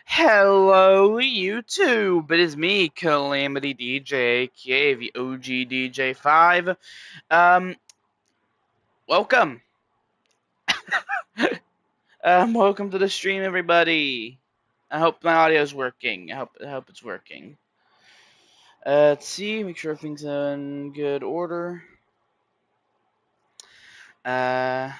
Hello, YouTube. It is me, Calamity DJ, aka the OG DJ5. Um, welcome. Welcome to the stream, everybody. I hope my audio is working. I hope it's working. Let's see. Make sure everything's in good order. Uh.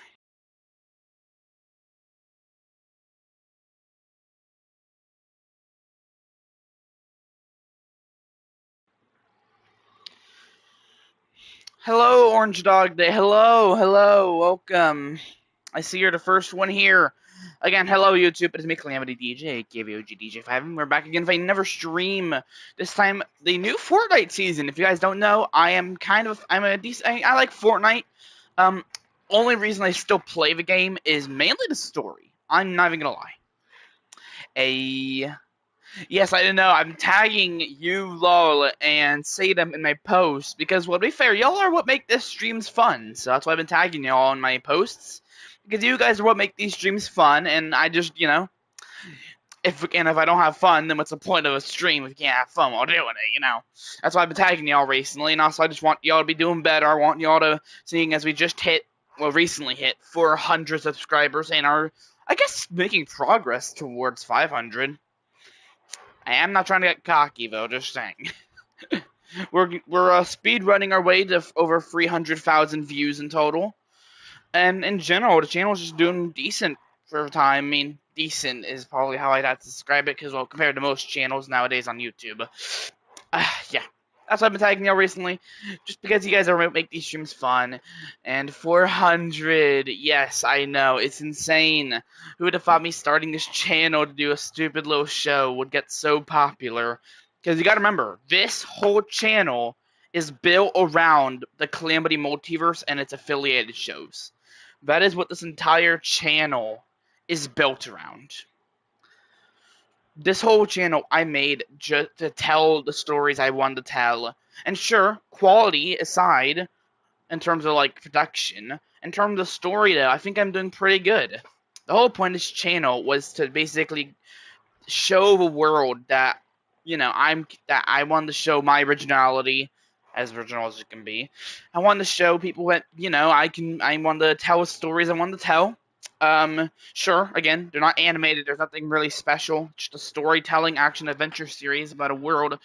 Hello, Orange Dog Day. Hello, welcome. I see you're the first one here. Again, hello YouTube, it's me, Calamity DJ, KVOG DJ5, and we're back again with another stream. This time, the new Fortnite season. If you guys don't know, I'm a decent, I like Fortnite. Only reason I still play the game is mainly the story. I'm not even gonna lie. Yes, I know. I'm tagging you, lol, and say them in my posts because, well, to be fair, y'all are what make this streams fun. So that's why I've been tagging y'all in my posts because you guys are what make these streams fun. And I just, if I don't have fun, then what's the point of a stream if you can't have fun while doing it? That's why I've been tagging y'all recently, and also I just want y'all to be doing better. I want y'all to, seeing as we just recently hit 400 subscribers and are, I guess, making progress towards 500. I am not trying to get cocky though, just saying. we're speed running our way to over 300,000 views in total, and in general, the channel's just doing decent for a time. I mean, decent is probably how I'd have to describe it, because well, compared to most channels nowadays on YouTube, yeah. That's why I've been tagging y'all recently, just because you guys are make these streams fun. And 400, yes, I know, it's insane. Who would have thought me starting this channel to do a stupid little show would get so popular? Because you gotta remember, this whole channel is built around the Calamity Multiverse and its affiliated shows. That is what this entire channel is built around. This whole channel I made just to tell the stories I wanted to tell. And sure, quality aside, in terms of like production, in terms of story though, I think I'm doing pretty good. The whole point of this channel was to basically show the world that, I wanted to show my originality, as original as it can be. I wanted to show people that, I wanted to tell stories I wanted to tell. Sure, again, they're not animated, there's nothing really special, just a storytelling action-adventure series about a world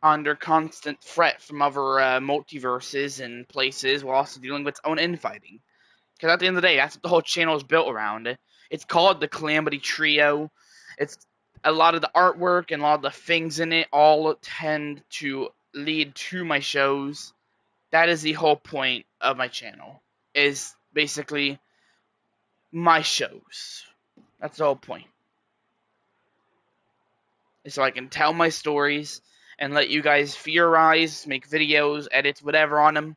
under constant threat from other multiverses and places, while also dealing with its own infighting. Because at the end of the day, that's what the whole channel is built around. It's called the Calamity Trio. It's a lot of the artwork and a lot of the things in it all tend to lead to my shows. That is the whole point of my channel, is basically my shows. That's the whole point. So I can tell my stories and let you guys theorize, make videos, edit, whatever on them.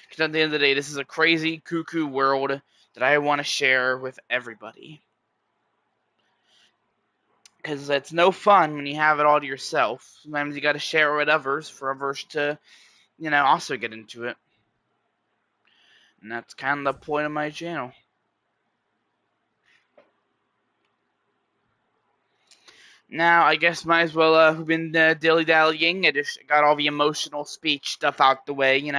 Because at the end of the day, this is a crazy, cuckoo world that I want to share with everybody. Because it's no fun when you have it all to yourself. Sometimes you got to share it with others for others to, also get into it. And that's kind of the point of my channel. Now, I guess might as well, we've been dilly-dallying. I just got all the emotional speech stuff out the way,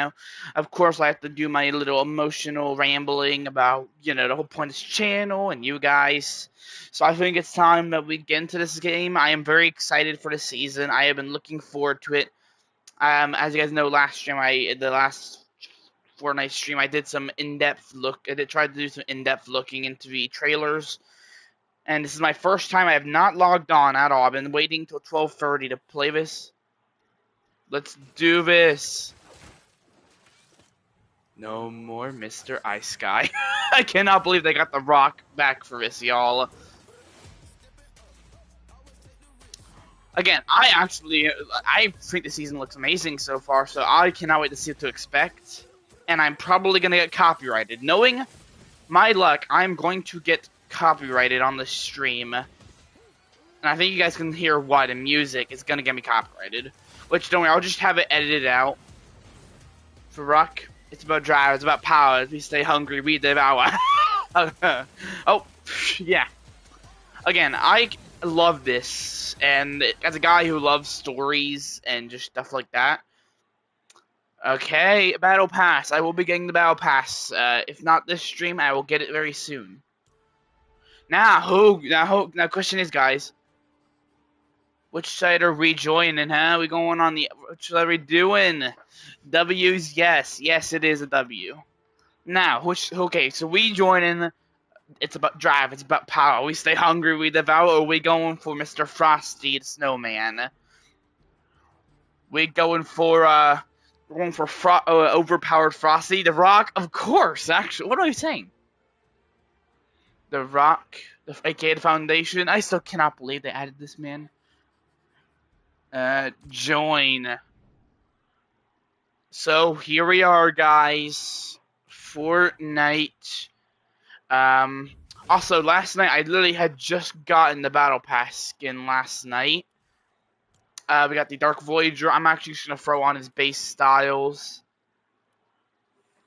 Of course, I have to do my little emotional rambling about, the whole point of this channel and you guys. So I think it's time that we get into this game. I am very excited for the season. I have been looking forward to it. As you guys know, the last Fortnite stream, I did some in-depth look. I tried to do some in-depth looking into the trailers. And this is my first time. I have not logged on at all. I've been waiting till 12:30 to play this. Let's do this. No more Mr. Ice Guy. I cannot believe they got the Rock back for this, y'all. Again, I think the season looks amazing so far, so I cannot wait to see what to expect. And I'm probably going to get copyrighted. Knowing my luck, I'm going to get copyrighted on the stream. And I think you guys can hear why the music is going to get me copyrighted. Which, don't worry, I'll just have it edited out. For Rock, it's about drive, it's about power. We stay hungry, we devour. Oh, yeah. Again, I love this, and as a guy who loves stories and just stuff like that. Okay, battle pass. I will be getting the battle pass. If not this stream, I will get it very soon. Now, question is, guys, which side are we joining? Huh? We going on the? Which side are we doing? W's, yes, it is a W. Now, okay, so we joining. It's about drive. It's about power. We stay hungry. We devour. Or we going for Mr. Frosty the Snowman? We going for overpowered Frosty the Rock? Of course. Actually, what am I saying? The Rock, aka the Foundation. I still cannot believe they added this man. Join. So here we are, guys. Fortnite. Also, last night I literally had just gotten the Battle Pass skin last night. We got the Dark Voyager. I'm actually just gonna throw on his base styles.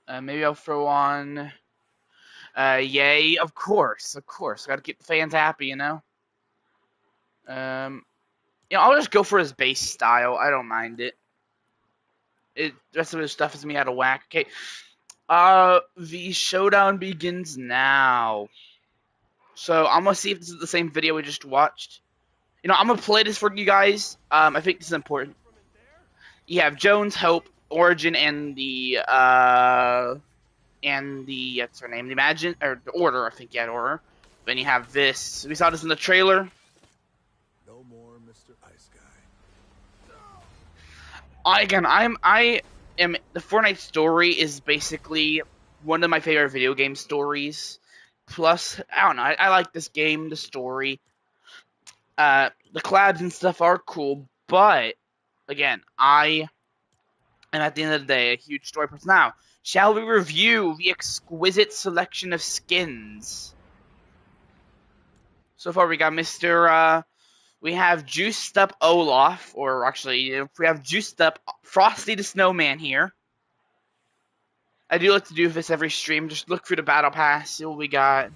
Maybe I'll throw on. Yay! Of course. Gotta keep the fans happy, you know. I'll just go for his base style. I don't mind it. The rest of his stuff is me out of whack. Okay. The showdown begins now. So I'm gonna see if this is the same video we just watched. I'm gonna play this for you guys. I think this is important. You have Jones, Hope, Origin, and the what's her name? The Imagine or the Order. I think you had Order. Then you have this. We saw this in the trailer. No more Mr. Ice Guy. I am the Fortnite story is basically one of my favorite video game stories. Plus, I don't know. I like this game, the story. The collabs and stuff are cool, but again, I am at the end of the day a huge story person. Now, shall we review the exquisite selection of skins? So far, we got we have Juiced Up Olaf, or actually, we have Juiced Up Frosty the Snowman here. I do like to do this every stream. Just look through the battle pass, see what we got.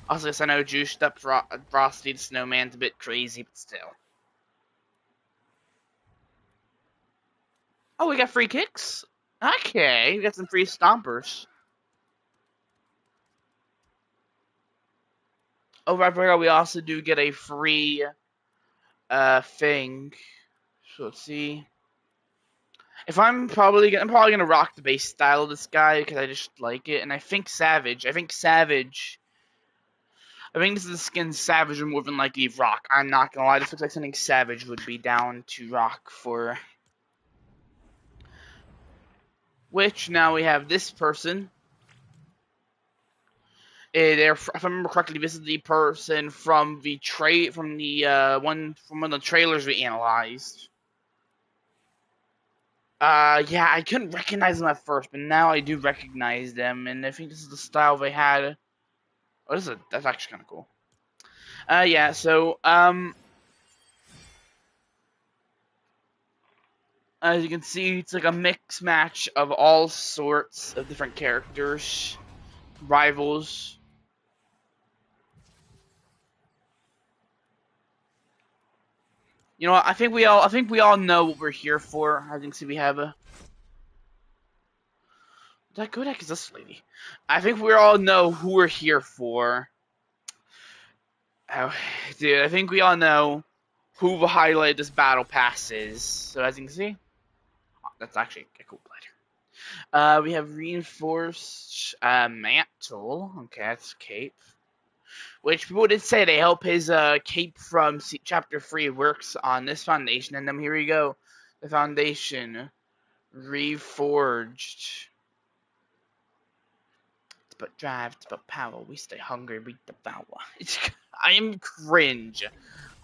Also, yes, I know Juiced Up Frosty the Snowman's a bit crazy, but still. Oh, we got free kicks? Okay, we got some free stompers. Oh, right, we also do get a free thing. So let's see. I'm probably gonna rock the base style of this guy because I just like it, and I think Savage. I think this is the skin Savage would more than likely rock. I'm not gonna lie, this looks like something Savage would be down to rock for. Which now we have this person. If I remember correctly, this is the person from one of the trailers we analyzed. Yeah, I couldn't recognize them at first, but now I do recognize them, and I think this is the style they had. Oh, that's actually kind of cool. Yeah, so, as you can see, it's like a mix match of all sorts of different characters, rivals. You know what? I think we all know what we're here for. As you can see, we have a. That good heck is this lady? I think we all know who we're here for. Oh, dude, I think we all know who the highlight of this battle pass is. So as you can see, that's actually a cool glider. We have reinforced mantle. Okay, that's cape. Which people did say they help his cape from chapter 3 works on this foundation, and then here we go, the foundation reforged. It's about drive, it's about power. We stay hungry, we devour. I am cringe.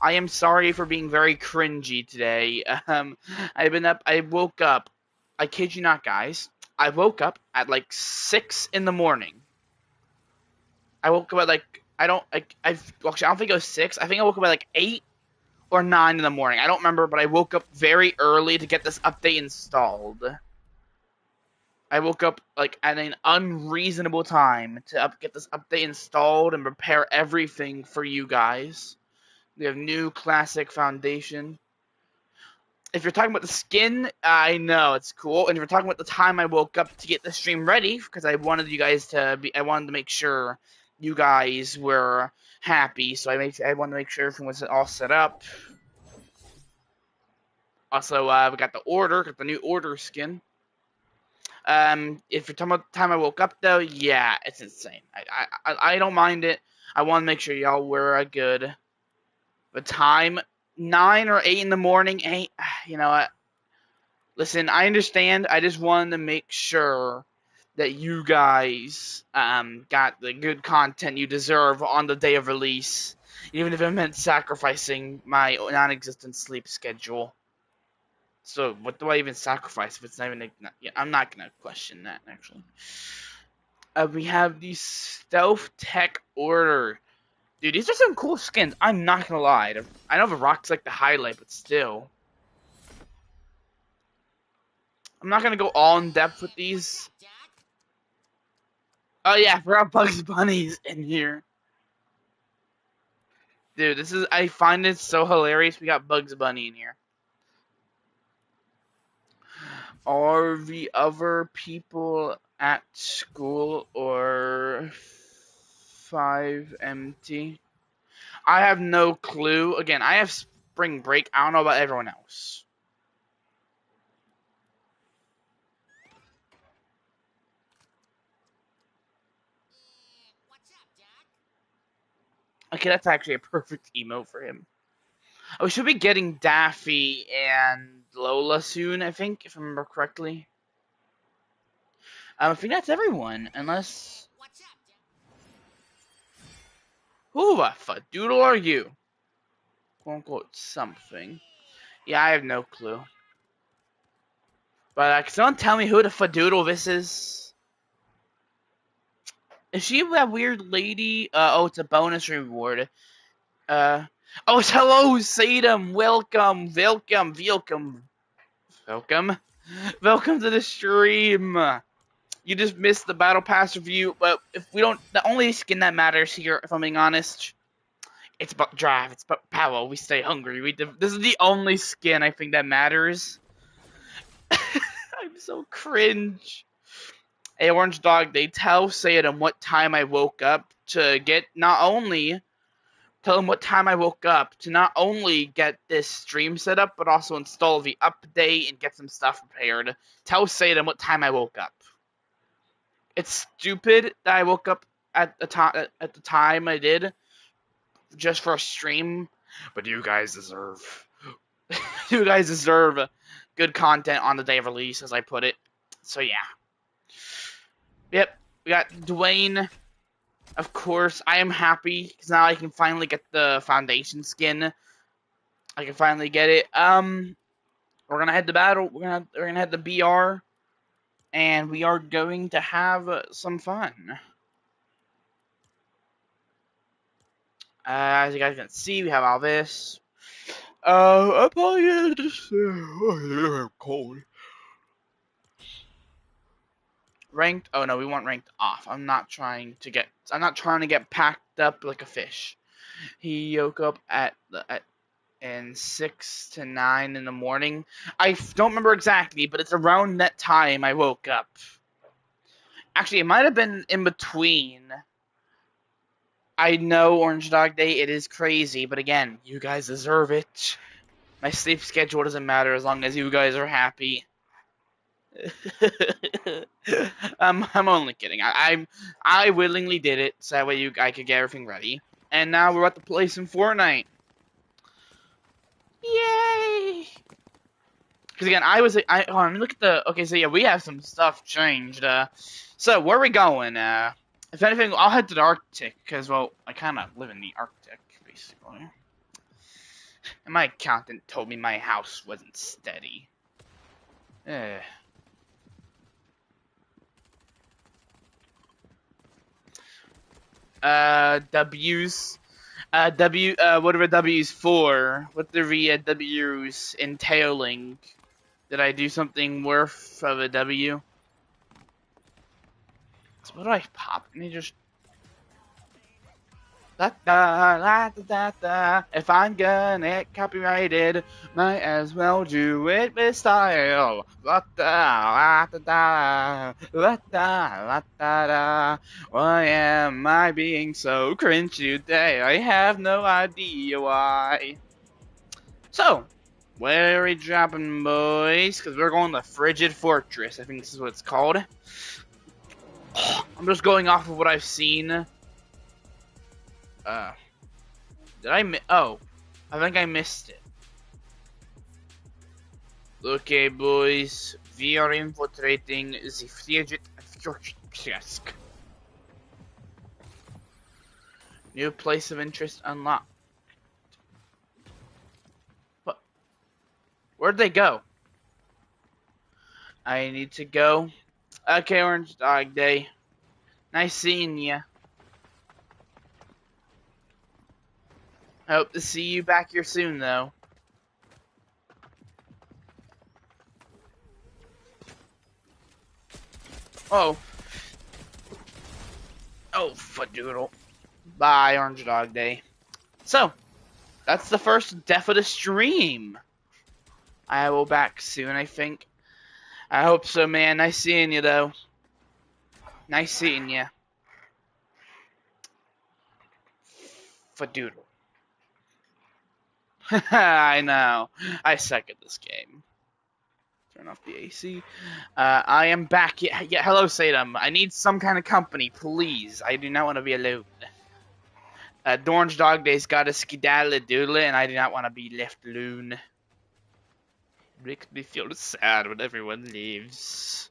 I am sorry for being very cringy today. I woke up. I kid you not, guys. I woke up at like 6 in the morning. I woke up at like. I don't think it was 6. I think I woke up at like 8 or 9 in the morning. I don't remember, but I woke up very early to get this update installed. I woke up like at an unreasonable time to get this update installed and prepare everything for you guys. We have new classic foundation. If you're talking about the skin, I know it's cool. And if you're talking about the time I woke up to get the stream ready, because I wanted you guys to be, I wanted to make sure you guys were happy. So I wanted to make sure everything was all set up. Also, we got the new order skin. If you're talking about the time I woke up, though, yeah, it's insane. I don't mind it. I want to make sure y'all were good. The time, 9 or 8 in the morning, ain't, you know what? Listen, I understand. I just wanted to make sure that you guys got the good content you deserve on the day of release, even if it meant sacrificing my non-existent sleep schedule. So, what do I even sacrifice if it's not even... Yeah, I'm not going to question that, actually. We have the Stealth Tech Order. Dude, these are some cool skins. I'm not going to lie. I know the Rock's like the highlight, but still. I'm not going to go all in depth with these. Oh, yeah, I forgot Bugs Bunny's in here. Dude, I find it so hilarious we got Bugs Bunny in here. Are the other people at school or 5MT? I have no clue. Again, I have spring break. I don't know about everyone else. Okay, that's actually a perfect emote for him. Oh, we should be getting Daffy and Lola soon, I think, if I remember correctly. I think that's everyone, unless... Who the fadoodle are you? Quote unquote something. Yeah, I have no clue. But can someone tell me who the fadoodle this is? Is she that weird lady? Oh, it's a bonus reward. Oh, it's hello, Sadam. Welcome to the stream. You just missed the battle pass review, but if we don't, the only skin that matters here, if I'm being honest, it's about drive, it's about power. We stay hungry. This is the only skin I think that matters. I'm so cringe. Hey, Orange Dog, they tell Sadam what time I woke up to get tell him what time I woke up to not only get this stream set up, but also install the update and get some stuff prepared. Tell Sadam what time I woke up. It's stupid that I woke up at the time I did, just for a stream, but you guys deserve good content on the day of release, as I put it. So yeah. Yep, we got Dwayne. Of course, I am happy because now I can finally get the foundation skin. I can finally get it. We're gonna head to battle. We're gonna head to BR, and we are going to have some fun. As you guys can see, we have all this. I'm probably just cold. Ranked? Oh no, we want ranked off. I'm not trying to get packed up like a fish. He woke up at 6 to 9 in the morning. I don't remember exactly, but it's around that time I woke up. Actually, it might have been in between. I know Orange Dog Day, it is crazy, but again, you guys deserve it. My sleep schedule doesn't matter as long as you guys are happy. I'm only kidding. I willingly did it so that way I could get everything ready. And now we're about to play some Fortnite. Yay! Because again, hold on, look at the. Okay, so yeah, we have some stuff changed. So where are we going? If anything, I'll head to the Arctic because, well, I kind of live in the Arctic basically. And my accountant told me my house wasn't steady. W's. What are the W's for? What are the W's entailing? Did I do something worth of a W? So what do I pop? Let me just. Da, da, da, da, da, da. If I'm gonna get copyrighted, might as well do it with style. La da, da, da, la da, la da, da. Why am I being so cringe today? I have no idea why. So, where are we dropping, boys? Because we're going to Frigid Fortress. I think this is what it's called. I'm just going off of what I've seen. Did I oh, I think I missed it. Okay, boys, we are infiltrating the Frigid Fortress. New place of interest unlocked. What? Where'd they go? I need to go. Okay, Orange Dog Day. Nice seeing ya. I hope to see you back here soon, though. Oh. Oh, fadoodle. Bye, Orange Dog Day. So, that's the first death of the stream. I will back soon, I think. I hope so, man. Nice seeing you, though. Nice seeing you. Fadoodle. I know. I suck at this game. Turn off the AC. I am back. Yeah, hello, Sadam. I need some kind of company, please. I do not want to be alone. Orange Dog Day's got a skedaddle doodle, and I do not want to be left alone. Makes me feel sad when everyone leaves.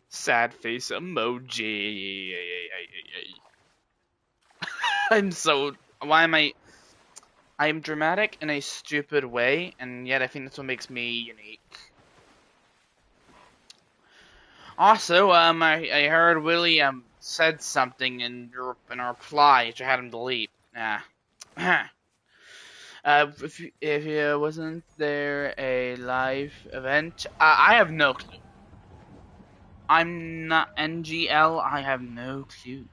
Sad face emoji. I'm so. Why am I? I am dramatic in a stupid way, and yet I think that's what makes me unique. Also, I heard Willie said something in a reply, which I had him delete. If wasn't there a live event? I have no clue. I'm not NGL. I have no clue.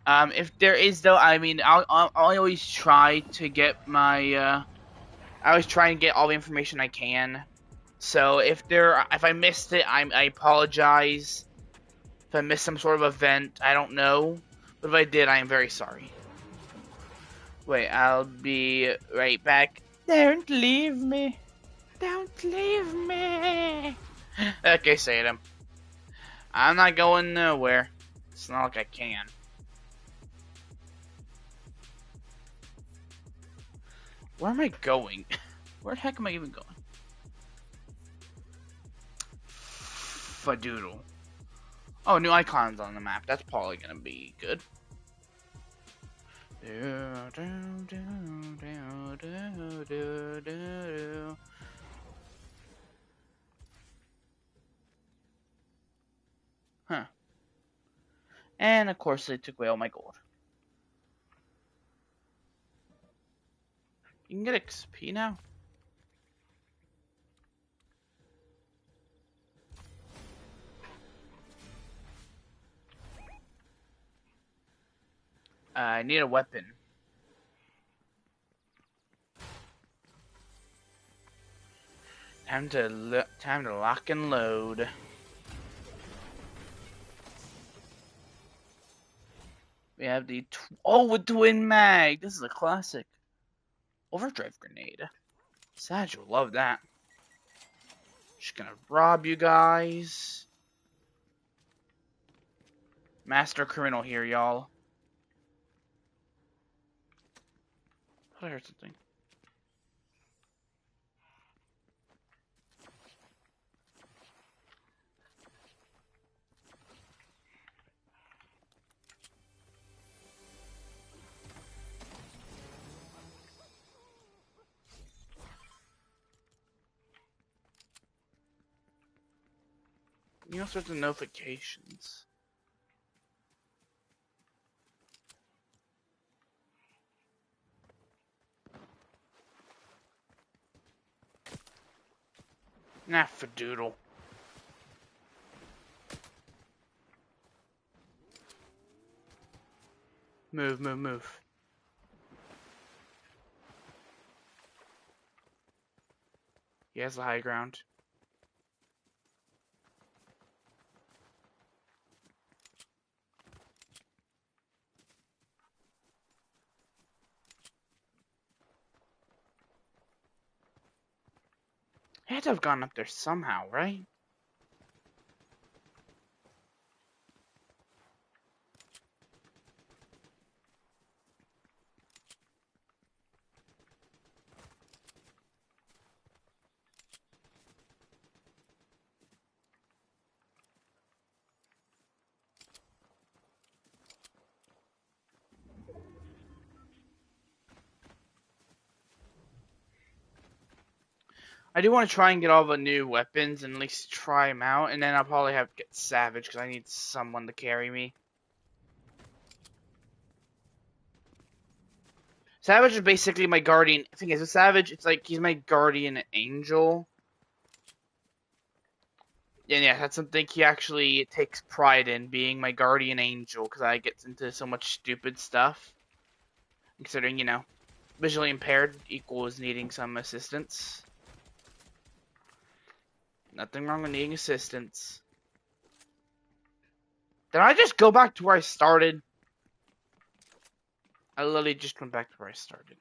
If there is though, I mean, I'll always try to get my I always try and get all the information I can. So if I missed it, I apologize. If I missed some sort of event, I don't know. But if I did, I am very sorry. Wait, I'll be right back. Don't leave me. Don't leave me. Okay, Sadam. I'm not going nowhere. It's not like I can. Where am I going? Where the heck am I even going? Fadoodle. Oh, new icons on the map. That's probably gonna be good. Huh. And of course they took away all my gold. You can get XP now? I need a weapon. Time to lock and load. We have the with twin mag. This is a classic. Overdrive grenade. Sad, you'll love that. Just gonna rob you guys. Master criminal here, y'all. I heard something. You know, sorts of notifications. Nah, fadoodle. Move, move, move. He has the high ground. He had to have gone up there somehow, right? I do want to try and get all the new weapons and at least try them out, and then I'll probably have to get Savage because I need someone to carry me. Savage is basically my guardian. The thing is, with Savage, it's like he's my guardian angel. And yeah, that's something he actually takes pride in, being my guardian angel, because I get into so much stupid stuff. Considering, you know, visually impaired equals needing some assistance. Nothing wrong with needing assistance. Did I just go back to where I started? I literally just went back to where I started.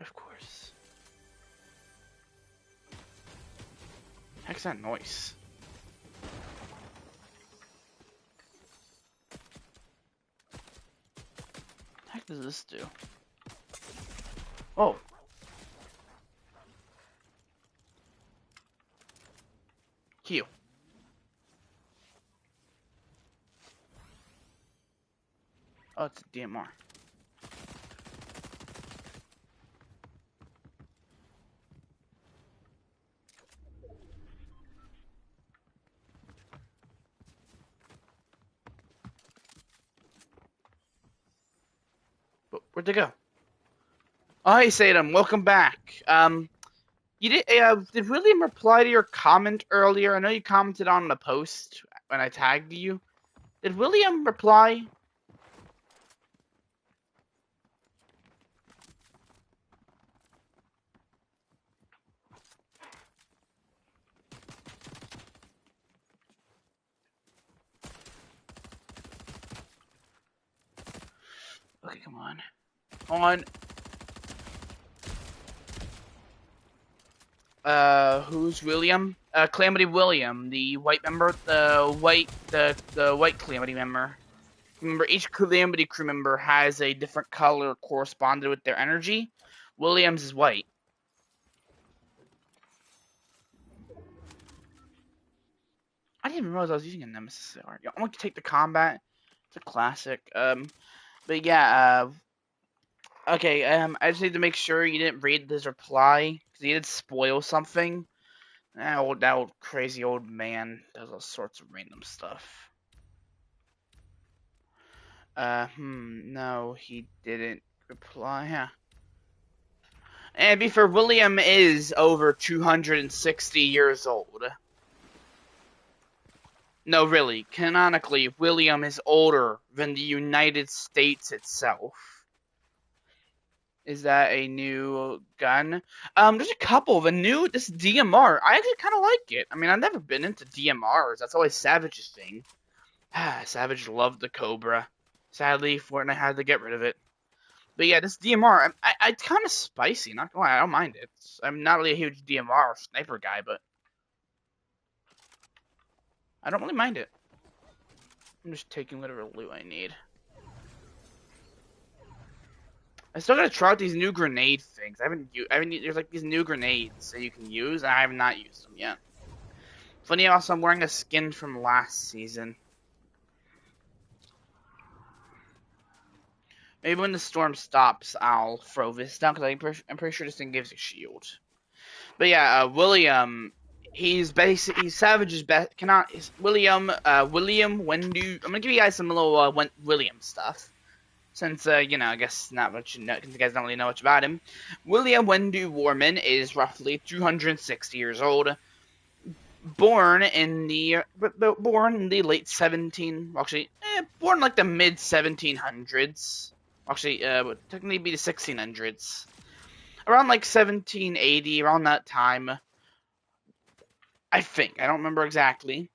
Of course. Heck's that noise? What the heck does this do? Oh. Q. Oh, it's a DMR. But where'd they go? Oh, hey, Sadam, welcome back. Did William reply to your comment earlier? I know you commented on the post when I tagged you. Did William reply? Okay, come on. On. Who's William? Calamity William, the white member, the white Calamity member. Remember, each Calamity crew member has a different color corresponded with their energy. Williams is white. I didn't even realize I was using a Nemesis. I'm gonna take the combat. It's a classic. But yeah, okay, I just need to make sure you didn't read his reply, because he did spoil something. That old crazy old man does all sorts of random stuff. No, he didn't reply, huh? And before, William is over 260 years old. No, really, canonically, William is older than the United States itself. Is that a new gun? There's a couple. This DMR, I actually kind of like it. I mean, I've never been into DMRs. That's always Savage's thing. Savage loved the Cobra. Sadly, Fortnite had to get rid of it. But yeah, this DMR, it's kind of spicy. Not gonna lie, I don't mind it. I'm not really a huge DMR or sniper guy, but I don't really mind it. I'm just taking whatever loot I need. I still gotta try out these new grenade things. There's like these new grenades that you can use, and I have not used them yet. Funny also, I'm wearing a skin from last season. Maybe when the storm stops, I'll throw this down, because I'm pretty sure this thing gives a shield. But yeah, William, he's Savage's best. William, when do I'm gonna give you guys some little William stuff. Since, you know, I guess not much you know, because you guys don't really know much about him. William Wendu Warman is roughly 260 years old. born in the late 17, actually, born like the mid 1700s. Actually, would technically be the 1600s. Around like 1780, around that time, I think. I don't remember exactly.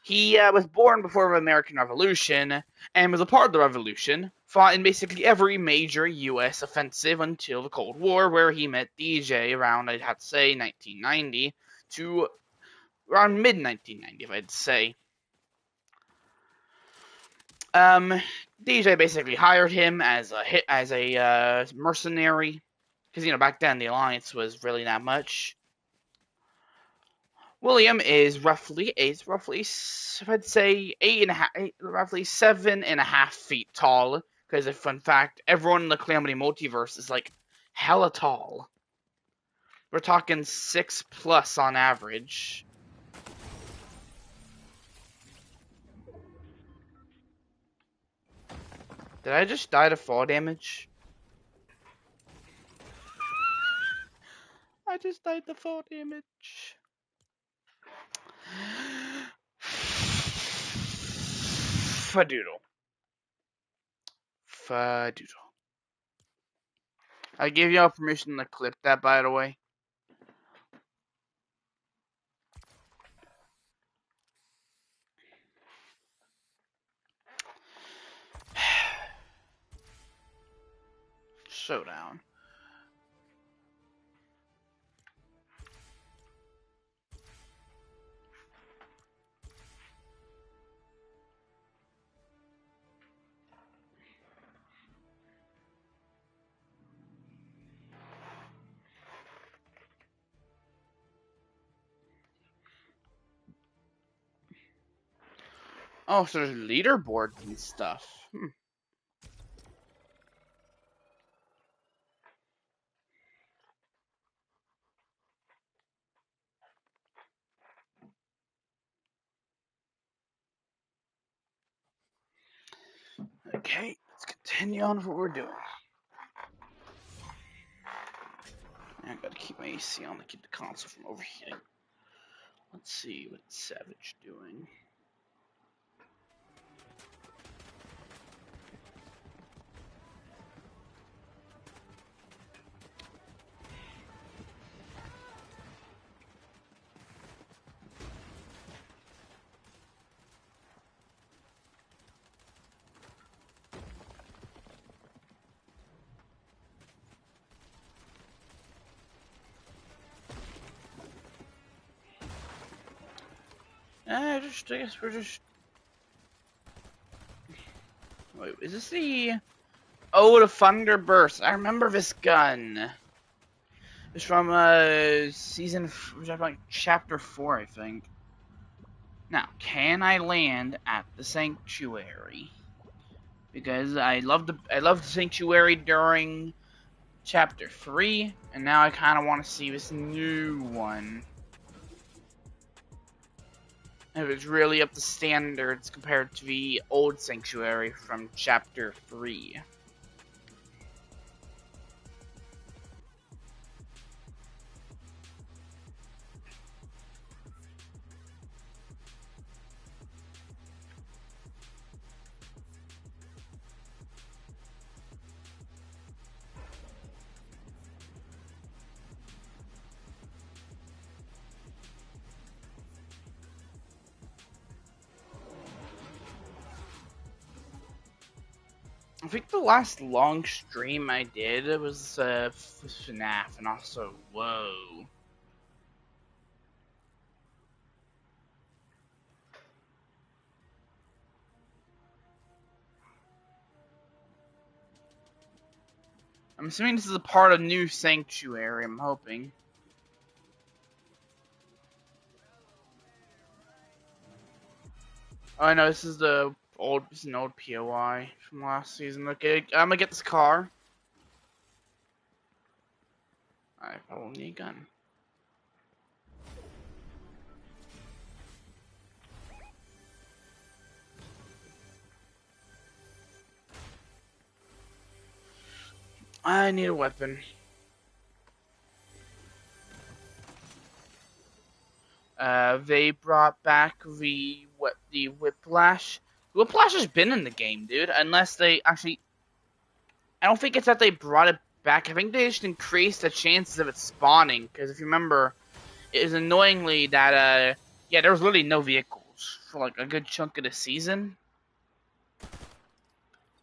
He was born before the American Revolution and was a part of the Revolution. Fought in basically every major U.S. offensive until the Cold War, where he met DJ around, I'd have to say, 1990 to around mid 1990, if I'd say. DJ basically hired him as a mercenary, because back then the alliance was really not much. William is roughly, if I'd say roughly 7.5 feet tall. Because a fun fact, everyone in the Calamity Multiverse is like hella tall. We're talking 6+ on average. Did I just die to fall damage? I just died to fall damage. Fadoodle. Fadoodle. I gave y'all permission to clip that, by the way. ShowDown. Oh, so there's leaderboards and stuff. Okay, let's continue on with what we're doing. I gotta keep my AC on to keep the console from overheating. Let's see what Savage doing. I guess we're just. Wait, is this the. Oh, the Thunder Burst. I remember this gun. It's from like chapter 4, I think. Now, can I land at the sanctuary? Because I loved the sanctuary during chapter 3, and now I kind of want to see this new one. If it's really up to standards compared to the old sanctuary from chapter 3. I think the last long stream I did was FNAF, and also, whoa. I'm assuming this is a part of new sanctuary, I'm hoping. Oh, I know, this is an old POI from last season. Okay, I'm gonna get this car. I probably need a gun. I need a weapon. They brought back the Whiplash. Whiplash has been in the game, dude. Unless they actually, I don't think it's that they brought it back. I think they just increased the chances of it spawning. Because if you remember, it was annoyingly that yeah, there was literally no vehicles for like a good chunk of the season.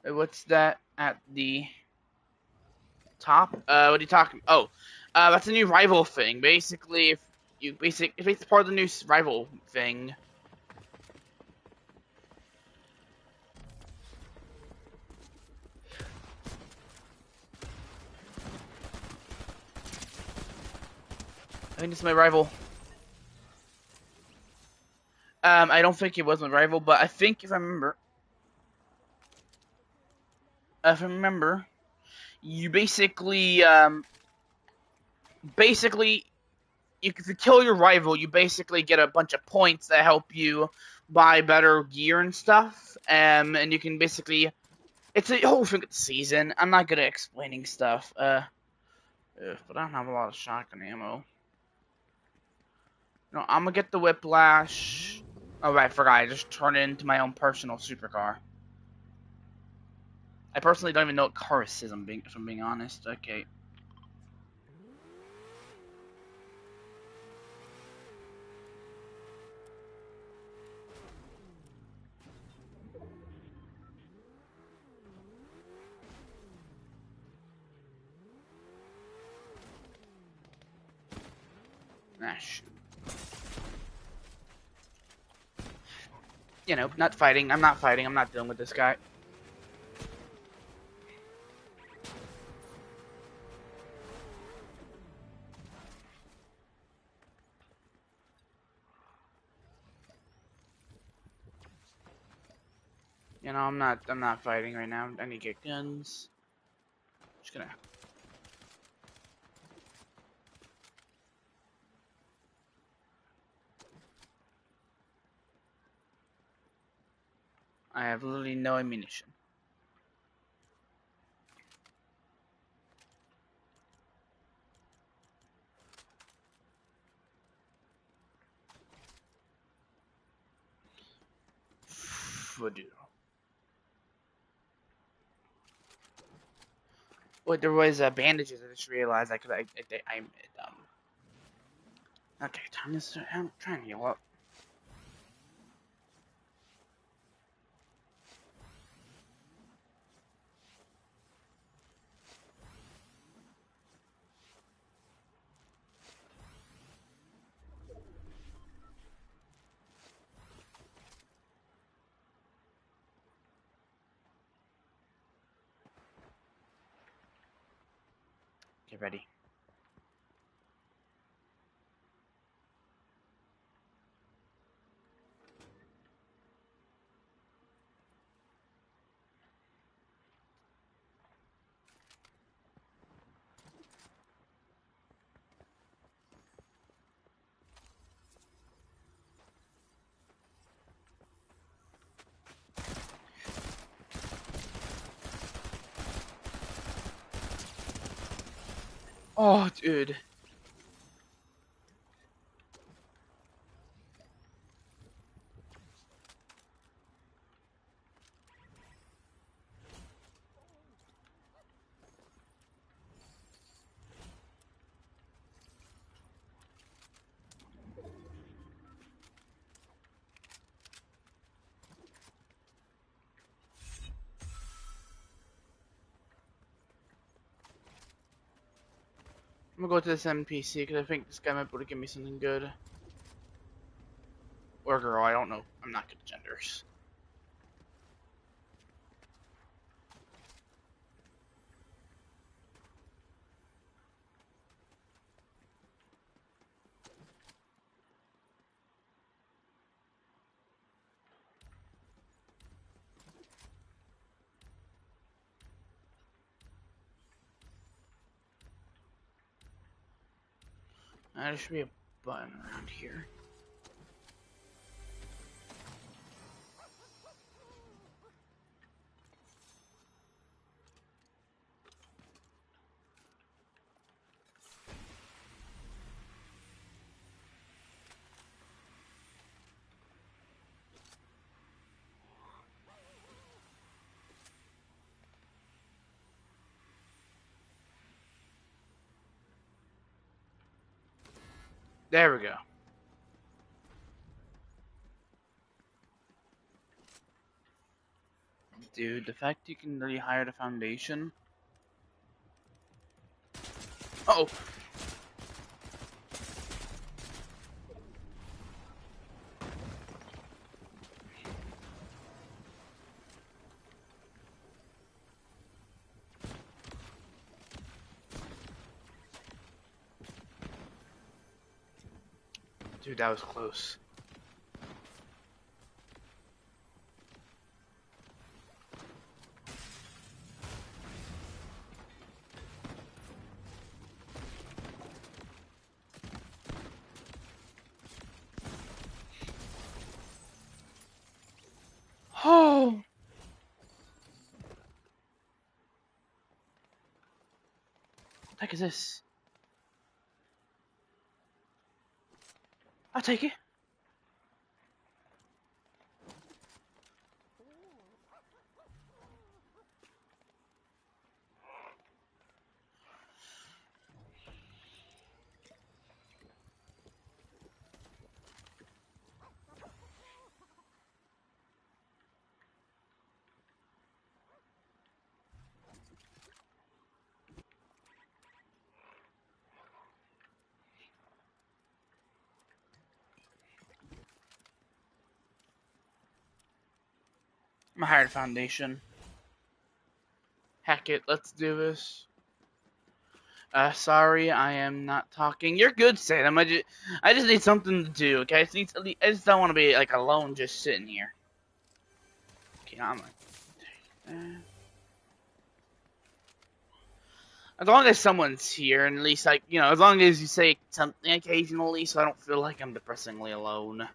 What's that at the top? What are you talking? Oh, that's a new rival thing. Basically, if it's part of the new rival thing. I think it's my rival. I don't think it was my rival, but I think if I remember, you basically, if you kill your rival, you basically get a bunch of points that help you buy better gear and stuff. And you can basically, it's a whole thing of the season. I'm not good at explaining stuff. But I don't have a lot of shotgun ammo. No, I'm gonna get the Whiplash. Oh, right, I forgot. I just turned it into my own personal supercar. I personally don't even know what Chorus is, if I'm being honest. Okay. Ah, shoot. You know, not fighting. I'm not fighting. I'm not dealing with this guy. You know, I'm not fighting right now. I need to get guns. Just gonna. I have literally no ammunition. Voodoo. Wait, there was bandages. I just realized I'm dumb. Okay, time to start. I'm trying to heal up. Get ready. Oh, dude. I'm gonna go to this NPC because I think this guy might be able to give me something good. Or girl, I don't know. I'm not good at genders. There should be a button around here. There we go. Dude, the fact you can really hire the foundation. Uh oh. Dude, that was close. Oh! What the heck is this? I'll take it. I'm gonna hire the foundation. Heck it, let's do this. Sorry, I am not talking. You're good, Salem. I just need something to do. Okay, I just don't want to be like alone, just sitting here. Okay, I'm like, as long as someone's here, and at least like as long as you say something occasionally, so I don't feel like I'm depressingly alone.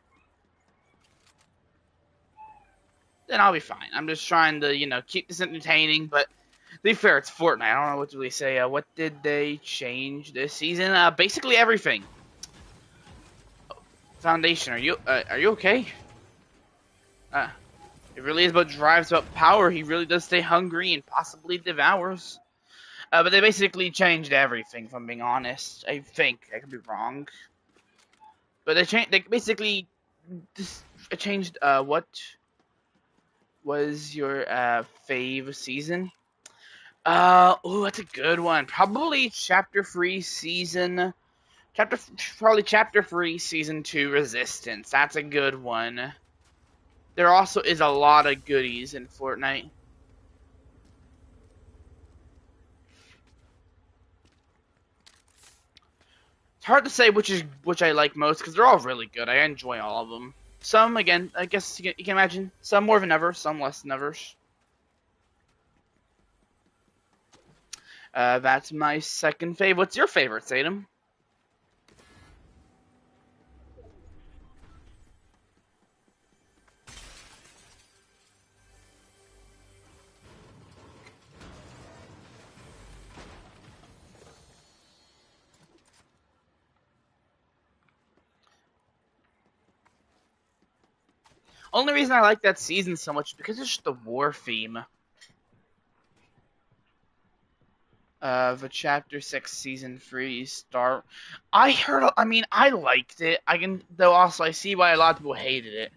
Then I'll be fine. I'm just trying to keep this entertaining, but. To be fair, it's Fortnite. I don't know what to really say. What did they change this season? Basically everything. Foundation, are you okay? It really is about drives, about power. He really does stay hungry and possibly devours. But they basically changed everything. If I'm being honest, I think I could be wrong. But they basically changed. What was your fave season? Oh, that's a good one. Probably chapter 3 season. Chapter 3 season 2 Resistance. That's a good one. There also is a lot of goodies in Fortnite. It's hard to say which I like most because they're all really good. I enjoy all of them. Some, again, I guess you can imagine. Some more than ever, some less than ever. That's my second fave. What's your favorite, Sadam? Only reason I like that season so much is because it's just the war theme. The chapter 6 season 3 start. I mean, I liked it. Though also I see why a lot of people hated it.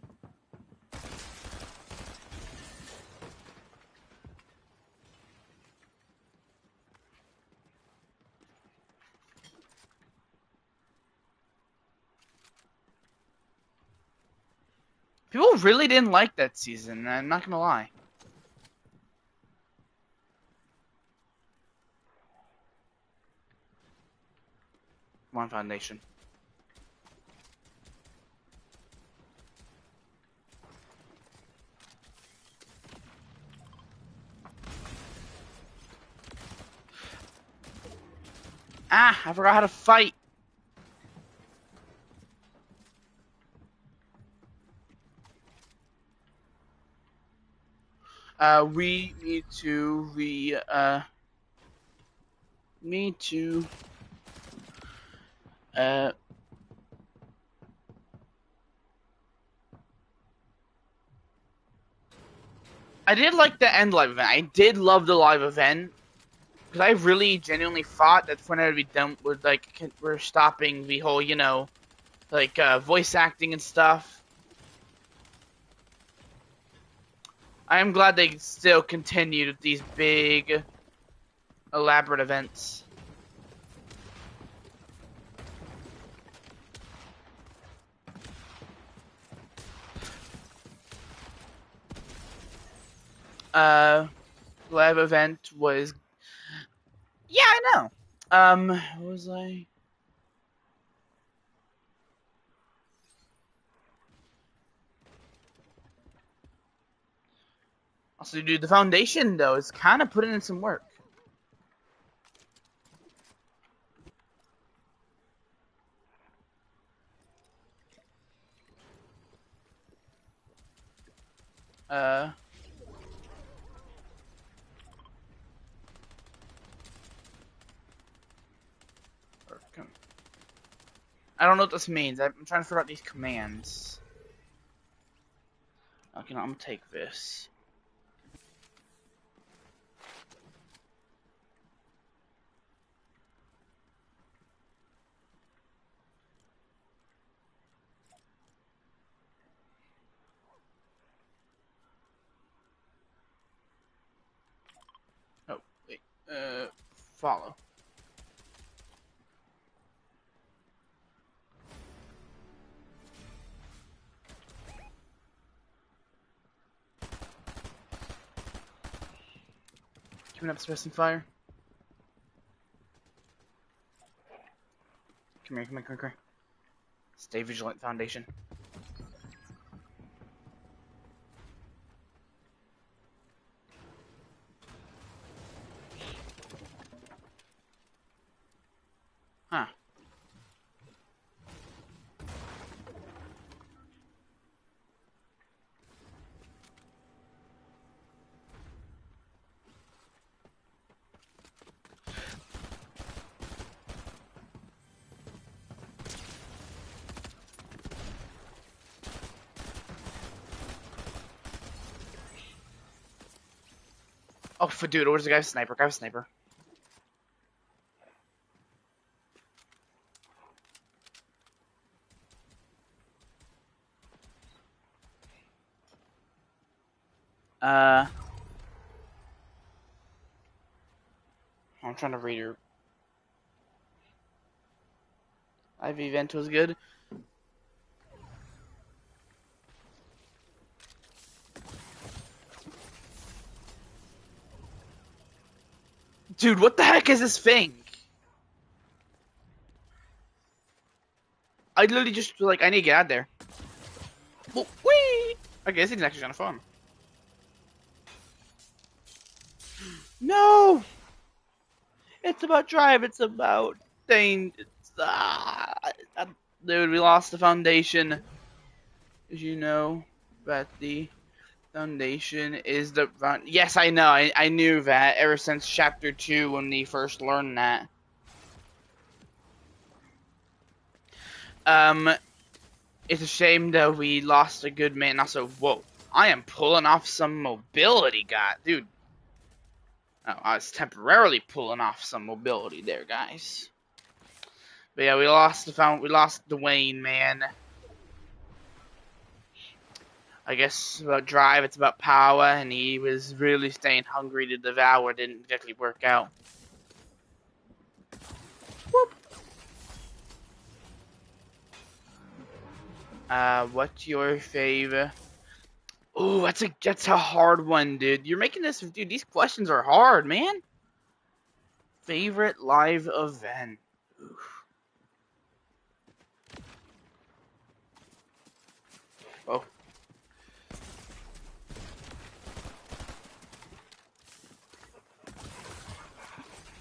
People really didn't like that season, I'm not gonna lie. Come on, Foundation. Ah, I forgot how to fight. We need to I did like the end live event. I did love the live event. Because I really genuinely thought that Fortnite would be done with, like, we're stopping the whole, like voice acting and stuff. I am glad they still continued with these big, elaborate events. Live event was, yeah, I know. What was I? Also, dude, the foundation though is kind of putting in some work. Uh, I don't know what this means. I'm trying to figure out these commands. Okay, no, I'm gonna take this. Oh, wait. Follow. Keeping up suppressing fire. Come here, come here, come here, come here. Stay vigilant, Foundation. Huh. Oh, dude, where's the guy with sniper? Guy with sniper. I'm trying to read your live event was good. Dude, what the heck is this thing? I literally just like I need to get out of there. Whee! Okay, this thing's actually kind of fun. No! It's about drive. It's about thing. Dude, we lost the foundation. As you know, that the foundation is the yes, I know. I knew that ever since chapter 2 when we first learned that. It's a shame that we lost a good man. Also, whoa, I am pulling off some mobility, dude. Oh, I was temporarily pulling off some mobility there, guys. But yeah, we lost Dwayne, man. I guess about drive, it's about power, and he was really staying hungry to devour. Didn't exactly work out. Whoop. What's your favorite? Ooh, that's a hard one, dude. You're making this, dude. These questions are hard, man. Favorite live event. Oof. Oh.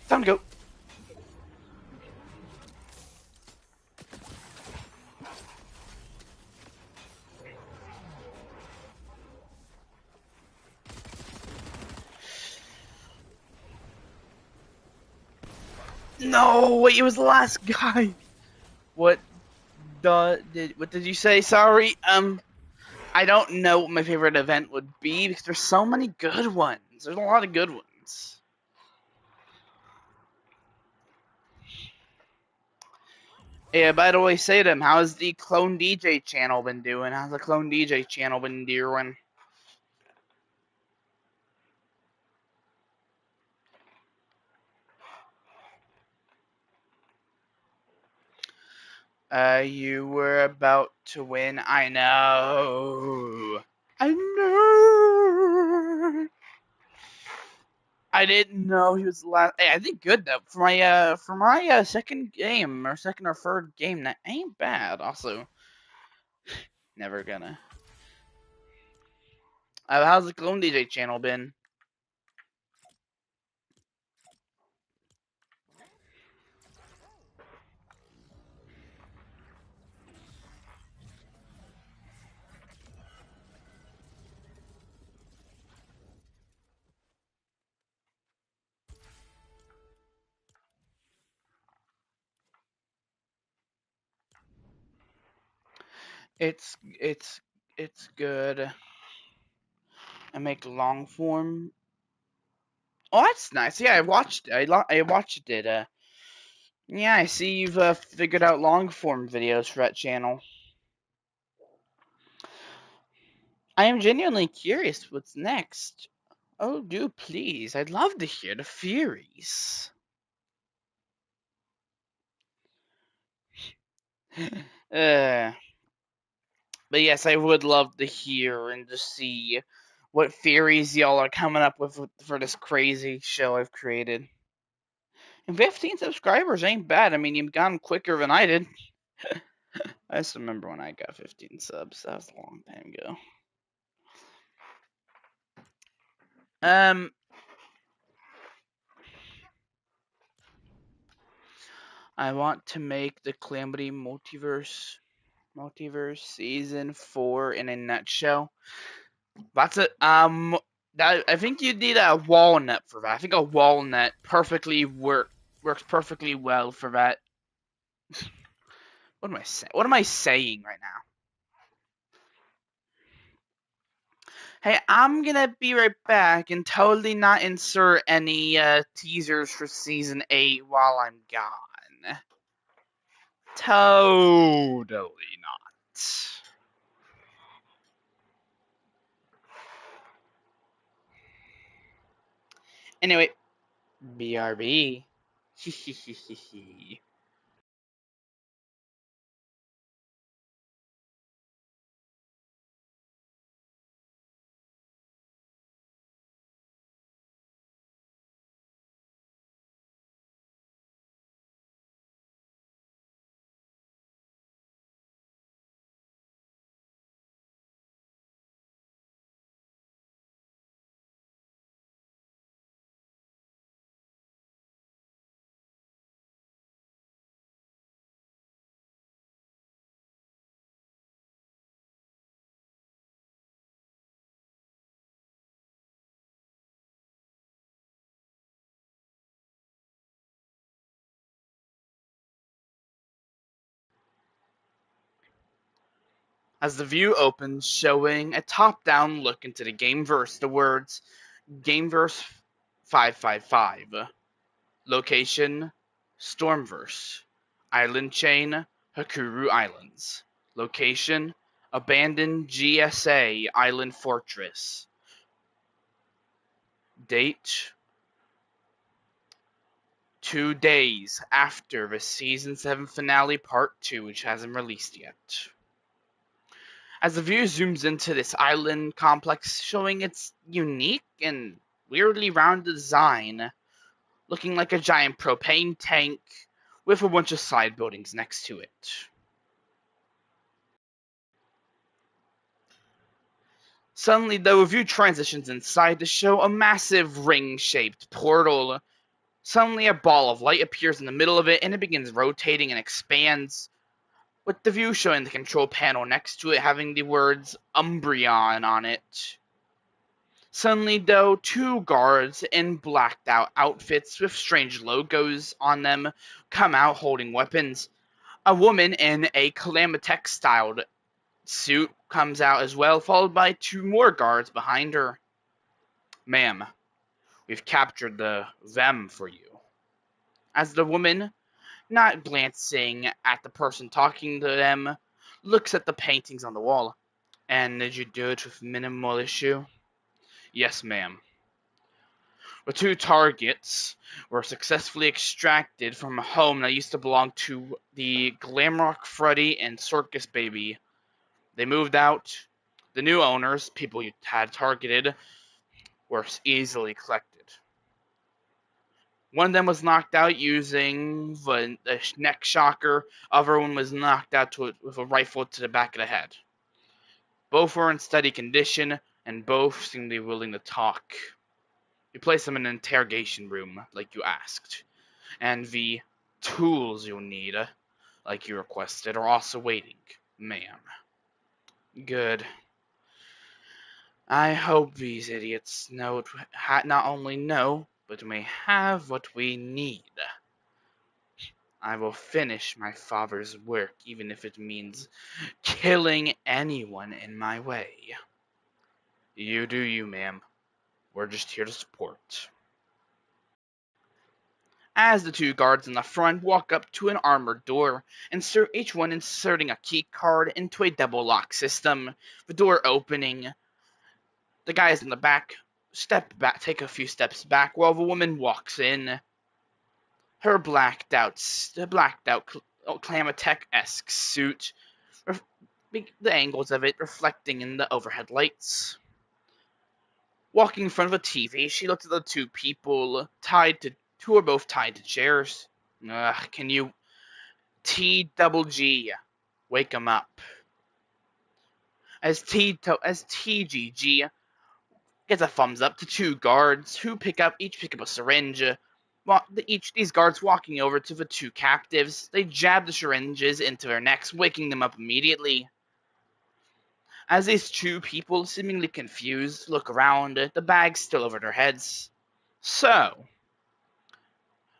Time to go. No, wait, it was the last guy. What did you say? Sorry. I don't know what my favorite event would be because there's so many good ones. There's a lot of good ones. Yeah, by the way, say to him, how's the Clone DJ channel been doing? How's the Clone DJ channel been doing? You were about to win. I know. I know. I didn't know he was the last. Hey, I think good though for my second game or second or third game. That ain't bad. Also, never gonna. How's the Clone DJ channel been? It's good. I make long form. Oh, that's nice. Yeah, I watched. I watched it. Yeah, I see you've figured out long form videos for that channel. I am genuinely curious what's next. Oh, do please. I'd love to hear the theories. uh, but yes, I would love to hear and to see what theories y'all are coming up with for this crazy show I've created. And 15 subscribers ain't bad. I mean, you've gone quicker than I did. I just remember when I got 15 subs. That was a long time ago. Um, I want to make the Calamity Multiverse season 4 in a nutshell. That's it. I think you need a walnut for that. I think a walnut works perfectly well for that. What am I saying? What am I saying right now? Hey, I'm gonna be right back and totally not insert any teasers for season 8 while I'm gone. Totally not. Anyway, BRB. As the view opens, showing a top-down look into the gameverse, the words Gameverse 555. Location Stormverse. Island chain Hakuru Islands. Location Abandoned GSA Island Fortress. Date 2 days after the season 7 finale part 2, which hasn't released yet. As the view zooms into this island complex, showing its unique and weirdly rounded design, looking like a giant propane tank with a bunch of side buildings next to it. Suddenly, the review transitions inside to show a massive ring-shaped portal. Suddenly, a ball of light appears in the middle of it, and it begins rotating and expands, with the view showing the control panel next to it having the words Umbreon on it. Suddenly, though, two guards in blacked out outfits with strange logos on them come out holding weapons. A woman in a Calamitech styled suit comes out as well, followed by two more guards behind her. Ma'am, we've captured them for you. As the woman not glancing at the person talking to them, looks at the paintings on the wall. And did you do it with minimal issue? Yes, ma'am. The two targets were successfully extracted from a home that used to belong to the Glamrock Freddy and Circus Baby. They moved out. The new owners, people you had targeted, were easily collected. One of them was knocked out using the neck shocker. Other one was knocked out with a rifle to the back of the head. Both were in steady condition, and both seemed to be willing to talk. You placed them in an interrogation room, like you asked, and the tools you'll need, like you requested, are also waiting, ma'am. Good. I hope these idiots know not only know, but may have what we need. I will finish my father's work, even if it means killing anyone in my way. You do you, ma'am. We're just here to support. As the two guards in the front walk up to an armored door, each one inserting a key card into a double lock system, the door opening, the guys in the back take a few steps back while the woman walks in. Her blacked out Clamatech-esque suit, the angles of it reflecting in the overhead lights. Walking in front of a TV, she looked at the two people who are both tied to chairs. Can you TGG wake them up? As TGG gets a thumbs up to two guards who pick up a syringe. These guards walking over to the two captives, they jab the syringes into their necks, waking them up immediately. As these two people, seemingly confused, look around, the bags still over their heads. So,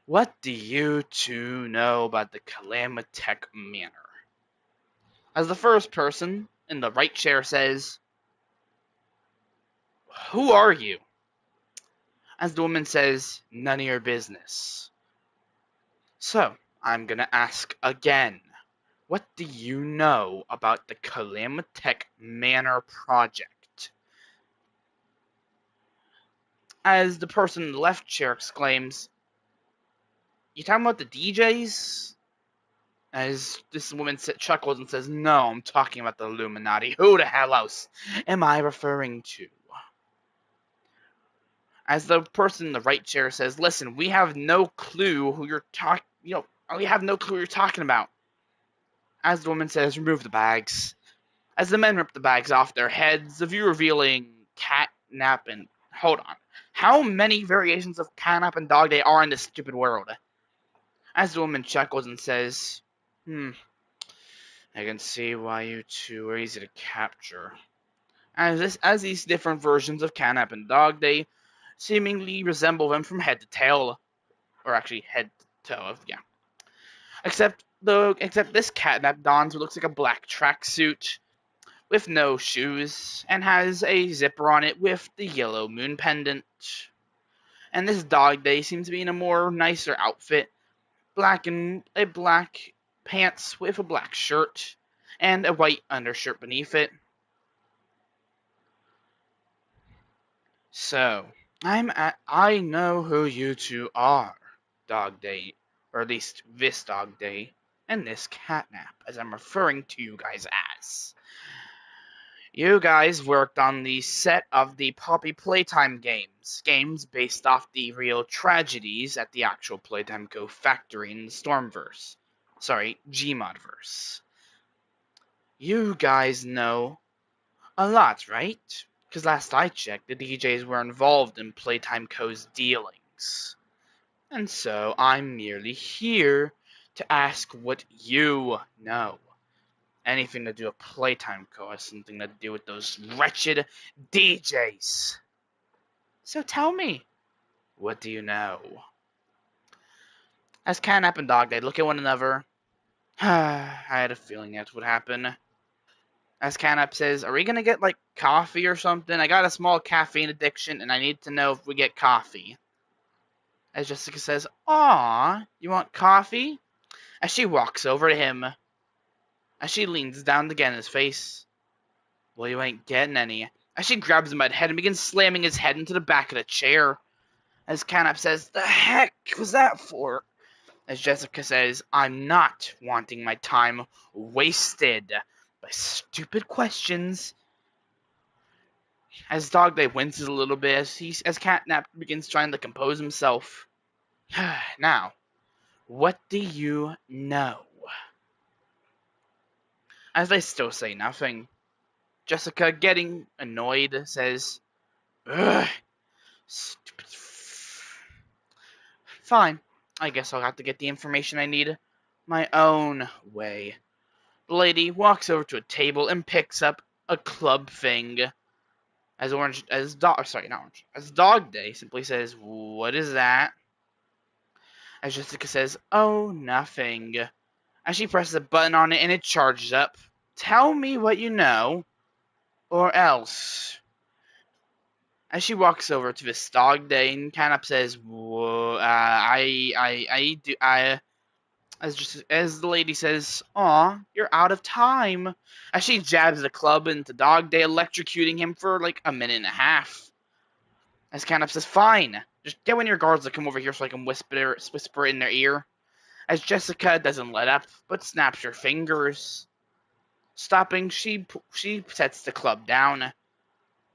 what do you two know about the Clamatech Manor? As the first person in the right chair says, who are you? As the woman says, none of your business. So, I'm gonna ask again. What do you know about the Clamatech Manor project? As the person in the left chair exclaims, you talking about the DJs? As this woman chuckles and says, no, I'm talking about the Illuminati. Who the hell else am I referring to? As the person in the right chair says, listen, we have no clue who you're talking, we have no clue what you're talking about. As the woman says, remove the bags. As the men rip the bags off their heads, the view revealing catnap and... Hold on. How many variations of catnap and dog day are in this stupid world? As the woman chuckles and says, I can see why you two are easy to capture. As these different versions of catnap and dog day seemingly resemble them from head to tail. Or actually, head to toe, yeah. Except this catnap dons what looks like a black tracksuit with no shoes, and has a zipper on it with the yellow moon pendant. And this dog day seems to be in a more nicer outfit, black pants with a black shirt, and a white undershirt beneath it. So, I know who you two are, Dog Day, or at least this Dog Day, and this Catnap, as I'm referring to you guys as. You guys worked on the set of the Poppy Playtime games based off the real tragedies at the actual Playtime Co. factory in the Stormverse. Sorry, Gmodverse. You guys know a lot, right? Because last I checked, the DJs were involved in Playtime Co.'s dealings. And so I'm merely here to ask what you know. Anything to do with Playtime Co. has something to do with those wretched DJs. So tell me, what do you know? As Catnap and Dog Day look at one another, I had a feeling that's what happened. As Catnap says, are we gonna get like coffee or something? I got a small caffeine addiction and I need to know if we get coffee. As Jessica says, aw, you want coffee? as she walks over to him, as she leans down to get in his face. Well, you ain't getting any. As she grabs him by the head and begins slamming his head into the back of the chair. As Canap says, "The heck was that for?" As Jessica says, "I'm not wanting my time wasted by stupid questions." As Dog Day winces a little bit as Catnap begins trying to compose himself. "Now, what do you know?" As they still say nothing, Jessica, getting annoyed, says, "Ugh, stupid. Fine. I guess I'll have to get the information I need my own way." The lady walks over to a table and picks up a club thing. As Dog Day simply says, "What is that?" As Jessica says, "Oh, nothing." As she presses a button on it and it charges up. "Tell me what you know, or else." As she walks over to this Dog Day and kind of says, "Whoa, as the lady says, "Aw, you're out of time." As she jabs the club into Dog Day, electrocuting him for like a minute and a half. As Canop says, "Fine, just get one of your guards to come over here so I can whisper in their ear." As Jessica doesn't let up, but snaps her fingers. Stopping, she sets the club down.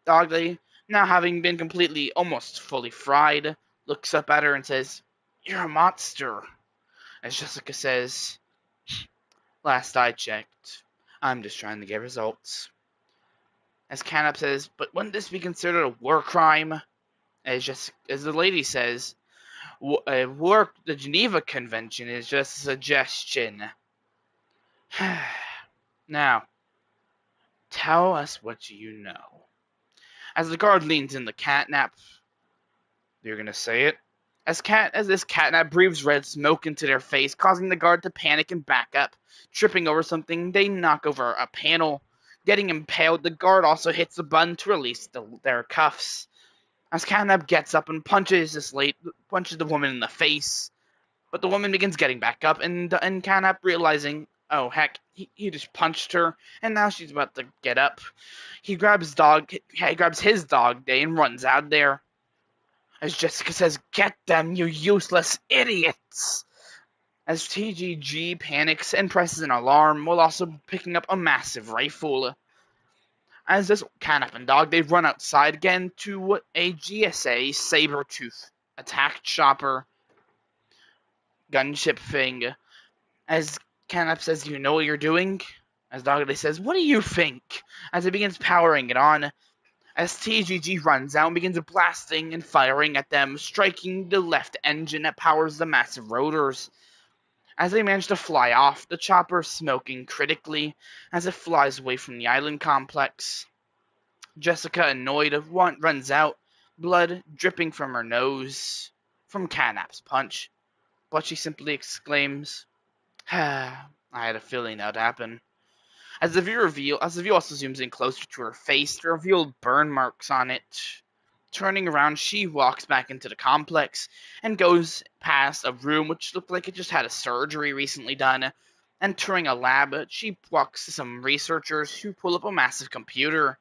Dog Day, now having been completely, almost fully fried, looks up at her and says, "You're a monster." As Jessica says, "Last I checked, I'm just trying to get results." As Canop says, "But wouldn't this be considered a war crime?" As the lady says, the Geneva Convention is just a suggestion." "Now, tell us what you know." As the guard leans in the catnap, "You're gonna say it?" As this catnap breathes red smoke into their face, causing the guard to panic and back up. Tripping over something, they knock over a panel. Getting impaled, the guard also hits the button to release their cuffs. As Catnap gets up and punches the woman in the face, but the woman begins getting back up, and Catnap realizing, oh heck, he just punched her, and now she's about to get up. He grabs his Dog Day and runs out there. As Jessica says, "Get them, you useless idiots!" As TGG panics and presses an alarm while also picking up a massive rifle. As this Canap and Dog, they run outside again to a GSA Sabertooth attack chopper gunship thing. As Canap says, "You know what you're doing?" As Dog says, "What do you think?" As he begins powering it on. As TGG runs out and begins blasting and firing at them, striking the left engine that powers the massive rotors. As they manage to fly off, the chopper smoking critically as it flies away from the island complex. Jessica, annoyed, runs out, blood dripping from her nose from Catnap's punch, but she simply exclaims, "I had a feeling that would happen." As the view also zooms in closer to her face, the revealed burn marks on it. Turning around, she walks back into the complex and goes past a room which looked like it just had a surgery recently done. Entering a lab, she walks to some researchers who pull up a massive computer.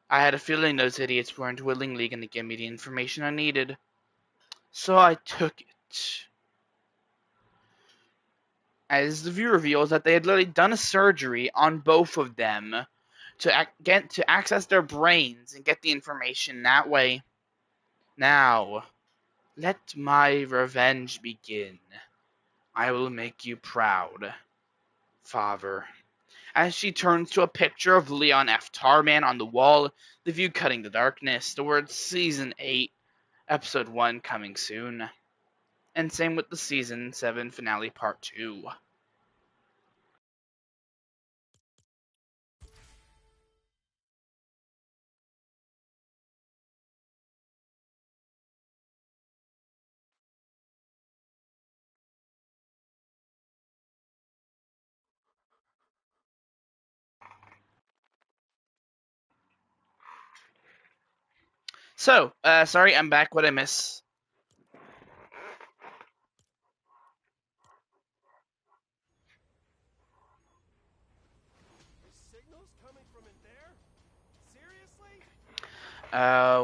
"I had a feeling those idiots weren't willingly going to give me the information I needed, so I took it." As the view reveals that they had literally done a surgery on both of them to access their brains and get the information that way. "Now, let my revenge begin. I will make you proud, father." As she turns to a picture of Leon F. Tarman on the wall, the view cutting the darkness, the words Season 8, Episode 1 coming soon. And same with the Season 7 finale Part 2. So, sorry, I'm back. What I miss?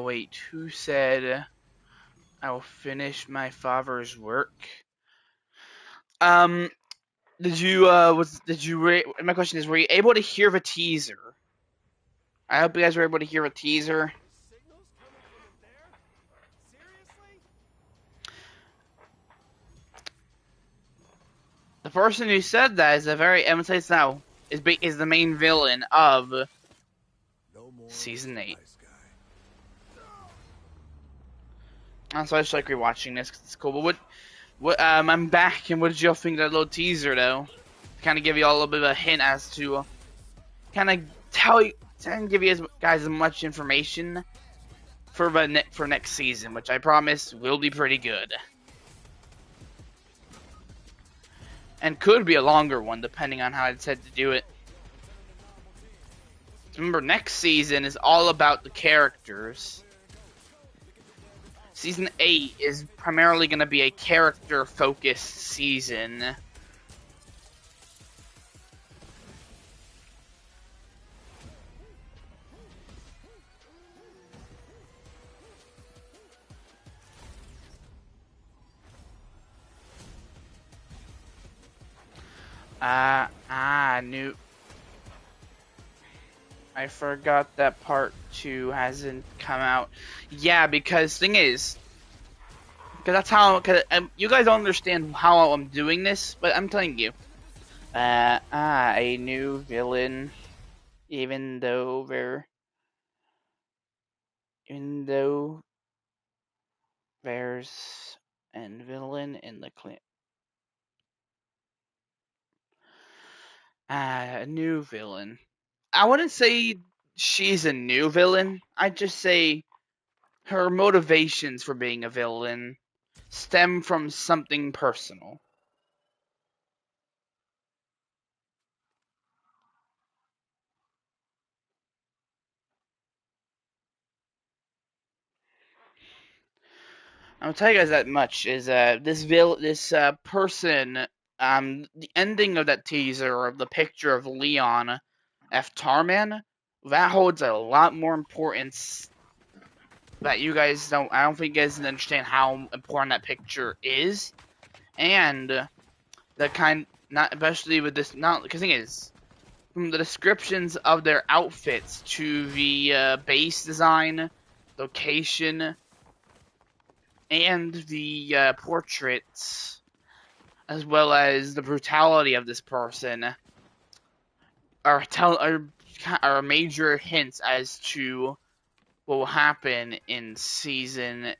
Wait, who said I will finish my father's work? Um, my question is, were you able to hear the teaser? I hope you guys were able to hear a teaser. The person who said that is a very, I'm gonna say this now, is the main villain of Season 8. So I just like rewatching this because it's cool. But I'm back, and what did y'all think of that little teaser, though? To kind of give you all a little bit of a hint as to, kind of give you guys as much information for next season, which I promise will be pretty good. And could be a longer one, depending on how I decide to do it. Remember, next season is all about the characters. Season 8 is primarily going to be a character-focused season. I forgot that part 2 hasn't come out. Yeah, because thing is, because that's how, you guys don't understand how I'm doing this, but I'm telling you. A new villain, even though there's a villain in the clan. A new villain. I wouldn't say she's a new villain. I'd just say her motivations for being a villain stem from something personal. I'll tell you guys that much is this person, the ending of that teaser of the picture of Leon F. Tarman, that holds a lot more importance that you guys don't. I don't think you guys understand how important that picture is, and the kind, not especially with this, not because the thing is, from the descriptions of their outfits to the base design, location, and the portraits, as well as the brutality of this person, are major hints as to what will happen in season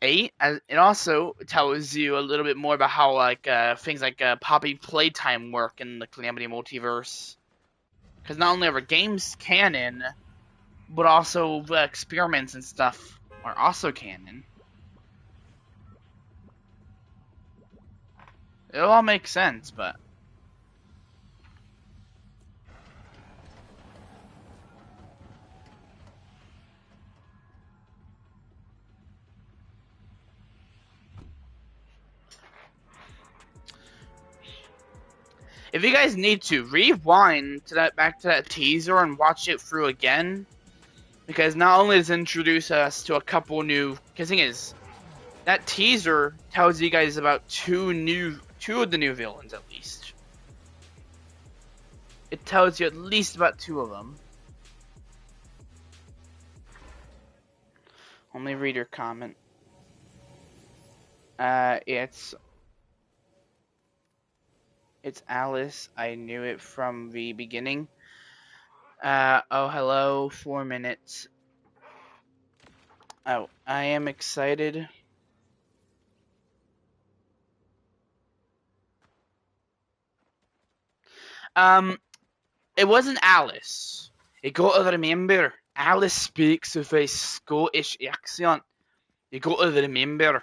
8. It also tells you a little bit more about how things like Poppy playtime work in the Calamity multiverse. Because not only are games canon, but also the experiments and stuff are also canon. It all makes sense, but if you guys need to, rewind to back to that teaser and watch it through again, because not only does it introduce us to a couple new, because the thing is, that teaser tells you guys about two of the new villains at least. It tells you at least about 2 of them. Let me read your comment. It's Alice. I knew it from the beginning. Oh, hello. 4 minutes. Oh, I am excited. It wasn't Alice. You gotta remember, Alice speaks with a Scottish accent. You gotta remember,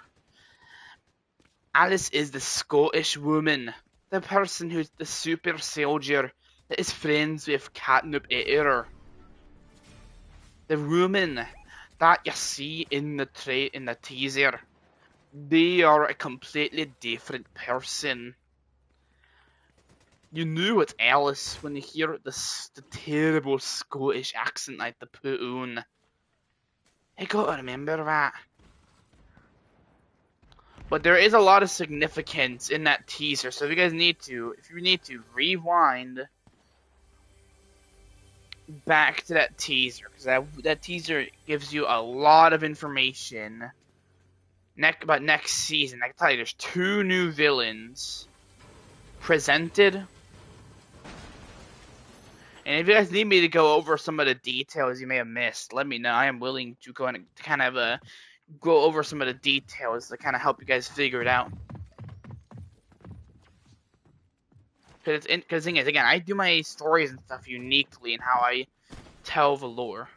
Alice is the Scottish woman, the person who's the super soldier that is friends with Catnip Eater. The woman that you see in the teaser, they are a completely different person. You knew it's Alice when you hear the terrible Scottish accent like the put on. You gotta remember that. But there is a lot of significance in that teaser, so if you need to rewind back to that teaser, because that teaser gives you a lot of information about next season. I can tell you, there's 2 new villains presented, and if you guys need me to go over some of the details you may have missed, let me know. I am willing to go and kind of go over some of the details to kind of help you guys figure it out. Because the thing is, again, I do my stories and stuff uniquely in how I tell the lore.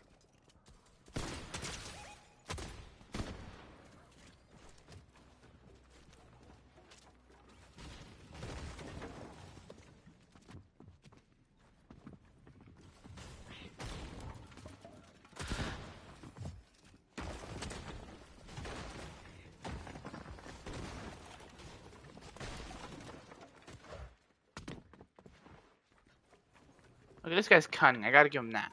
Look, this guy's cunning. I gotta give him that.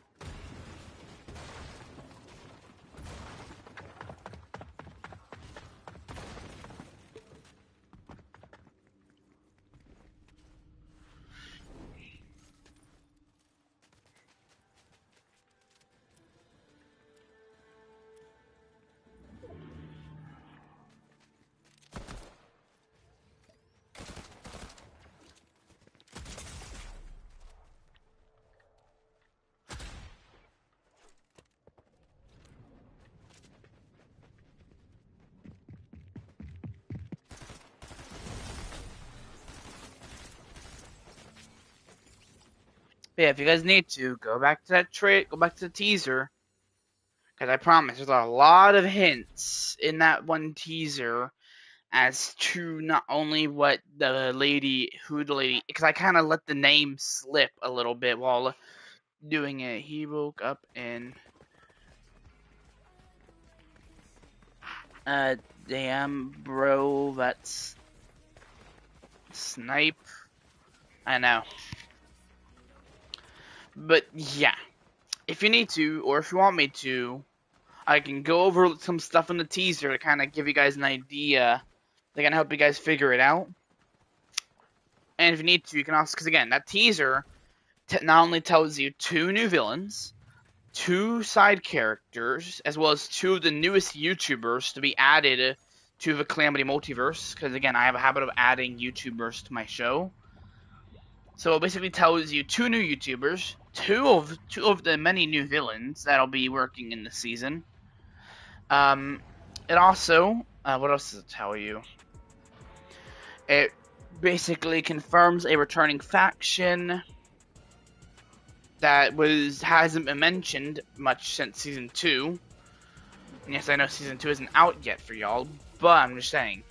But yeah, if you guys need to, go back to go back to the teaser. Because I promise, there's a lot of hints in that one teaser as to not only what the lady, because I kind of let the name slip a little bit while doing it. He woke up and, damn, bro, that's snipe. I know. But yeah, if you need to, or if you want me to, I can go over some stuff in the teaser to kind of give you guys an idea. They can help you guys figure it out. And if you need to, you can also, because again, that teaser not only tells you 2 new villains, 2 side characters, as well as 2 of the newest YouTubers to be added to the Calamity Multiverse. Because again, I have a habit of adding YouTubers to my show. So it basically tells you 2 new YouTubers, two of the many new villains that'll be working in the season. It also, what else does it tell you? It basically confirms a returning faction that hasn't been mentioned much since season 2. And yes, I know season 2 isn't out yet for y'all, but I'm just saying.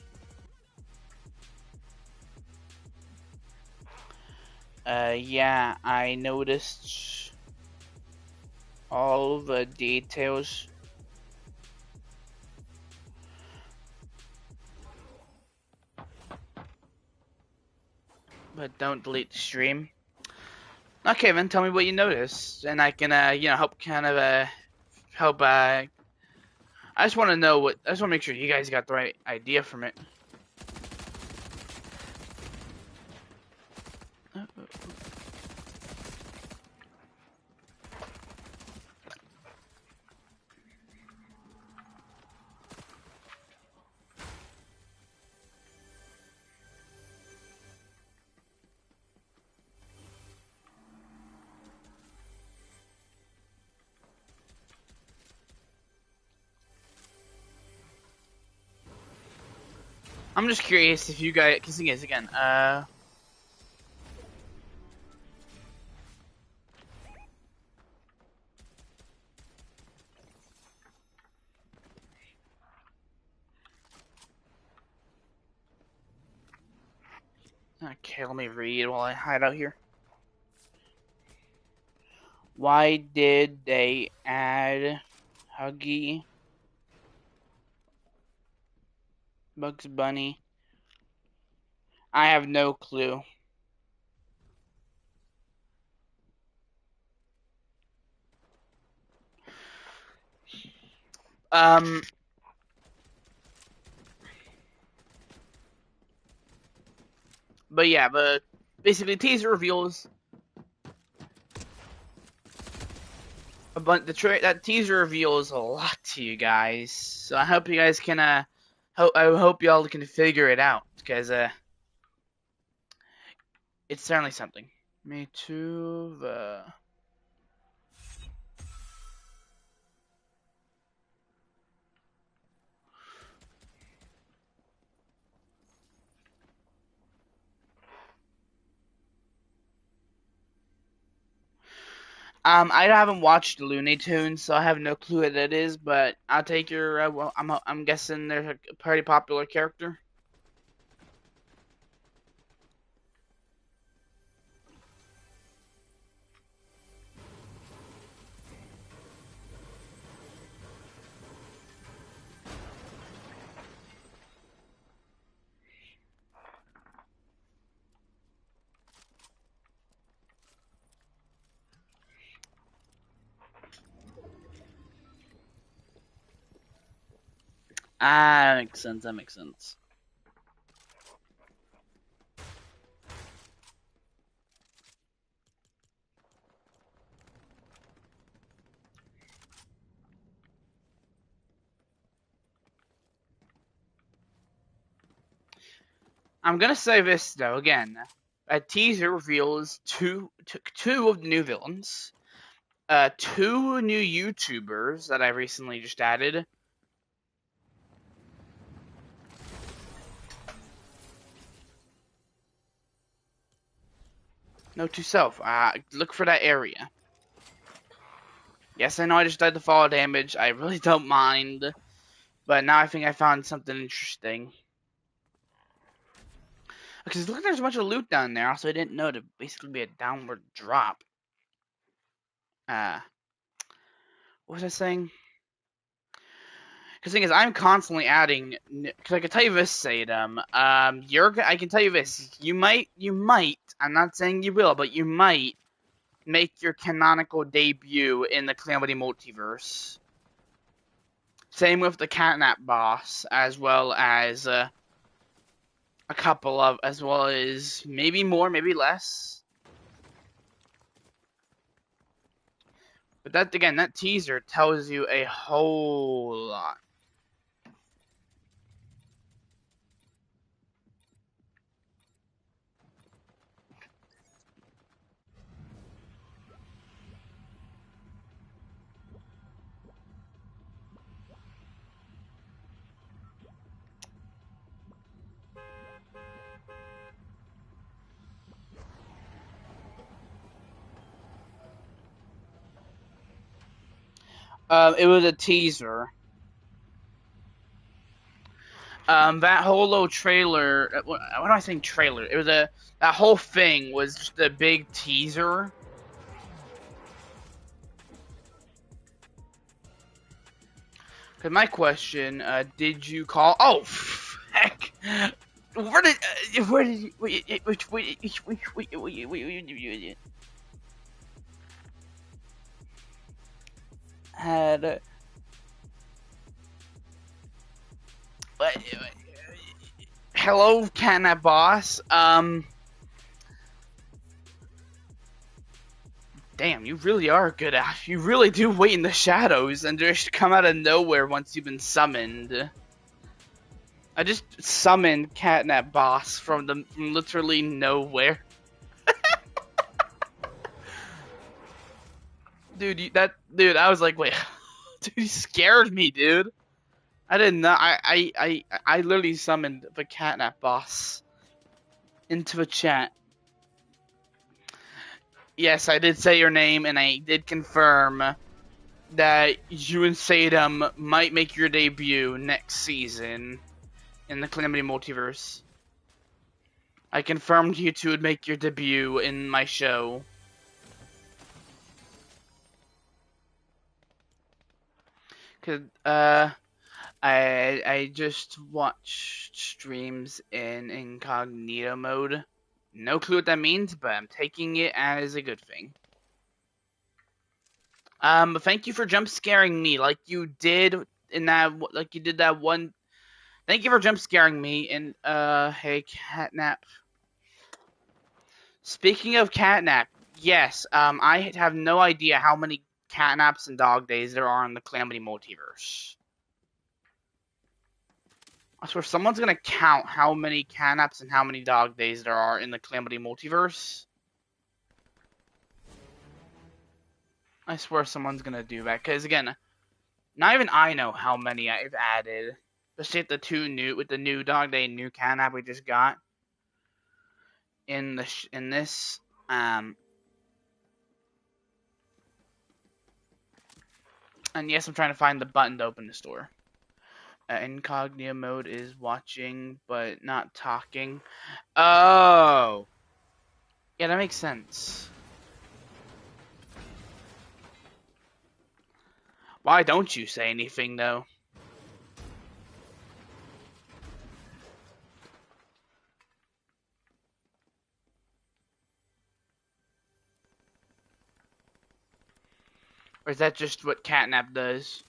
Yeah, I noticed all the details. But don't delete the stream. Okay, then tell me what you noticed, and I can, help kind of, help, I just want to know I just want to make sure you guys got the right idea from it. I'm just curious if you guys, because thing is, again, okay, let me read while I hide out here. Why did they add Huggy, Bugs Bunny? I have no clue. Um, but yeah, but basically teaser reveals a bunch. That teaser reveals a lot to you guys. So I hope you guys can I hope y'all can figure it out because it's certainly something. Me too. I haven't watched Looney Tunes, so I have no clue what that is. But I'll take your. Well, I'm guessing they're a pretty popular character. Ah, that makes sense. That makes sense. I'm gonna say this though again. A teaser reveals two of the new villains, two new YouTubers that I recently just added. Note to self: look for that area. Yes, I know I just died to fall damage. I really don't mind, but now I think I found something interesting. Because look, there's a bunch of loot down there. Also, I didn't know to basically be a downward drop. What was I saying? Because the thing is, I'm constantly adding. Because I can tell you this, Sadam. I can tell you this. You might. I'm not saying you will, but you might make your canonical debut in the Calamity Multiverse. Same with the Catnap boss, as well as as well as maybe more, maybe less. But that again, that teaser tells you a whole lot. It was a teaser. That whole little trailer. What am I saying? Trailer. It was that whole thing was just a big teaser. Cause my question, did you call? Oh, heck! Where did had hello, Catnap boss. Damn, you really are good at. You really do wait in the shadows and just come out of nowhere once you've been summoned. I just summoned Catnap boss from literally nowhere. I was like, wait, dude, you scared me, dude. I didn't know. I literally summoned the Catnap boss into a chat. Yes, I did say your name, and I did confirm that you and Sadam might make your debut next season in the Calamity Multiverse. I confirmed you two would make your debut in my show. Cause I just watched streams in incognito mode. No clue what that means, but I'm taking it as a good thing. Thank you for jump scaring me like you did in that, like you did that one. Thank you for jump scaring me. And hey, catnap. Speaking of catnap, yes, I have no idea how many catnaps and dog days there are in the Calamity multiverse. I swear someone's gonna count how many catnaps and how many dog days there are in the Calamity multiverse. I swear someone's gonna do that, because again, not even I know how many I've added. Especially with the new dog day and new catnap we just got in this. And yes, I'm trying to find the button to open the store. Incognito mode is watching but not talking. Oh, yeah, that makes sense. Why don't you say anything though? Or is that just what catnap does?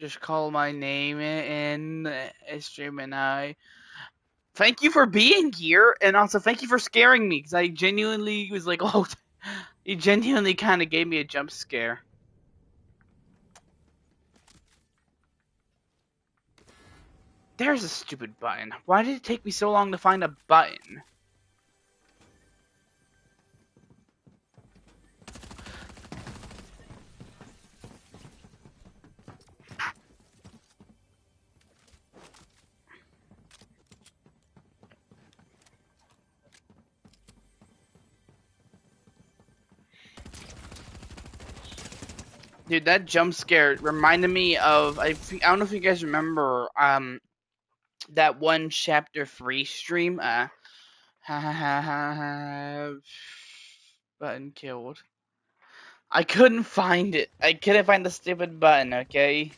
Just call my name in stream and I. Thank you for being here, and also thank you for scaring me, because I genuinely was like, oh, you genuinely kind of gave me a jump scare. There's a stupid button. Why did it take me so long to find a button? Dude, that jump scare reminded me of I don't know if you guys remember that one chapter 3 stream button killed. I couldn't find it. I couldn't find the stupid button, okay?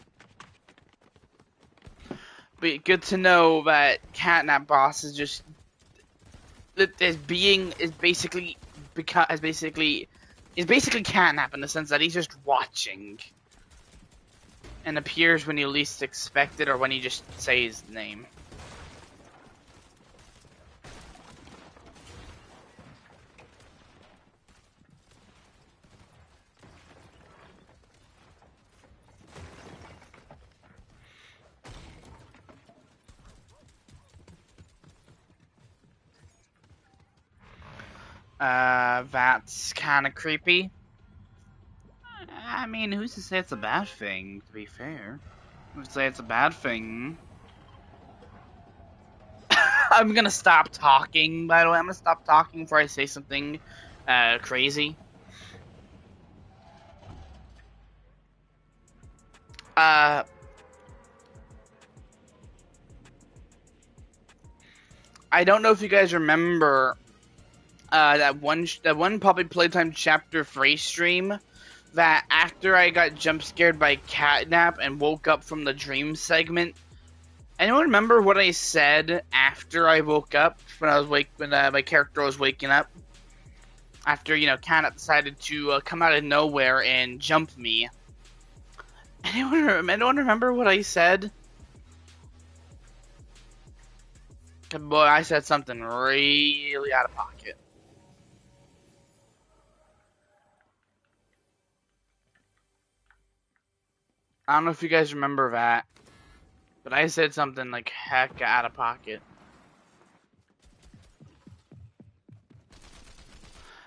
But good to know that Catnap Boss is just is basically Catnap in the sense that he's just watching and appears when you least expect it or when you just say his name. That's kind of creepy. I mean, who's to say it's a bad thing, to be fair? Who's to say it's a bad thing? I'm gonna stop talking, by the way. I'm gonna stop talking before I say something crazy. I don't know if you guys remember that one Puppy Playtime Chapter 3 stream that after I got jump scared by Catnap and woke up from the dream segment. Anyone remember what I said after I woke up when my character was waking up? After Catnap decided to come out of nowhere and jump me. Anyone remember what I said? Boy, I said something really out of pocket. I don't know if you guys remember that, but I said something like heck out of pocket.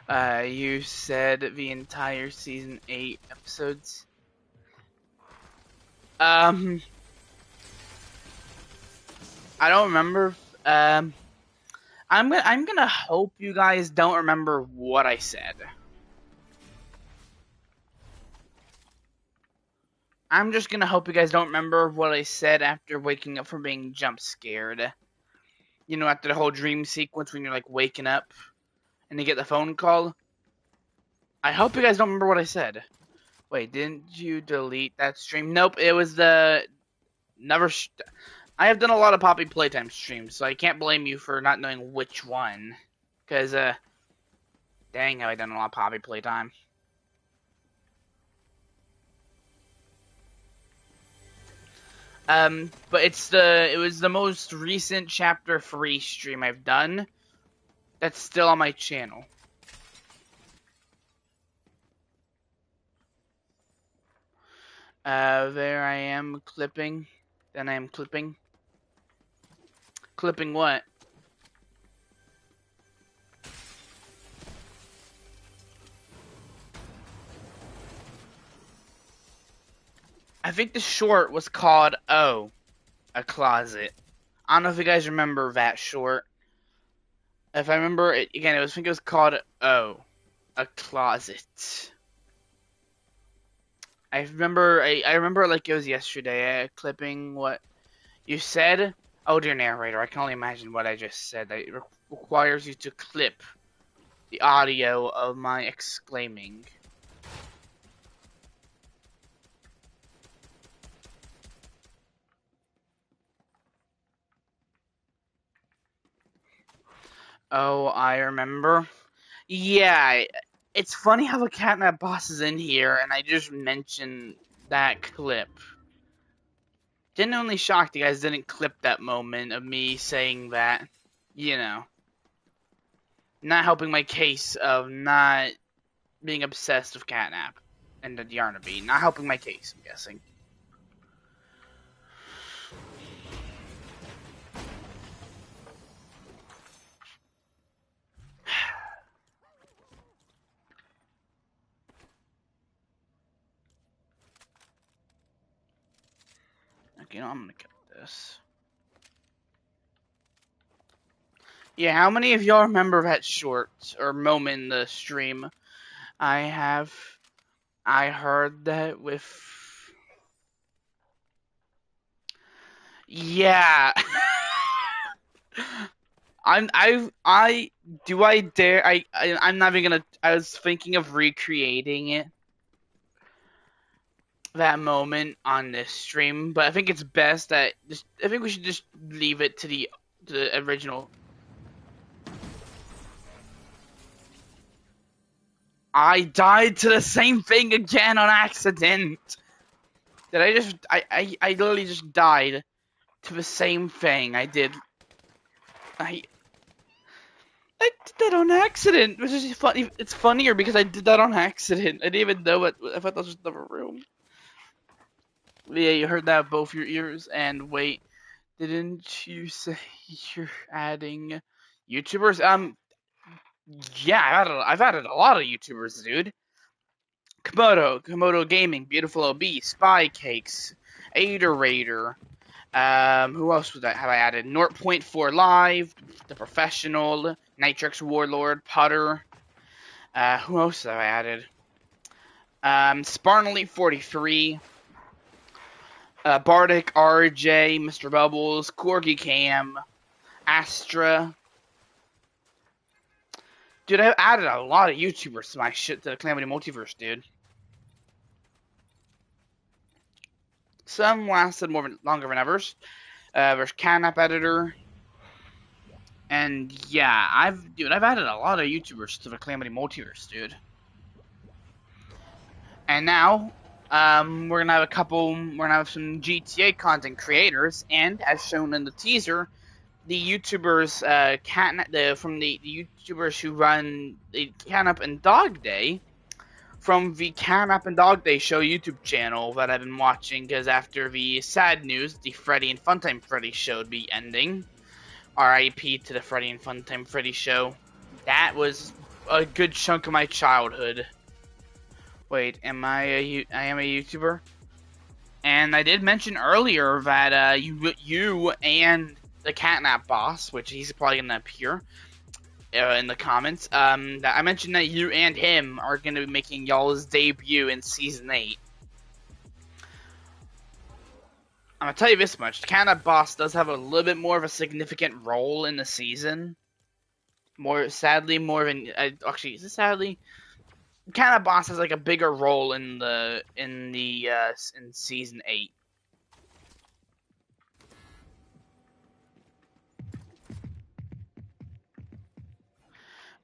You said the entire season 8 episodes. I don't remember. I'm gonna hope you guys don't remember what I said. I'm just gonna hope you guys don't remember what I said after waking up from being jump scared. You know, after the whole dream sequence when you're like waking up and you get the phone call. I hope you guys don't remember what I said. Wait, didn't you delete that stream? Nope, it was the I have done a lot of Poppy Playtime streams, so I can't blame you for not knowing which one. Cause dang, have I done a lot of Poppy Playtime. But it was the most recent chapter 3 stream I've done. That's still on my channel. There I am clipping. Then I am clipping. Clipping what? I think the short was called Oh, a Closet. I don't know if you guys remember that short. If I remember it again, I think it was called Oh, a Closet. I remember like it was yesterday. Clipping what you said. Oh dear narrator, I can only imagine what I just said. That it requires you to clip the audio of my exclaiming. Oh, I remember. Yeah, it's funny how the catnap boss is in here, and I just mentioned that clip. Genuinely shocked you guys didn't clip that moment of me saying that. You know, not helping my case of not being obsessed with catnap and the Yarnaby. Not helping my case, I'm guessing. Okay, I'm gonna cut this. Yeah, how many of y'all remember that short or moment in the stream? I heard that with. Yeah. I'm not even gonna. I was thinking of recreating it, that moment on this stream, but I think it's best that I think we should just leave it to the original. I died to the same thing again on accident. Did I just? I literally just died to the same thing. I did. I did that on accident, which is funny. It's funnier because I did that on accident. I didn't even know it. I thought that was just the room. Yeah, you heard that with both your ears. And wait, didn't you say you're adding YouTubers? Yeah, I've added a lot of YouTubers, dude. Komodo Gaming, Beautiful OB, Spy Cakes, Aiderator. Who else have I added? Nort.4 Live, The Professional, Nitrix Warlord, Putter. Who else have I added? Sparnally 43, Bardic RJ, Mr. Bubbles, Corgi Cam, Astra. Dude, I've added a lot of YouTubers to my shit to the Calamity Multiverse, dude. Some lasted longer than others. There's Catnap Editor. And yeah, I've added a lot of YouTubers to the Calamity Multiverse, dude. And now, we're gonna have some GTA content creators, and as shown in the teaser, the YouTubers, from the YouTubers who run the Catnap and Dog Day, from the Catnap and Dog Day show YouTube channel that I've been watching, because after the sad news, the Freddy and Funtime Freddy show would be ending. R.I.P. to the Freddy and Funtime Freddy show. That was a good chunk of my childhood. Wait, I am a YouTuber? And I did mention earlier that you and the Catnap boss, which he's probably gonna appear in the comments. That I mentioned that you and him are gonna be making y'all's debut in season 8. I'm gonna tell you this much: the Catnap boss does have a little bit more of a significant role in the season. More sadly, more than actually, is it sadly? Catnap boss has like a bigger role in season 8.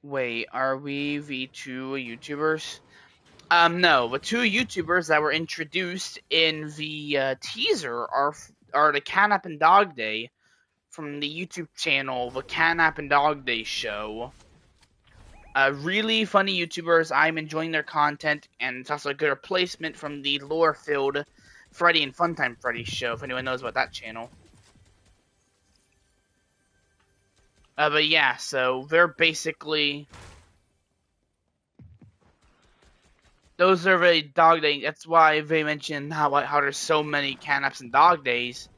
Wait, are we the two YouTubers? No, the two YouTubers that were introduced in the teaser are the Catnap and Dog Day from the YouTube channel, the Catnap and Dog Day Show. Really funny YouTubers. I'm enjoying their content, and it's also a good replacement from the lore-filled Freddy and Funtime Freddy show, if anyone knows about that channel. But yeah, so they're basically... Those are the dog days. That's why they mentioned how there's so many Catnaps and Dog Days.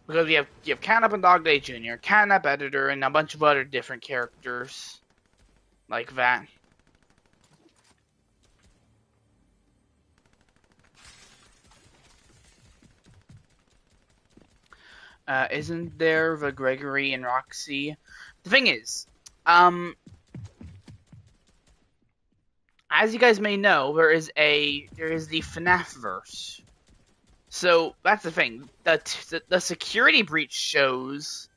Because you have Catnap and Dog Day Jr., Catnap Editor, and a bunch of other different characters like that. Isn't there the Gregory and Roxy? The thing is, as you guys may know, there is the FNAF verse. So that's the thing. The security breach shows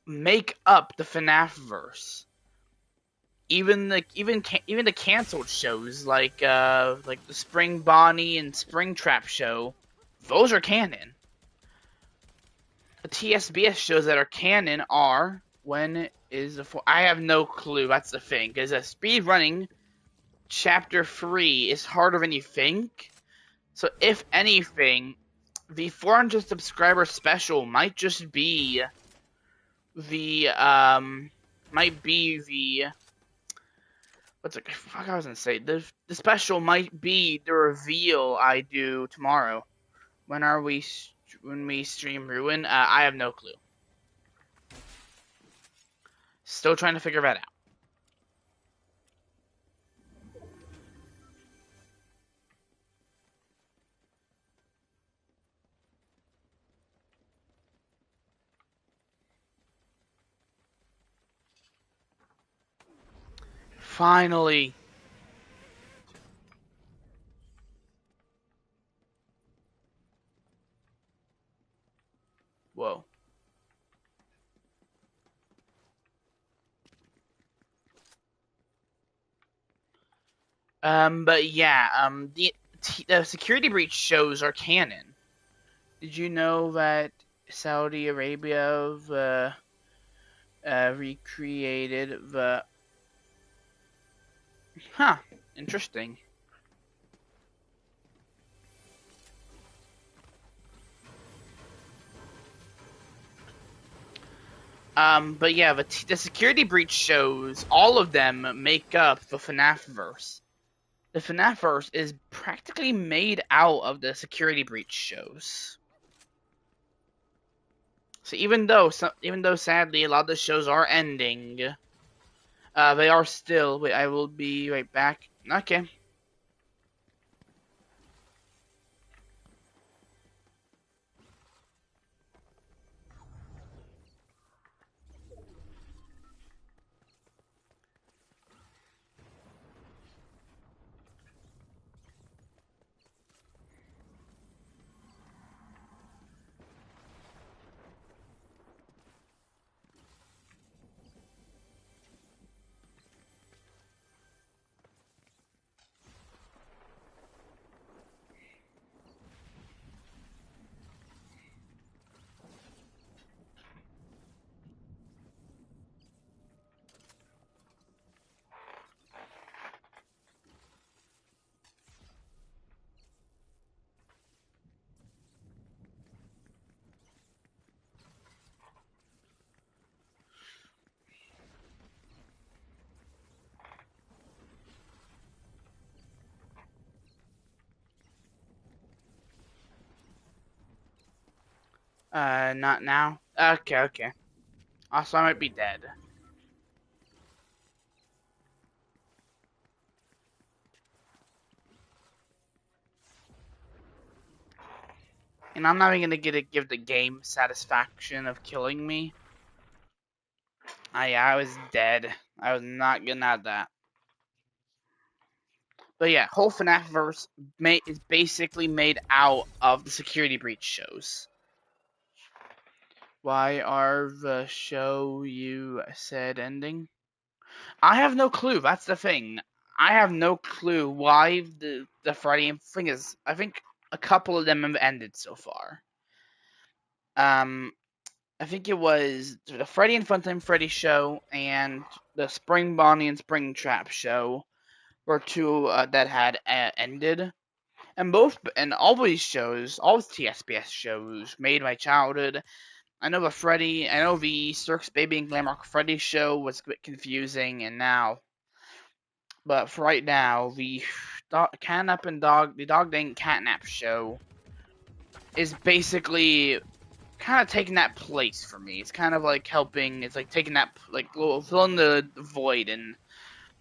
make up the FNAF verse. Even the canceled shows like the Spring Bonnie and Spring Trap show, those are canon. The TSBS shows that are canon are I have no clue. That's the thing, because speed running chapter 3 is harder than you think. So if anything, the 400 subscriber special might just be the what's it? Fuck, I was gonna say the special might be the reveal I do tomorrow. When we stream Ruin? I have no clue. Still trying to figure that out. Finally. Whoa. But yeah, the security breach shows are canon. Did you know that Saudi Arabia recreated the... Huh, interesting. But yeah, the security breach shows, all of them make up the FNAF verse. The FNAF verse is practically made out of the security breach shows. So even though sadly a lot of the shows are ending, they are still. Wait, I will be right back. Okay. Not now. Okay. Also, I might be dead. And I'm not even gonna give the game satisfaction of killing me. I was dead. I was not gonna have that. But yeah, whole FNAF verse is basically made out of the security breach shows. Why are the show you said ending? I have no clue. That's the thing. I have no clue why the Friday thing is. I think a couple of them have ended so far. I think it was the Freddy and Funtime Freddy show and the Spring Bonnie and Spring Trap show were two that had ended. And all these shows, all the TSPS shows made my childhood. I know the Circus Baby and Glamrock Freddy show was a bit confusing, but for right now, the Dog Dang Catnap show is basically kind of taking that place for me. It's kind of like helping. It's like taking that, like, filling the void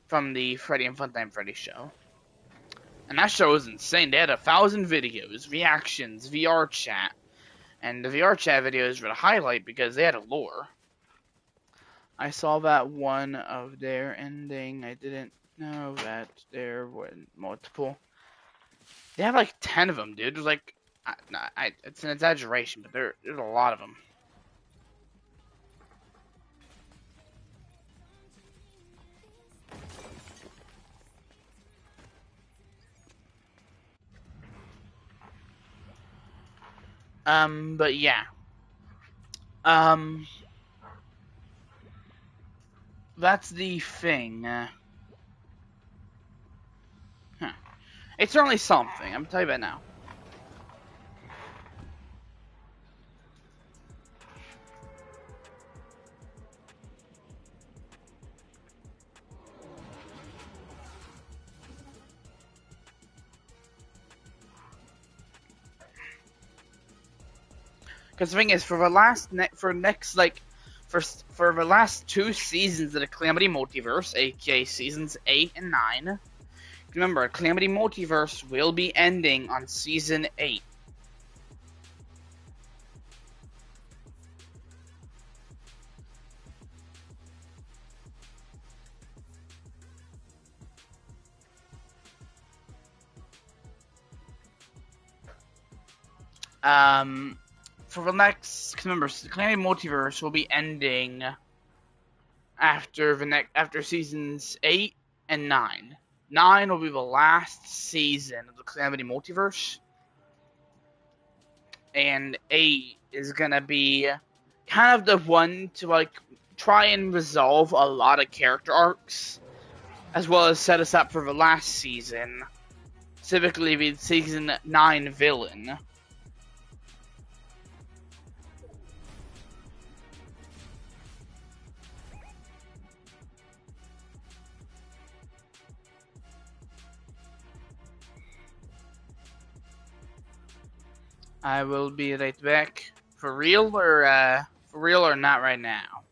from the Freddy and Funtime Freddy show. And that show was insane. They had 1,000 videos, reactions, VR chat, and the VR chat videos were the highlight because they had a lore. I saw that one of their ending. I didn't know that there were multiple. They have like 10 of them, dude. There's like, it's an exaggeration, but there's a lot of them. But yeah. That's the thing. Huh. It's certainly something. I'm gonna tell you that now. Because the thing is, for the last two seasons of the Calamity Multiverse, aka seasons 8 and 9, remember, Calamity Multiverse will be ending on season 8. For the next, remember, Calamity Multiverse will be ending after seasons 8 and 9. 9 will be the last season of the Calamity Multiverse, and 8 is gonna be kind of the one to like try and resolve a lot of character arcs, as well as set us up for the last season, specifically the season 9 villain. I will be right back. For real or not right now?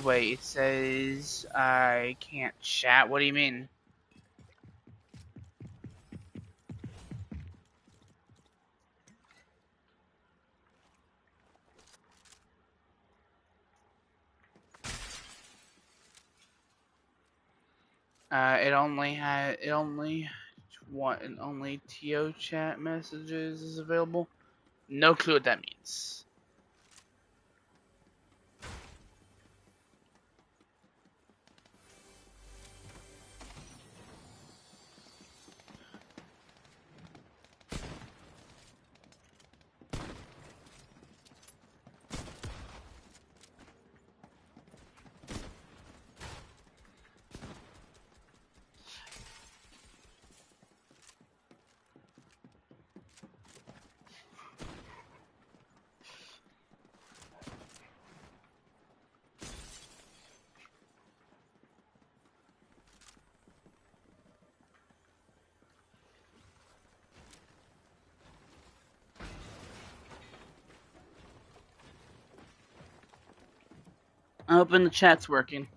Wait, it says I can't chat. What do you mean? Only TO chat messages is available. No clue what that means. I'm hoping the chat's working.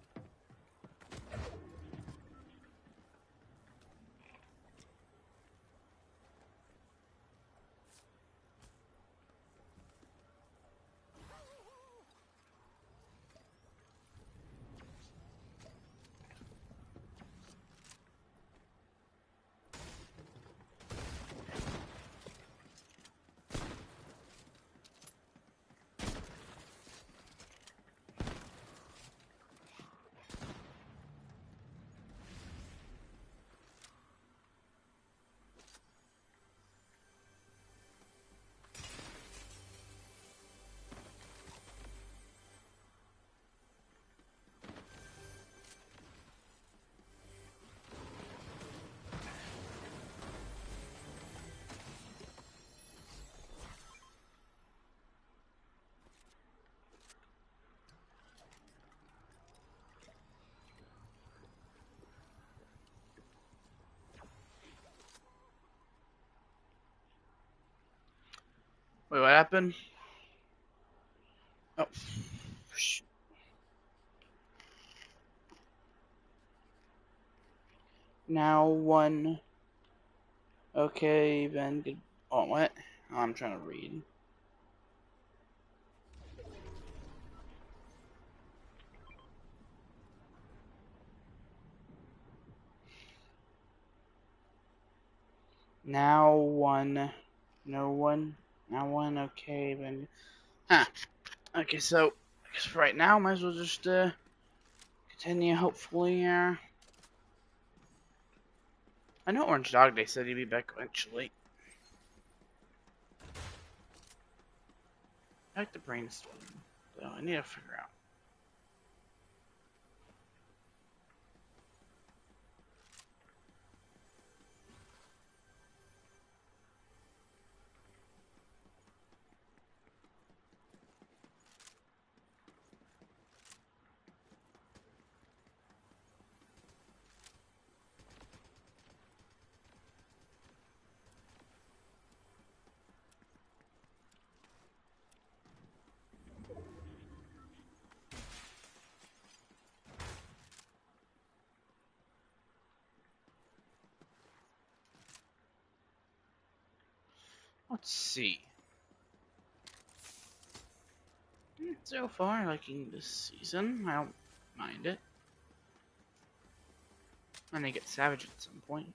Wait, what happened? Oh. Now one. Okay, then good. Oh, what? Oh, I'm trying to read. Now one. No one. Now one. Okay, then. Huh. Okay, so I guess for right now, might as well just continue. Hopefully, I know Orange Dog Day said he'd be back eventually. I like to brainstorm, so I need to figure out. Let's see. So far, liking this season. I don't mind it. I may get savage at some point.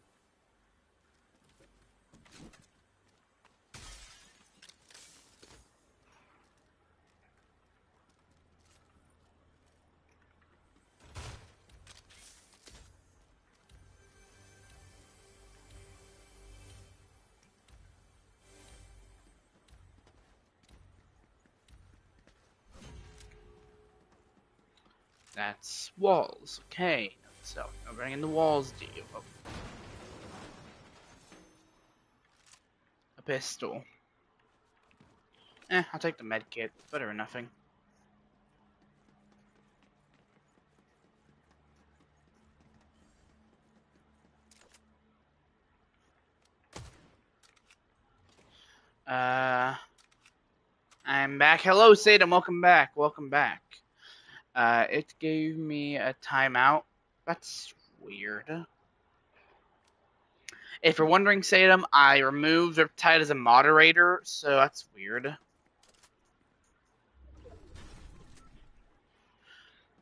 That's walls. Okay. So, I'm bringing the walls to you. Oh. A pistol. I'll take the med kit. Better than nothing. I'm back. Hello, Satan. Welcome back. Welcome back. It gave me a timeout. That's weird. If you're wondering, Sadam, I removed Riptide as a moderator, so that's weird.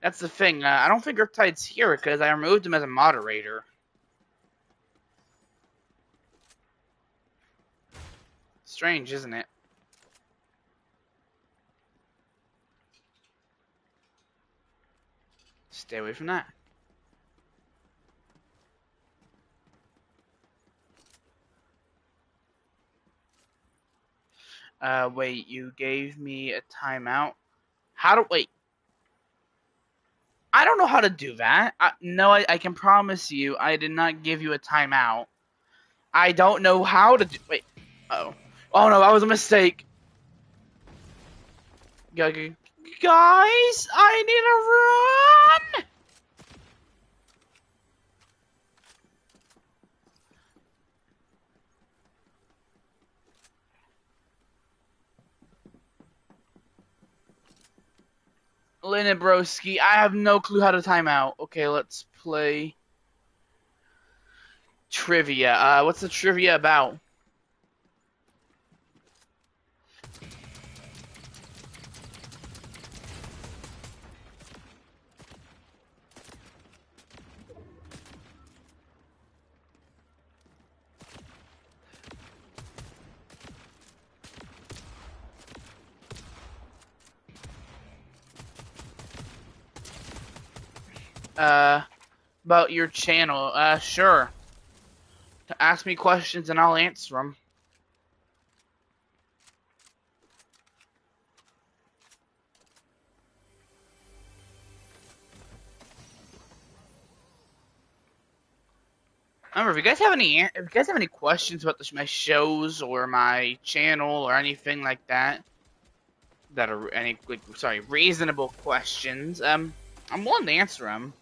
That's the thing. I don't think Riptide's here because I removed him as a moderator. Strange, isn't it? Stay away from that. Wait, you gave me a timeout? Wait. I don't know how to do that. No, I can promise you I did not give you a timeout. I don't know how to do. Wait. Uh-oh. Oh no, that was a mistake. Guys, I need to run. Linebroski, I have no clue how to time out. Okay, let's play trivia. What's the trivia about? About your channel. Sure. Ask me questions and I'll answer them. Remember, if you guys have any questions about my shows or my channel or anything like that, that are reasonable questions, I'm willing to answer them.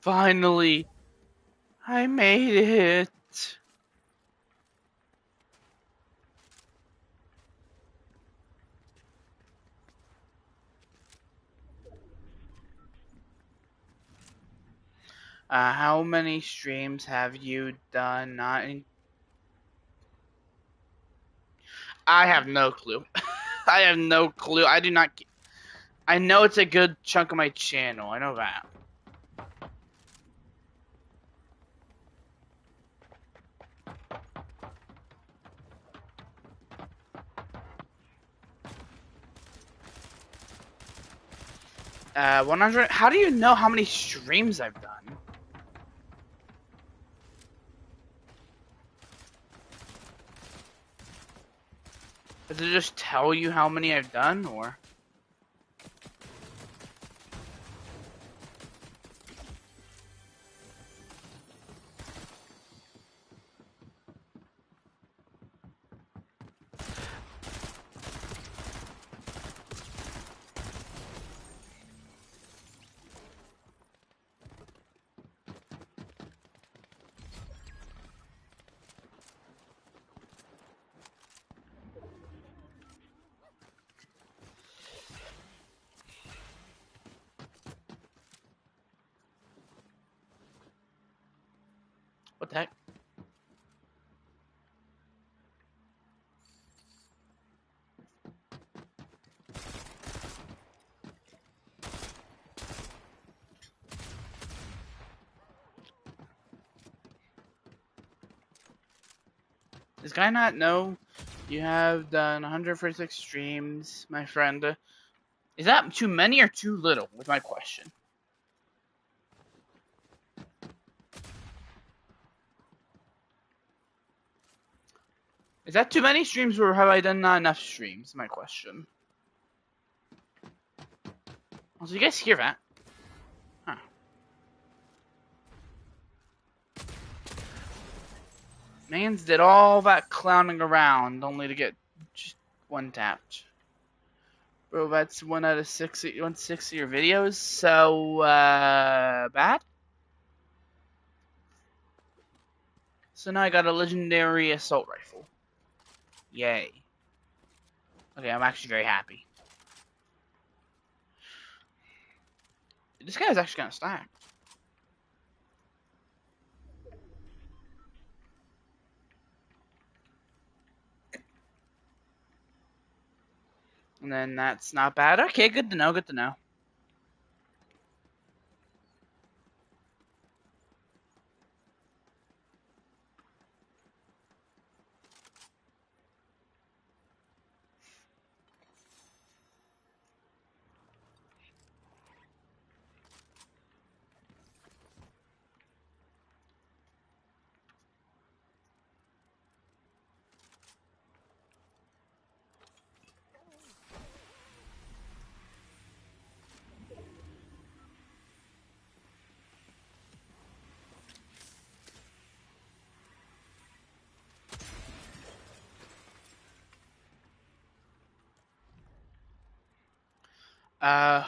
Finally, I made it. How many streams have you done? I have no clue. I have no clue. I do not. I know it's a good chunk of my channel. I know that. Uh, 100. How do you know how many streams I've done? Does it just tell you how many I've done, or? What the heck? Does guy not know you have done 146 streams, my friend? Is that too many or too little? Was my question. Is that too many streams, or have I done not enough streams? My question. Also, you guys hear that? Huh. Mans did all that clowning around only to get just one tapped. Bro, that's 160 of your videos, so, bad? So now I got a legendary assault rifle. Yay. Okay, I'm actually very happy. This guy is actually kind of stacked. And then that's not bad. Okay, good to know, good to know.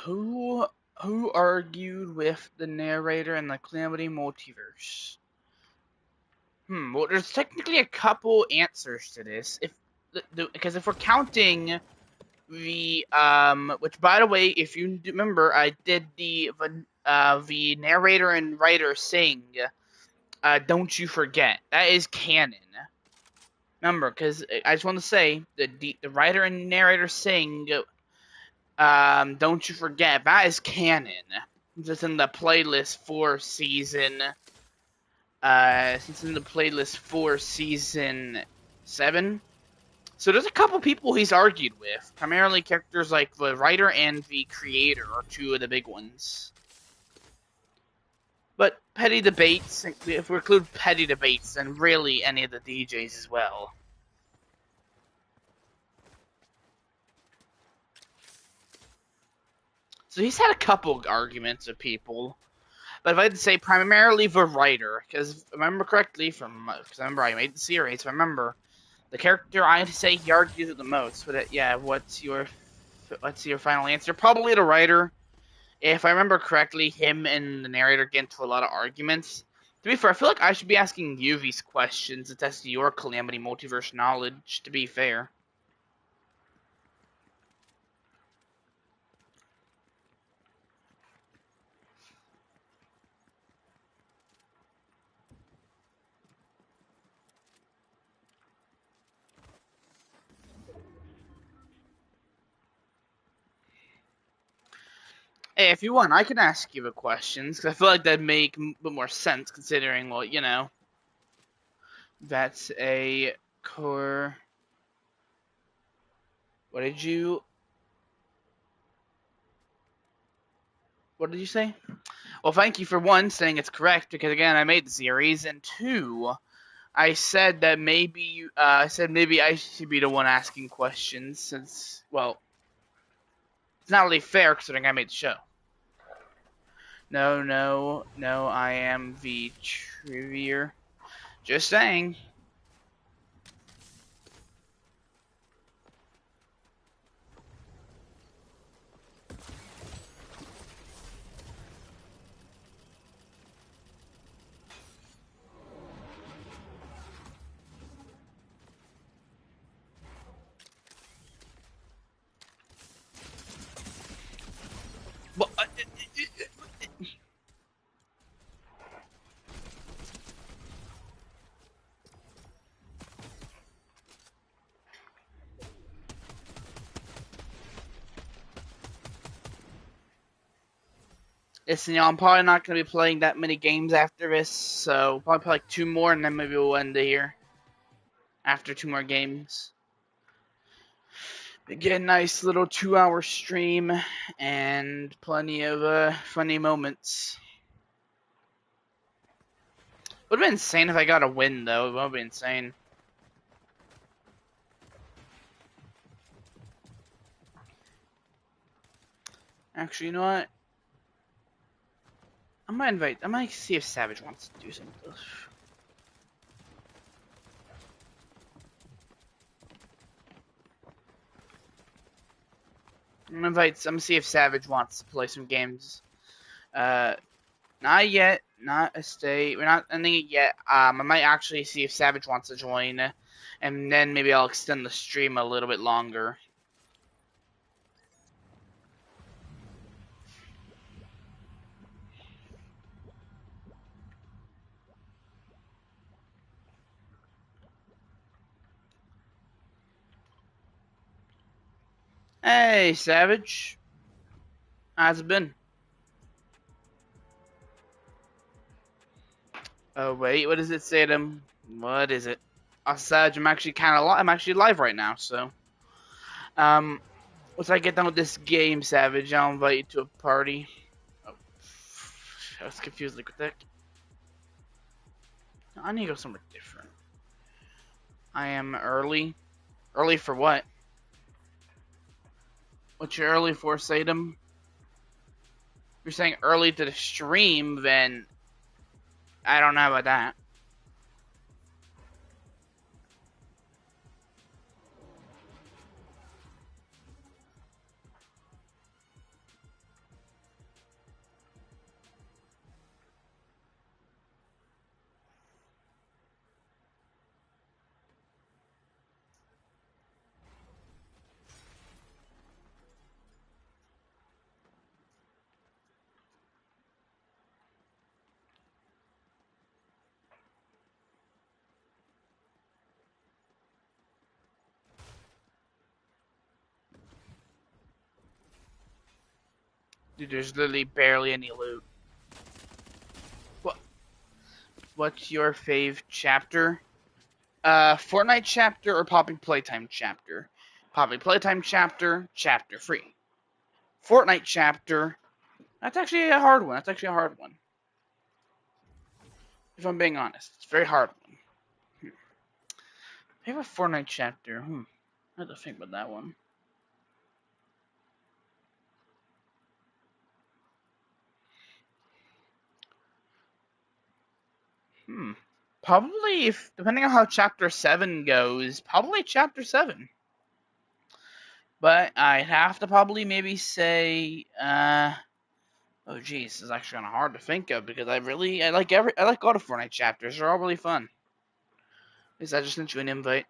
Who argued with the narrator in the Calamity Multiverse? Well, there's technically a couple answers to this. Because if we're counting the which by the way, if you remember, I did the narrator and writer sing, "Don't You Forget." That is canon. Remember, because I just want to say the writer and narrator sing, "Don't You Forget." That is canon. Just in the playlist for season. Since in the playlist for season 7. So there's a couple people he's argued with. Primarily characters like the writer and the creator are two of the big ones. But petty debates, if we include petty debates, then really any of the DJs as well. So he's had a couple arguments with people. But if I had to say primarily the writer, because if I remember correctly because I remember I made the series, so I remember the character I'd say he argues with the most. But yeah, what's your final answer? Probably the writer. if I remember correctly, him and the narrator get into a lot of arguments. To be fair, I feel like I should be asking you these questions to test your Calamity multiverse knowledge, to be fair. Hey, if you want, I can ask you the questions, because I feel like that'd make a bit more sense, considering, well, you know, that's a core... What did you say? Well, thank you for one, saying it's correct, because again, I made the series, and two, I said that maybe, maybe I should be the one asking questions, since, well, it's not really fair, considering I made the show. No, I am the trivia. Just saying. Well, listen, y'all, I'm probably not going to be playing that many games after this, so probably play like 2 more, and then maybe we'll end it here. After 2 more games. Get a nice little 2-hour stream, and plenty of funny moments. Would have been insane if I got a win, though. It would have been insane. Actually, you know what? I might see if Savage wants to do something. I'm gonna see if Savage wants to play some games. Not yet. Not a stay. We're not ending it yet. I might actually see if Savage wants to join, and then maybe I'll extend the stream a little bit longer. Hey, Savage. How's it been? Oh wait, what does it say to him? What is it? Oh, Savage, I'm actually live right now, so. Once I get done with this game, Savage, I'll invite you to a party. Oh, I was confused. Like, what the heck? I need to go somewhere different. I am early. Early for what? What you early for, Sadum? If you're saying early to the stream, then I don't know about that. Dude, there's literally barely any loot. What? What's your fave chapter? Fortnite chapter or Popping Playtime chapter? Popping Playtime chapter, chapter free. Fortnite chapter, that's actually a hard one. If I'm being honest, it's a very hard one. Favorite Fortnite chapter? I have to think about that one. Probably, if depending on how chapter 7 goes, probably chapter 7. But I'd have to probably maybe say Oh geez, this is actually kind of hard to think of because I like all the Fortnite chapters. They're all really fun. At least I just sent you an invite.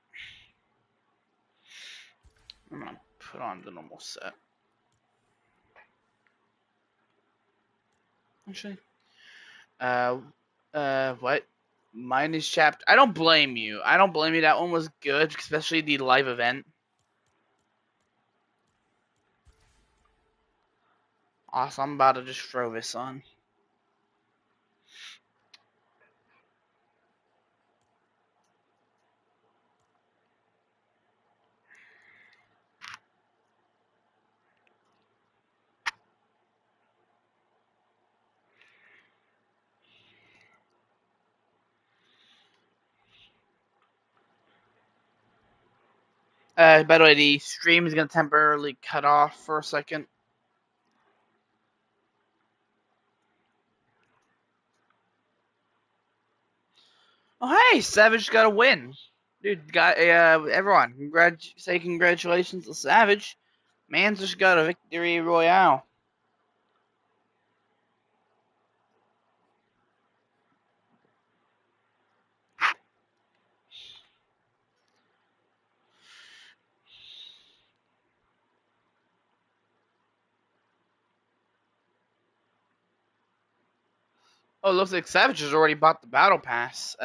I'm gonna put on the normal set. Actually, uh, what? Mine is chapter. I don't blame you. I don't blame you. That one was good, especially the live event. Awesome. I'm about to just throw this on. By the way, the stream is gonna temporarily cut off for a second. Oh hey, Savage got a win, dude. Got everyone. Say congratulations to Savage. Man's just got a victory royale. Oh, it looks like Savage has already bought the battle pass.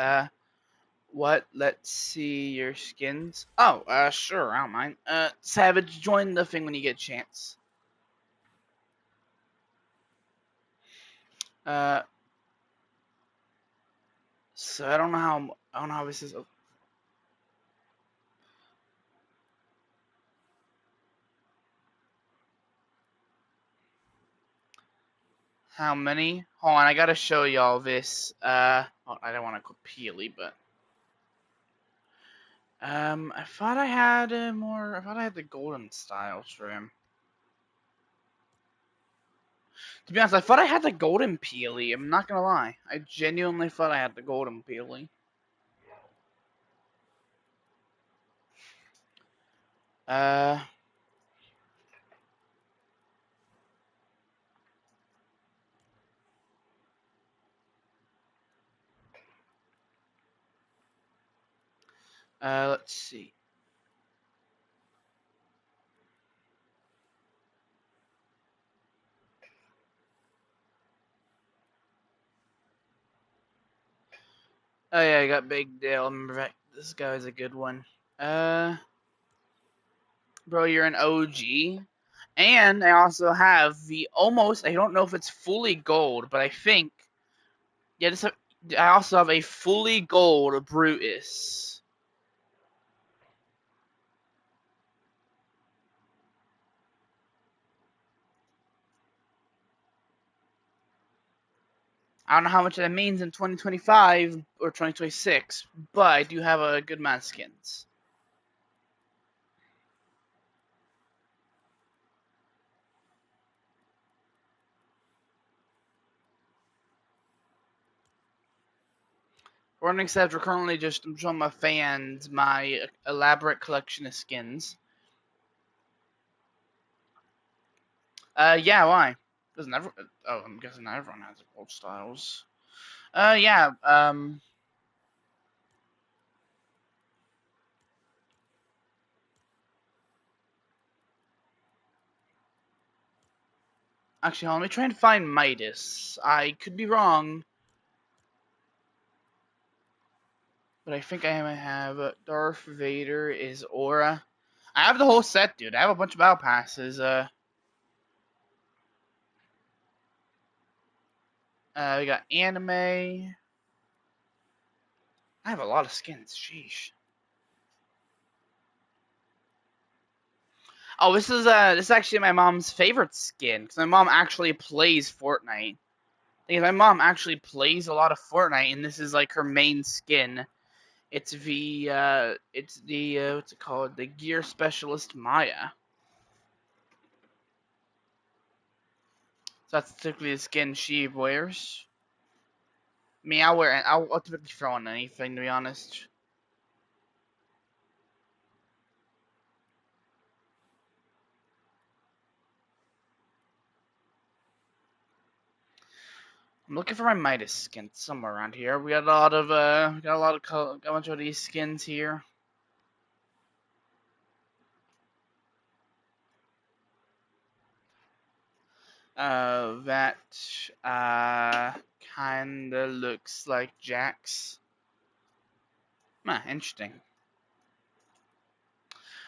What? Let's see your skins. Oh, sure, I don't mind. Savage, join the thing when you get a chance. Uh, so I don't know how this is. How many? Hold on, I gotta show y'all this. I don't want to go Peely, but I thought I had more. I thought I had the golden styles for him. To be honest, I thought I had the golden Peely. I'm not gonna lie. I genuinely thought I had the golden Peely. Uh, let's see. Oh yeah, I got Big Dale. I remember that. This guy's a good one. Uh, bro, you're an OG. And I also have the almost. I don't know if it's fully gold, but I think. Yeah, I also have a fully gold Brutus. I don't know how much that means in 2025 or 2026, but I do have a good amount of skins. For except we're currently just showing my fans my elaborate collection of skins. Yeah, why? Doesn't everyone? Oh, I'm guessing not everyone has gold styles. Yeah. Actually, let me try and find Midas. I could be wrong, but I think I might have Darth Vader is Aura. I have the whole set, dude. I have a bunch of battle passes. We got anime. I have a lot of skins. Sheesh. Oh, this is actually my mom's favorite skin because my mom actually plays Fortnite. My mom actually plays a lot of Fortnite, and this is like her main skin. It's the what's it called? The Gear Specialist Maya. So that's typically the skin she wears. I mean, I'll typically throw on anything to be honest. I'm looking for my Midas skin somewhere around here. We got a lot of got a bunch of these skins here. That kinda looks like Jax. Interesting.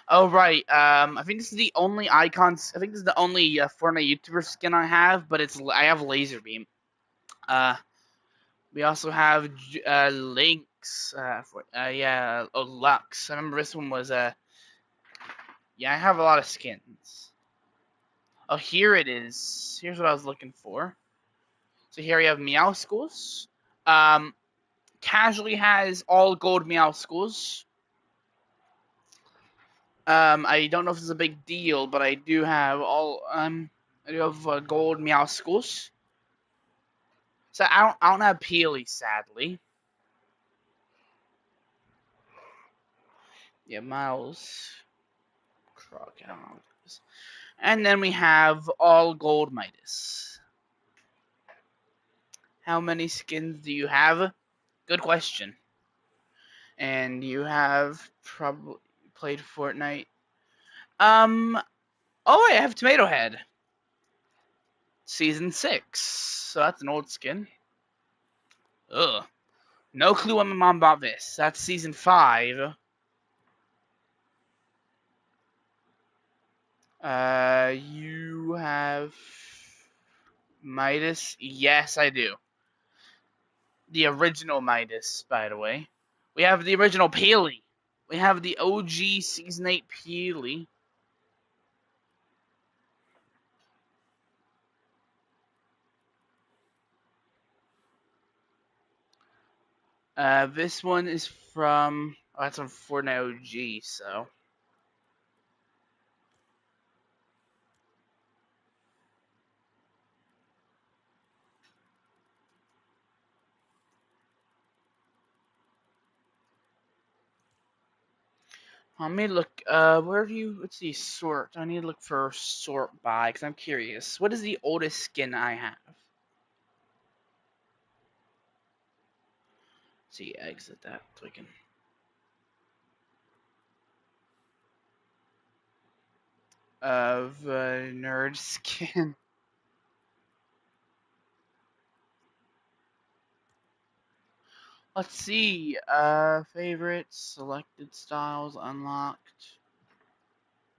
Oh right. I think this is the only icons. I think this is the only Fortnite YouTuber skin I have, but I have Laser Beam. We also have Lynx. Yeah. Oh, Lux. I remember this one was Yeah, I have a lot of skins. Oh, here it is. Here's what I was looking for. So here we have Meow Schools. Um, Casually has all gold Meow Schools. I don't know if this is a big deal, but I do have gold Meow Schools. So I don't have Peely, sadly. Yeah, Miles, Croc, I don't know. And then we have all gold Midas. How many skins do you have? Good question. And you have probably played Fortnite. Oh, I have Tomato Head. Season 6. So that's an old skin. Ugh. No clue when my mom bought this. That's season 5. You have Midas? Yes, I do. The original Midas, by the way. We have the original Peely. We have the OG Season 8 Peely. This one is from... Oh, that's on Fortnite OG, so... Let me look. Where do you? Let's see. Sort. I need to look for sort by because I'm curious. What is the oldest skin I have? Let's see. Exit that so we can. Of nerd skin. Let's see. Favorites, selected styles, unlocked,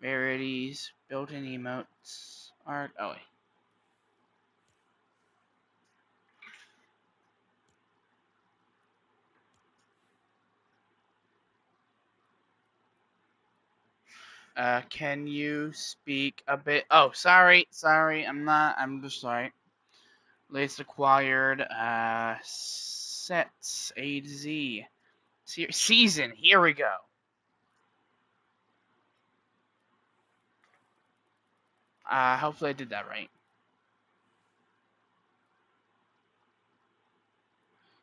rarities, built-in emotes, art. Oh wait. Can you speak a bit? Oh, sorry. I'm not. I'm just sorry. Latest acquired. Sets A to Z. Season. Here we go. Hopefully I did that right.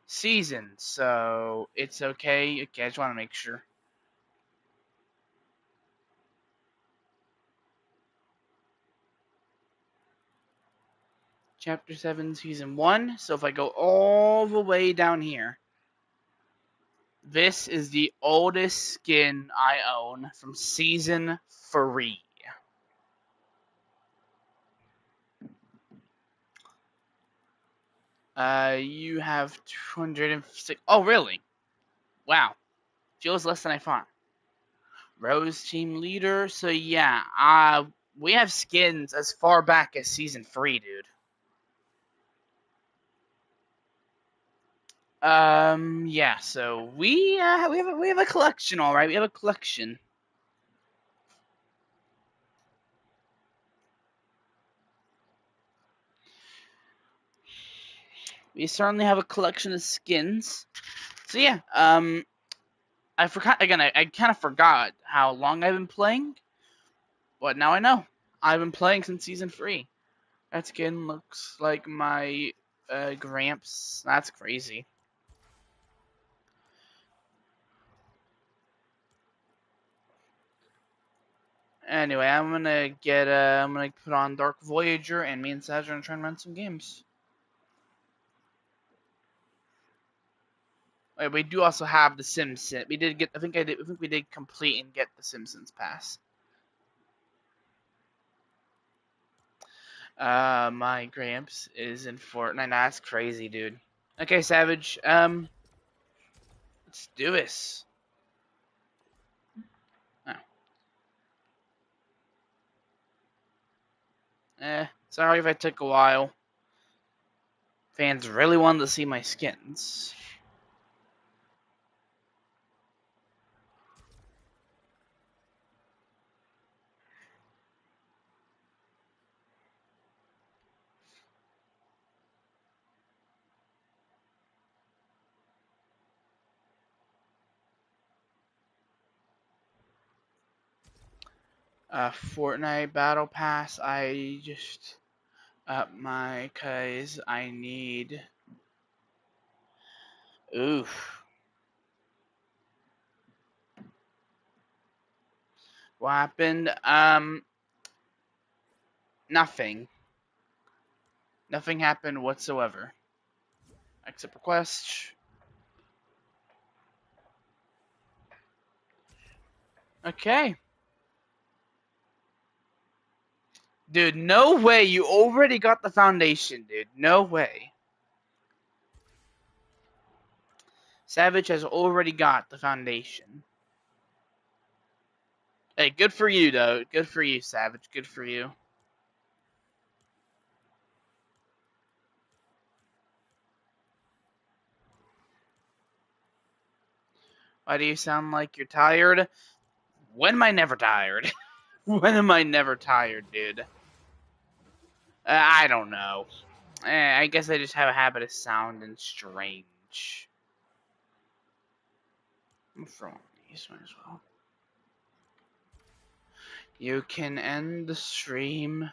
Season. So it's okay. Okay, I just want to make sure. Chapter 7, Season 1. So if I go all the way down here, this is the oldest skin I own from Season 3. You have 206. Oh, really? Wow. Feels less than I thought. Rose team leader. So yeah, we have skins as far back as season 3, dude. Yeah. So we have a collection, all right. We have a collection. We certainly have a collection of skins. So yeah, I forgot again. I kind of forgot how long I've been playing, but now I know. I've been playing since season 3. That skin looks like my Gramps. That's crazy. Anyway, I'm gonna put on Dark Voyager, and me and Saj are gonna try and run some games. We do also have the Simpsons. We did get. I think we did complete and get the Simpsons pass. My Gramps is in Fortnite. That's crazy, dude. Okay, Savage. Let's do this. Oh. Sorry if I took a while. Fans really wanted to see my skins. Fortnite Battle Pass. I just up my cause I need. Oof. What happened? Nothing. Nothing happened whatsoever. Accept request. Okay. Dude, no way. You already got the foundation, dude. No way. Savage has already got the foundation. Hey, good for you, though. Good for you, Savage. Good for you. Why do you sound like you're tired? When am I never tired? When am I never tired, dude? I don't know. I guess I just have a habit of sounding strange. I'm throwing these might as well. You can end the stream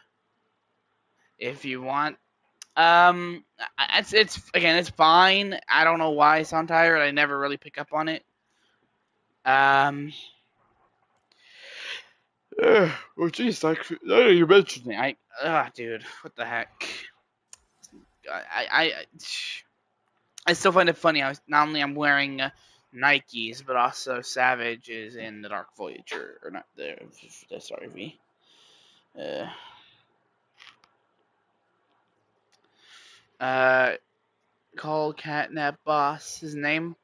if you want. It's fine. I don't know why I sound tired. I never really pick up on it. Oh jeez, you mentioned me. Dude, what the heck? I still find it funny how not only I'm wearing Nikes, but also Savage is in the Dark Voyager, or not there. Sorry, V. Call Catnap Boss his name.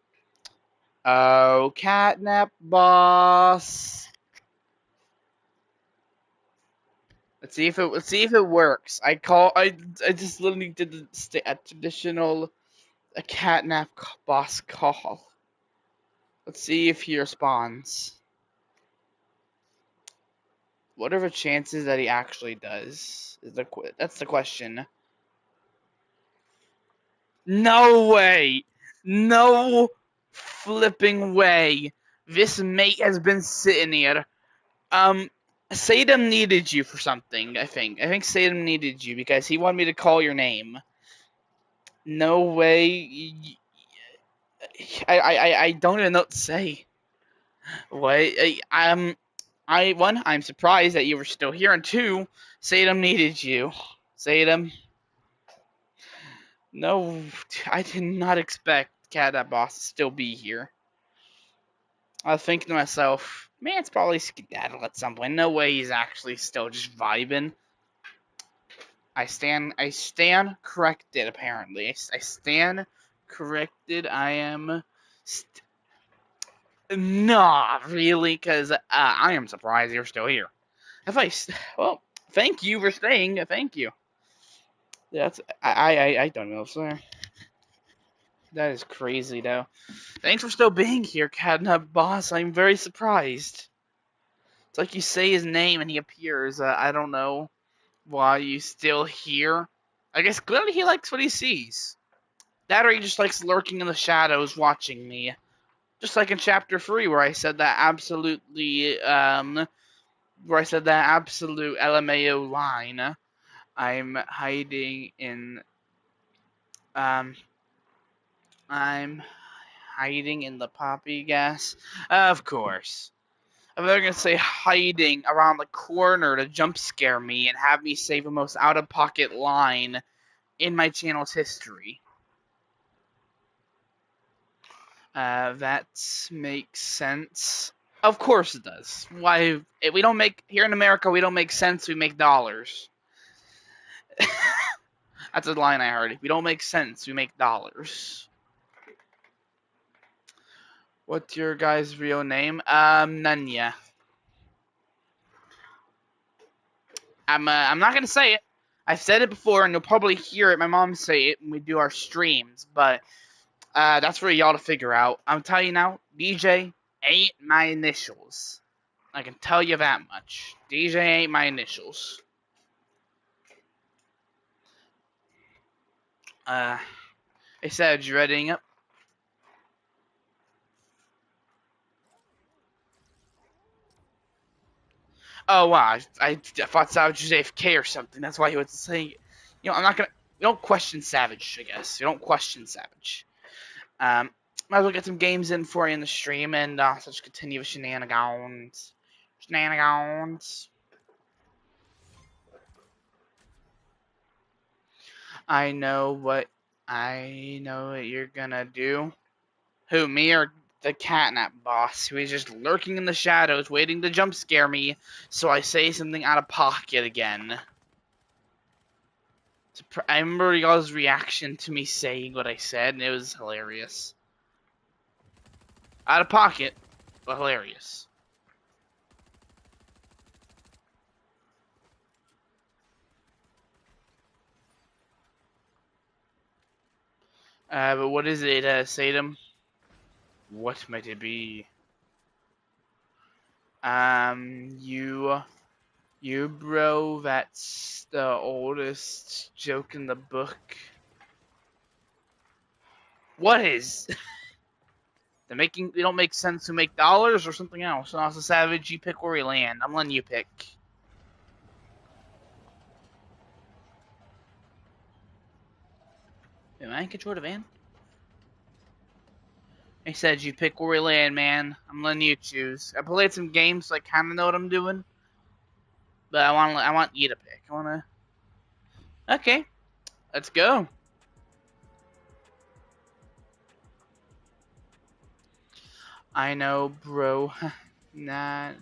Oh, Catnap Boss. Let's see if it works. I just literally did a traditional Catnap Boss call. Let's see if he responds. What are the chances that he actually does? That's the question. No way! No flipping way! This mate has been sitting here. Sadam needed you for something, I think. I think Sadam needed you because he wanted me to call your name. No way. I don't even know what to say. What? I'm surprised that you were still here, and two, Sadam needed you. Sadam. No, I did not expect Cat Boss to still be here. I was thinking to myself, man, it's probably skedaddle at some point. No way he's actually still just vibing. I stand corrected, apparently. I stand corrected. I am... Nah, really? Because I am surprised you're still here. Well, thank you for staying. Thank you. I don't know, sir. That is crazy, though. Thanks for still being here, Catnap Boss. I'm very surprised. It's like you say his name and he appears. I don't know why you still here. I guess clearly he likes what he sees. That or he just likes lurking in the shadows watching me. Just like in chapter 3 where I said that absolute LMAO line. I'm hiding in I'm hiding in the poppy gas. Of course. I'm never gonna say hiding around the corner to jump scare me and have me say the most out of pocket line in my channel's history. That makes sense. Of course it does. Why we don't make here in America? We don't make cents. We make dollars. That's a line I heard. We don't make cents. We make dollars. What's your guy's real name? Nanya. I'm not gonna say it. I've said it before, and you'll probably hear it. My mom say it when we do our streams, but that's for y'all to figure out. I'm telling you now, DJ ain't my initials. I can tell you that much. DJ ain't my initials. Hey, Sag, you readying up? Oh wow, I thought Savage was AFK or something. That's why he was saying. I'm not gonna. We don't question Savage, I guess. We don't question Savage. Might as well get some games in for you in the stream and such continue with shenanigans. Shenanigans. I know what you're gonna do. Who, me or the catnap boss, who is just lurking in the shadows, waiting to jump scare me, so I say something out of pocket again. I remember y'all's reaction to me saying what I said, and it was hilarious. Out of pocket, but hilarious. But what is it, Sadum? What might it be? You bro, that's the oldest joke in the book. What is? They don't make sense to make dollars or something else. And also, Savage, you pick where we land. I'm letting you pick. Am I in control of the van? I said you pick where we land, man. I'm letting you choose. I played some games, so I kind of know what I'm doing. But I want you to pick. Okay, let's go. I know, bro. Not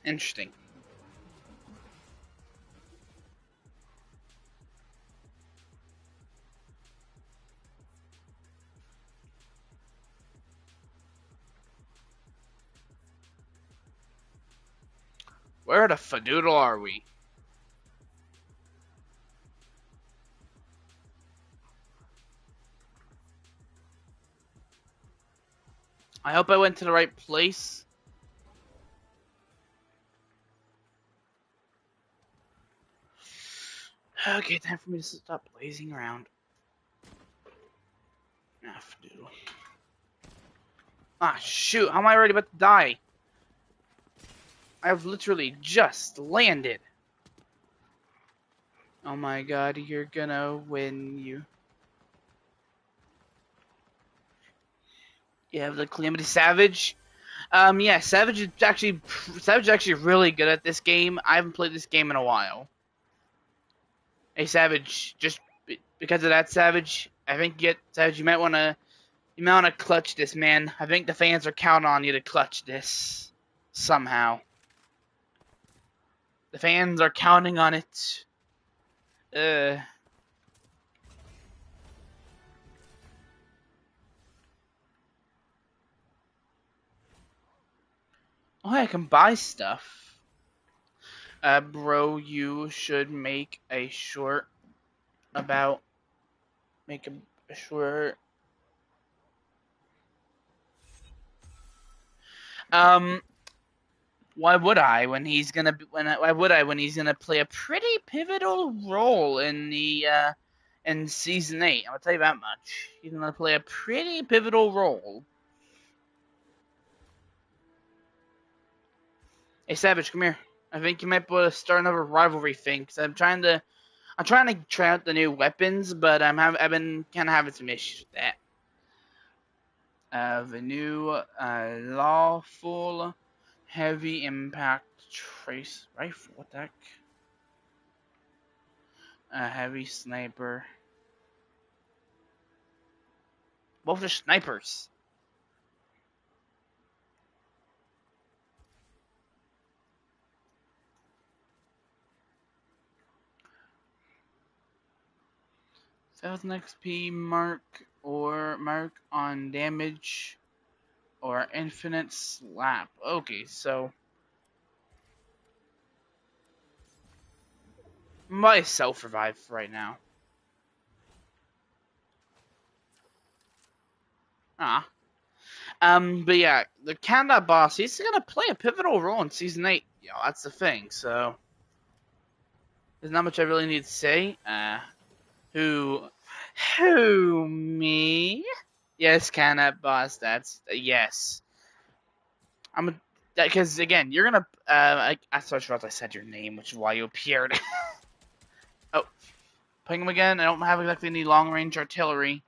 interesting. Where the fadoodle are we? I hope I went to the right place. Okay, time for me to stop blazing around. Ah, fadoodle. Ah, shoot. How am I already about to die? I've literally just landed. Oh my god, you're gonna win, you. You have the Calamity Savage. Yeah, Savage is actually really good at this game. I haven't played this game in a while. Hey, Savage, just because of that, Savage, I think Savage, you might wanna clutch this, man. I think the fans are counting on you to clutch this somehow. The fans are counting on it. Oh, I can buy stuff. Bro, you should make a short about make a short. Why would I when he's gonna why would I when he's gonna play a pretty pivotal role in the in season 8? I'll tell you that much. He's gonna play a pretty pivotal role. Hey, Savage, come here. I think you might be able to start another rivalry thing because I'm trying to try out the new weapons, but I've been kind of having some issues with that. The new lawful heavy impact trace rifle. What the heck? A heavy sniper. Both are snipers. Thousand XP mark or mark on damage or infinite slap. Okay, so my self-revive right now. Ah. But yeah, the Canada boss, he's gonna play a pivotal role in season 8. You know, that's the thing, so there's not much I really need to say. Who me? Yes, Canada boss, that's yes. I'm a, because again, you're gonna I forgot I said your name, which is why you appeared. Oh, ping him again. I don't have exactly any long range artillery.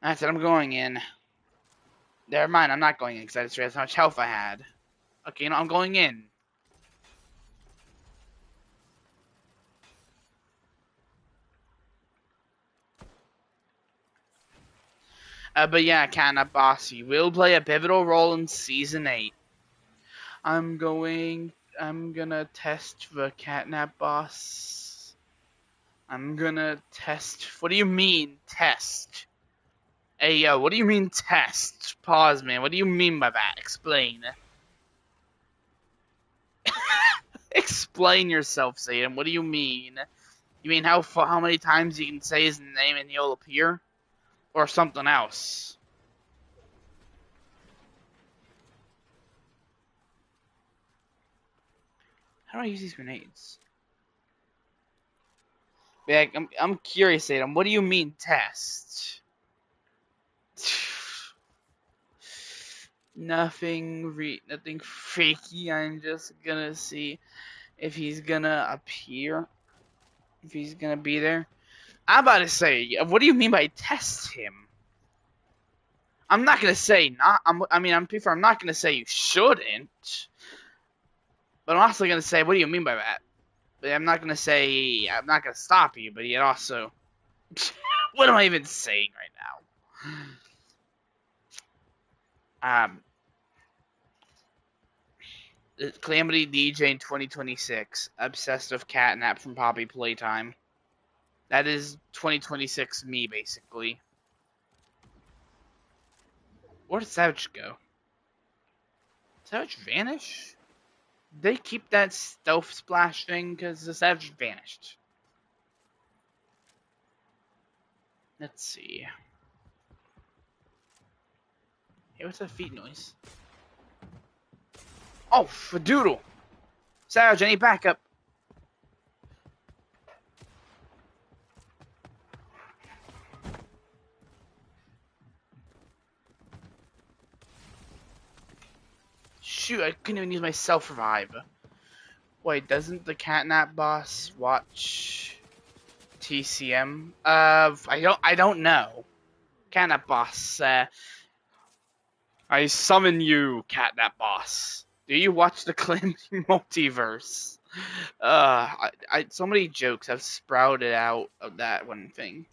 I said I'm going in. Never mind, I'm not going in because I just realized how much health I had. Okay, I'm going in. But yeah, Catnap Boss, you will play a pivotal role in Season 8. I'm gonna test the Catnap Boss. I'm gonna test. What do you mean, test? Hey, yo, what do you mean, test? Pause, man. What do you mean by that? Explain. Explain yourself, Satan. What do you mean? You mean how many times you can say his name and he'll appear? Or something else? How do I use these grenades? Yeah, I'm curious, Adam. What do you mean test? Nothing freaky. I'm just gonna see if he's gonna appear, if he's gonna be there. I'm about to say, what do you mean by test him? I'm not gonna say not. I'm not gonna say you shouldn't, but I'm also gonna say, what do you mean by that? But I'm not gonna say I'm not gonna stop you, but yet also, what am I even saying right now? Calamity DJ in 2026. Obsessed with Catnap from Poppy Playtime. That is 2026 me, basically. Where did Savage go? Savage vanish? Did they keep that stealth splash thing? Because the Savage vanished. Let's see. Hey, what's that feet noise? Oh, Fadoodle! Savage, I need backup. Shoot, I couldn't even use my self-revive. Wait, doesn't the Catnap boss watch TCM? I don't know. Catnap boss, I summon you, Catnap boss. Do you watch the Calamity Multiverse? So many jokes have sprouted out of that one thing.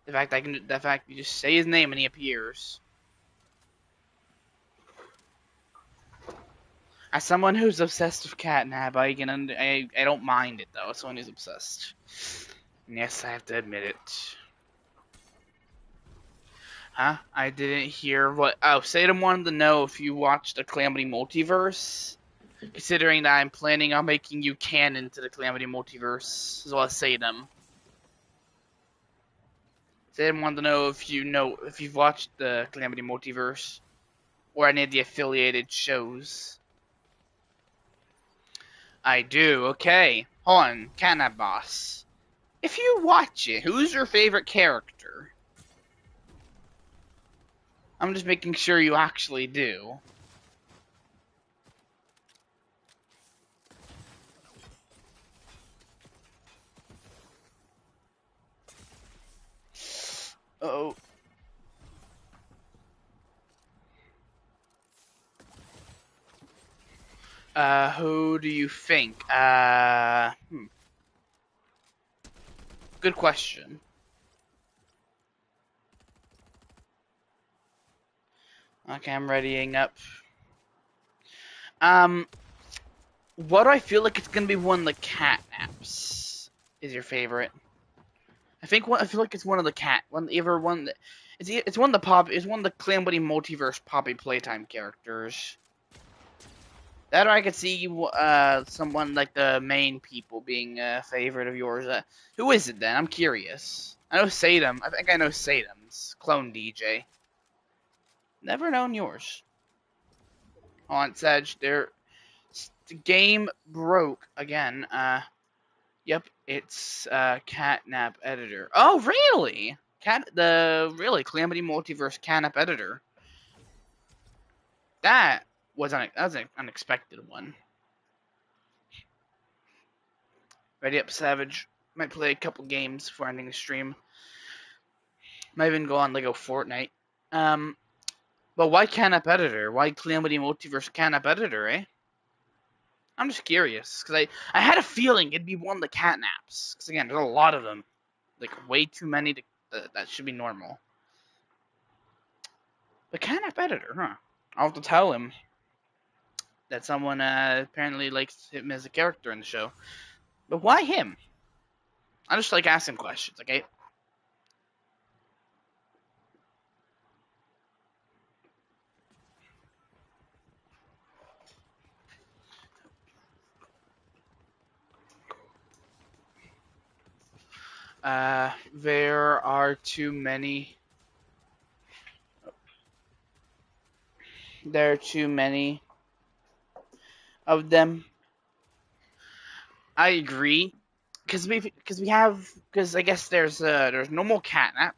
The fact you just say his name and he appears. As someone who's obsessed with Catnap, I don't mind it though. As someone who's obsessed. And yes, I have to admit it. Huh? I didn't hear what. Oh, Sadam wanted to know if you watched the Calamity Multiverse. Considering that I'm planning on making you canon to the Calamity Multiverse, as well as Sadam. Sadam wanted to know if you've watched the Calamity Multiverse or any of the affiliated shows. I do. Okay. Hold on, Catnap Boss. If you watch it, who's your favorite character? I'm just making sure you actually do. Uh-oh. Who do you think? Good question. Okay, I'm readying up. What do I feel like it's gonna be one of the catnaps? Is your favorite? I feel like it's one of the it's one of the Clan Buddy multiverse Poppy Playtime characters. That or I could see someone like the main people being a favorite of yours. Who is it then? I'm curious. I know Sadum. I think I know Sadum's clone DJ. Never known yours. Hold on, Sedge. The game broke again. Yep, it's Catnap Editor. Oh, really? Calamity Multiverse Catnap Editor. That was an unexpected one. Ready up, Savage. Might play a couple games before ending the stream. Might even go on Lego Fortnite. But why Catnap Editor? Why Calamity Multiverse Catnap Editor, eh? I'm just curious, because I had a feeling it'd be one of the catnaps. Because again, there's a lot of them. Like, way too many that should be normal. But catnap editor, huh? I'll have to tell him that someone apparently likes him as a character in the show. But why him? I just like asking questions, okay? There are too many. There are too many of them. I agree, because I guess there's normal catnap.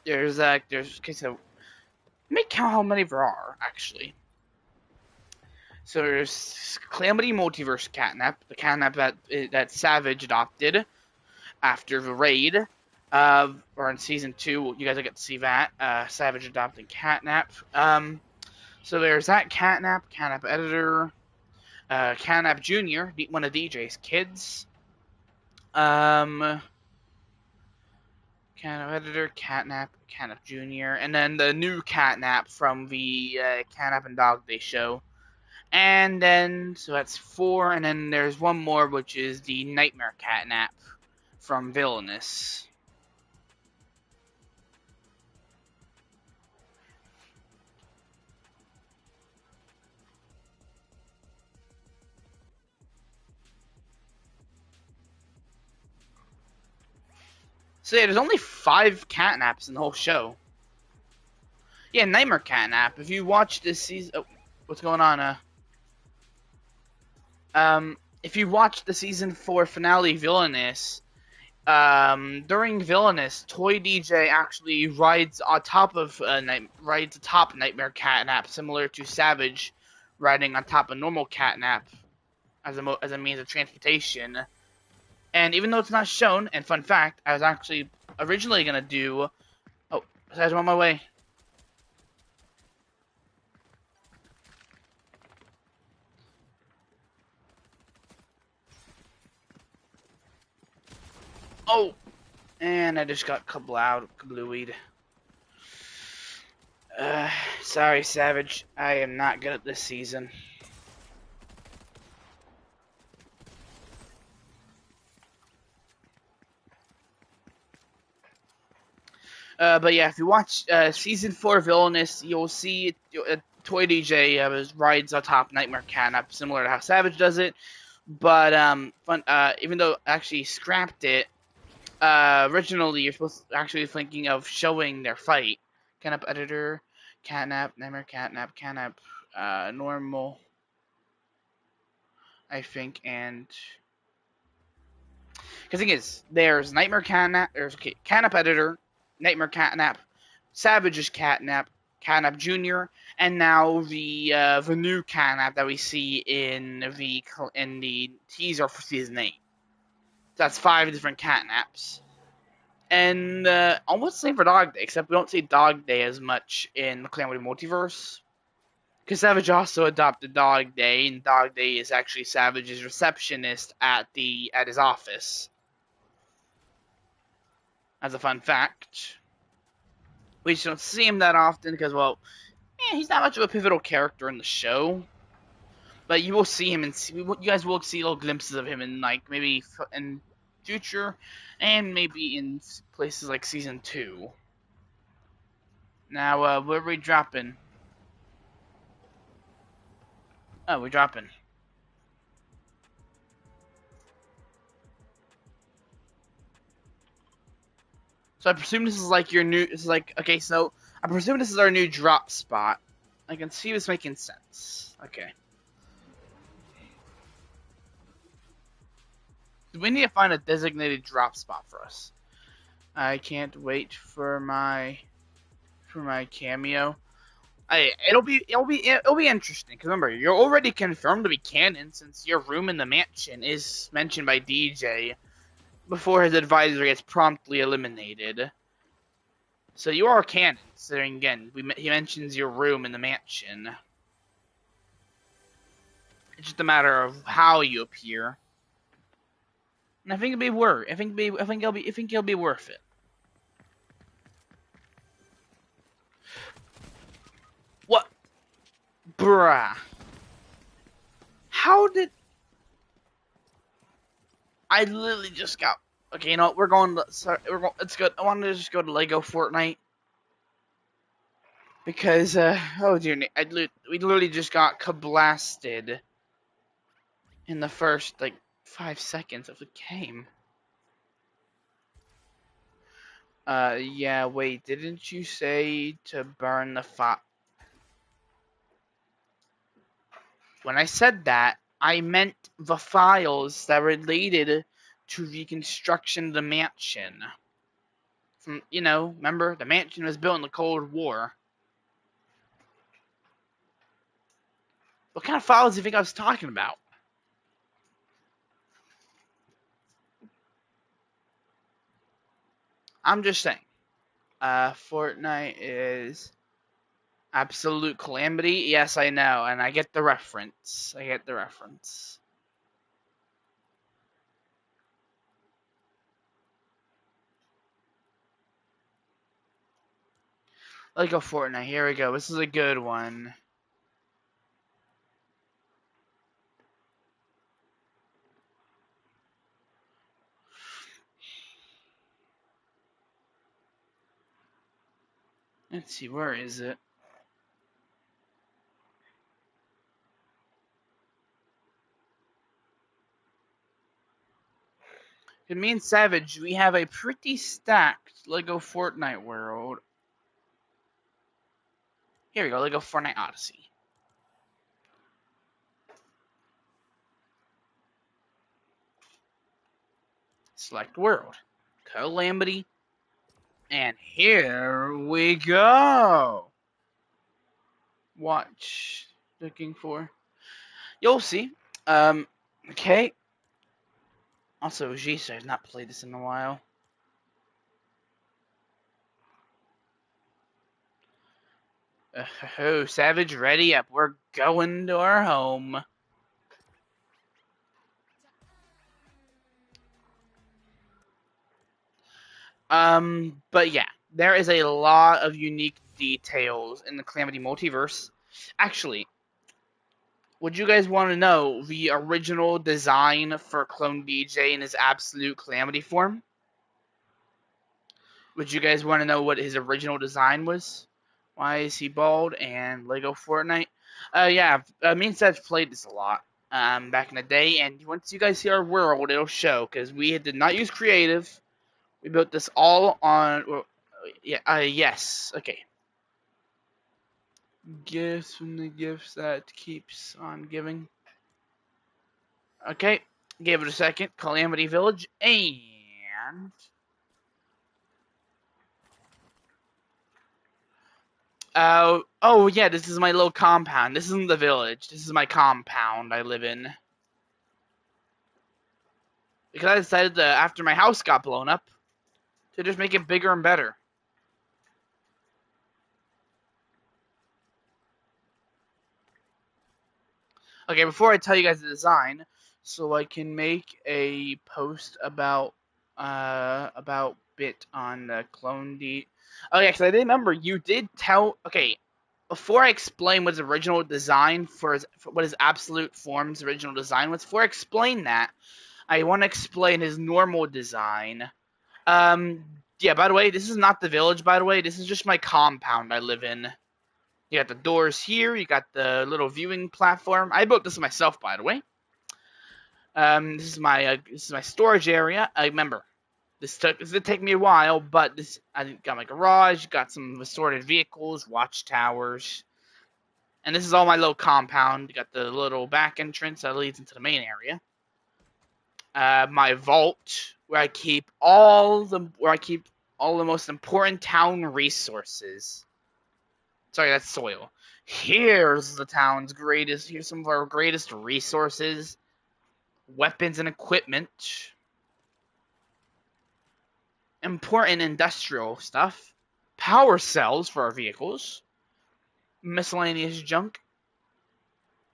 There's okay, so let me count how many there are actually. So there's Calamity Multiverse Catnap, the catnap that Savage adopted after the raid, or in season 2. You guys will get to see that. Savage adopting Catnap. So there's that Catnap Editor, Catnap Junior, one of DJ's kids. Catnap Editor, Catnap Junior, and then the new Catnap from the Catnap and Dog Day show. And then, so that's 4, and then there's one more, which is the Nightmare Catnap from Villainous. So yeah, there's only 5 catnaps in the whole show. Yeah, Nightmare Catnap. If you watch this season, what's going on? If you watch the season 4 finale, Villainous, during Villainous, Toy DJ actually rides atop Nightmare Catnap, similar to Savage riding on top of normal Catnap as a means of transportation. And even though it's not shown, and fun fact, I was actually originally gonna do. Oh, I'm on my way. Oh, and I just got kablooied. Sorry, Savage. I am not good at this season. But yeah, if you watch season 4 Villainous, you'll see Toy DJ rides atop Nightmare Catnap, similar to how Savage does it. But even though actually scrapped it, originally you're supposed to actually thinking of showing their fight. Catnap Editor, Catnap, Nightmare Catnap, normal, I think, and because the thing is, there's Nightmare Catnap, there's Catnap Editor, Nightmare Catnap, Savage's Catnap, Catnap Junior, and now the new Catnap that we see in the teaser for season 8. So that's 5 different Catnaps. And almost the same for Dog Day, except we don't see Dog Day as much in the Calamity Multiverse. Because Savage also adopted Dog Day, and Dog Day is actually Savage's receptionist at his office. As a fun fact, we just don't see him that often because, well, he's not much of a pivotal character in the show. But you will see him, and you guys will see little glimpses of him in like maybe in future, and maybe in places like season 2. Now, where are we dropping? Oh, we're dropping. So I presume this is like your new. This is like okay. So I presume this is our new drop spot. I can see this making sense. Okay. We need to find a designated drop spot for us. I can't wait for my cameo. It'll be interesting because remember you're already confirmed to be canon since your room in the mansion is mentioned by DJ before his advisor gets promptly eliminated. So you are canon. Considering again, he mentions your room in the mansion. It's just a matter of how you appear, and I think it'll be worth. I think it'll be worth it. What, bruh? How did I literally just got? Okay, you know what? We're going. Sorry, it's good. I wanted to just go to Lego Fortnite because oh dear, we literally just got blasted in the first like 5 seconds of the game. Yeah. Wait, didn't you say to burn the file? When I said that, I meant the files that related to reconstruction of the mansion. From remember the mansion was built in the Cold War. What kind of files do you think I was talking about? I'm just saying. Fortnite is absolute calamity. Yes, I know, and I get the reference. Let's go Fortnite. Here we go. This is a good one. Let's see, where is it? Me and Savage, we have a pretty stacked Lego Fortnite world. Here we go, Lego Fortnite Odyssey. Select world. Calamity. And here we go. Watch. Looking for. You'll see. Okay. Also, Jisa has not played this in a while. Oh, Savage, ready up. We're going to our home. But yeah, there is a lot of unique details in the Calamity multiverse. Actually, would you guys want to know the original design for Clone DJ in his absolute Calamity form? Would you guys want to know what his original design was? Why is he bald and Lego Fortnite? Yeah, me and Seth played this a lot back in the day, and once you guys see our world, it'll show because we did not use creative. We built this all on. Well, yeah. Yes. Okay. Gifts from the gifts that keeps on giving. Okay. Gave it a second. Calamity Village and. Oh yeah, this is my little compound. This isn't the village. This is my compound I live in. Because I decided to, after my house got blown up, to just make it bigger and better. Okay, before I tell you guys the design, so I can make a post about bit on the clone D. Oh yeah, because I did remember you did tell. Okay, before I explain what his original design for what his absolute form's original design was, before I explain that, I want to explain his normal design. Yeah. By the way, this is not the village. By the way, this is just my compound I live in. You got the doors here. You got the little viewing platform. I built this myself, by the way. This is my storage area. I remember this did take me a while, but I got my garage, got some assorted vehicles, watchtowers, and this is all my little compound. You got the little back entrance that leads into the main area. My vault where I keep all the most important town resources. Sorry, that's soil. Here's the town's greatest. Here's some of our greatest resources, weapons and equipment, important industrial stuff, power cells for our vehicles, miscellaneous junk.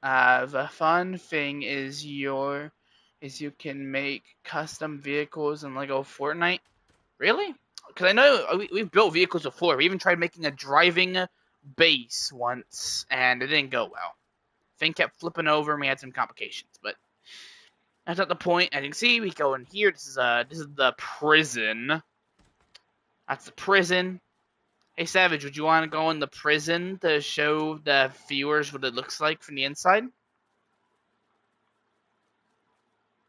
The fun thing is you can make custom vehicles in Lego Fortnite. Really? Because I know we've built vehicles before. We even tried making a driving base once, and it didn't go well. Thing kept flipping over, and we had some complications. But that's not the point. As you can see, we go in here. This is the prison. That's the prison. Hey Savage, would you want to go in the prison to show the viewers what it looks like from the inside?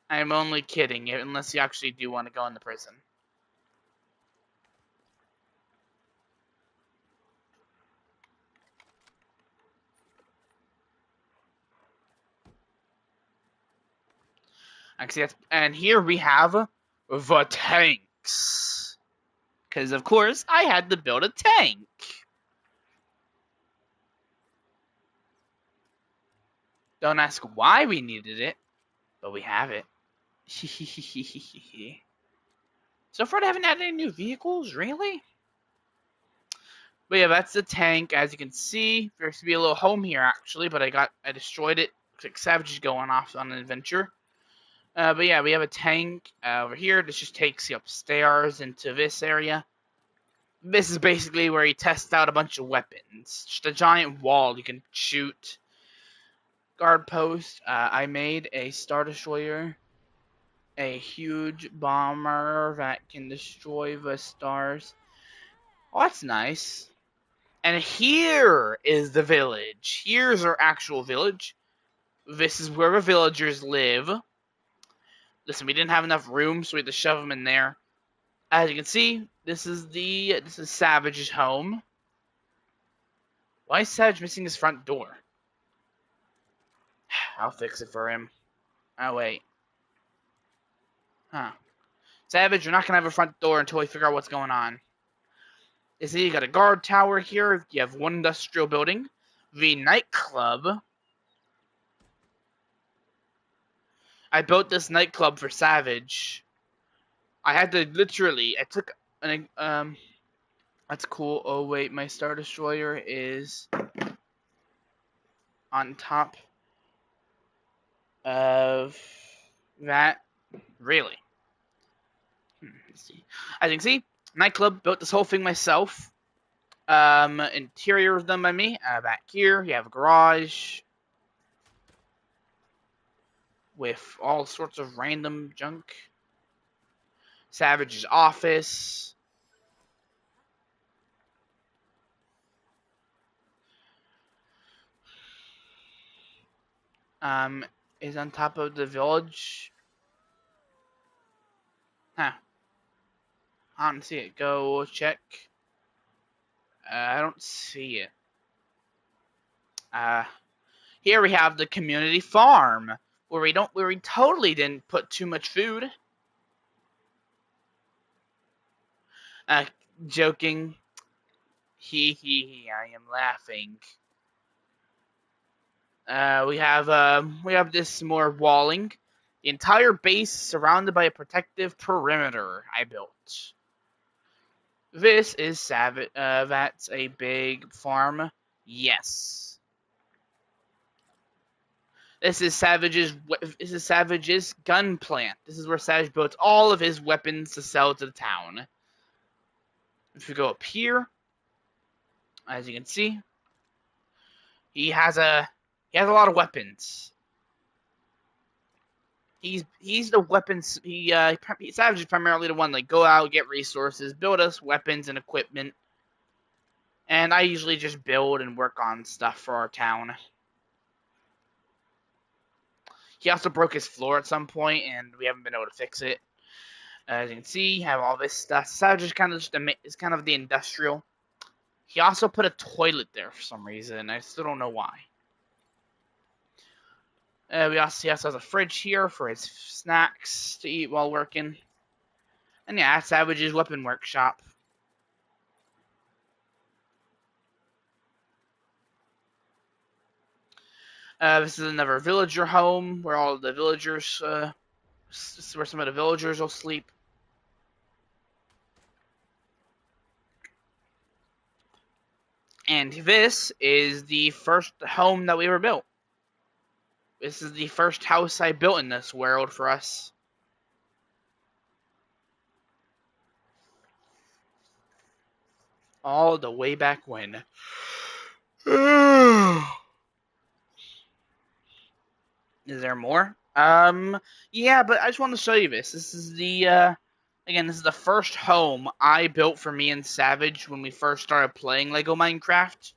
I'm only kidding, unless you actually do want to go in the prison. And here we have the tanks. Because, of course, I had to build a tank. Don't ask why we needed it, but we have it. So far, I haven't added any new vehicles, really? But yeah, that's the tank. As you can see, there used to be a little home here, actually, but I destroyed it. Looks like Savage is going off on an adventure. But yeah, we have a tank over here. This just takes you upstairs into this area. This is basically where he tests out a bunch of weapons. Just a giant wall you can shoot. Guard post. I made a Star Destroyer. A huge bomber that can destroy the stars. Oh, that's nice. And here is the village. Here's our actual village. This is where the villagers live. Listen, we didn't have enough room, so we had to shove them in there. As you can see, this is Savage's home. Why is Savage missing his front door? I'll fix it for him. Oh, wait. Huh. Savage, you're not going to have a front door until we figure out what's going on. You see, you got a guard tower here. You have one industrial building. The nightclub. I built this nightclub for Savage. I had to literally, I took an, that's cool. Oh, wait, my Star Destroyer is on top of that. Really? Let's see. As you can see, nightclub, built this whole thing myself. Interior was done by me. Back here, you have a garage with all sorts of random junk. Savage's office. Is on top of the village. Huh. I don't see it. Go check. I don't see it. Here we have the community farm, where we totally didn't put too much food. Joking. I am laughing. We have this more walling. The entire base is surrounded by a protective perimeter I built. This is Savage. That's a big farm. Yes. This is Savage's gun plant. This is where Savage builds all of his weapons to sell to the town. If we go up here, as you can see, he has a lot of weapons. He's the weapons. Savage is primarily the one like go out, get resources, build us weapons and equipment, and I usually just build and work on stuff for our town. He also broke his floor at some point, and we haven't been able to fix it. As you can see, you have all this stuff. Savage is kind of the industrial. He also put a toilet there for some reason. I still don't know why. He also has a fridge here for his snacks to eat while working. And yeah, Savage's weapon workshop. This is another villager home where all the villagers, where some of the villagers will sleep. And this is the first home that we ever built. This is the first house I built in this world for us. All the way back when. Is there more? Yeah, but I just want to show you this. This is again, this is the first home I built for me and Savage when we first started playing Lego Minecraft.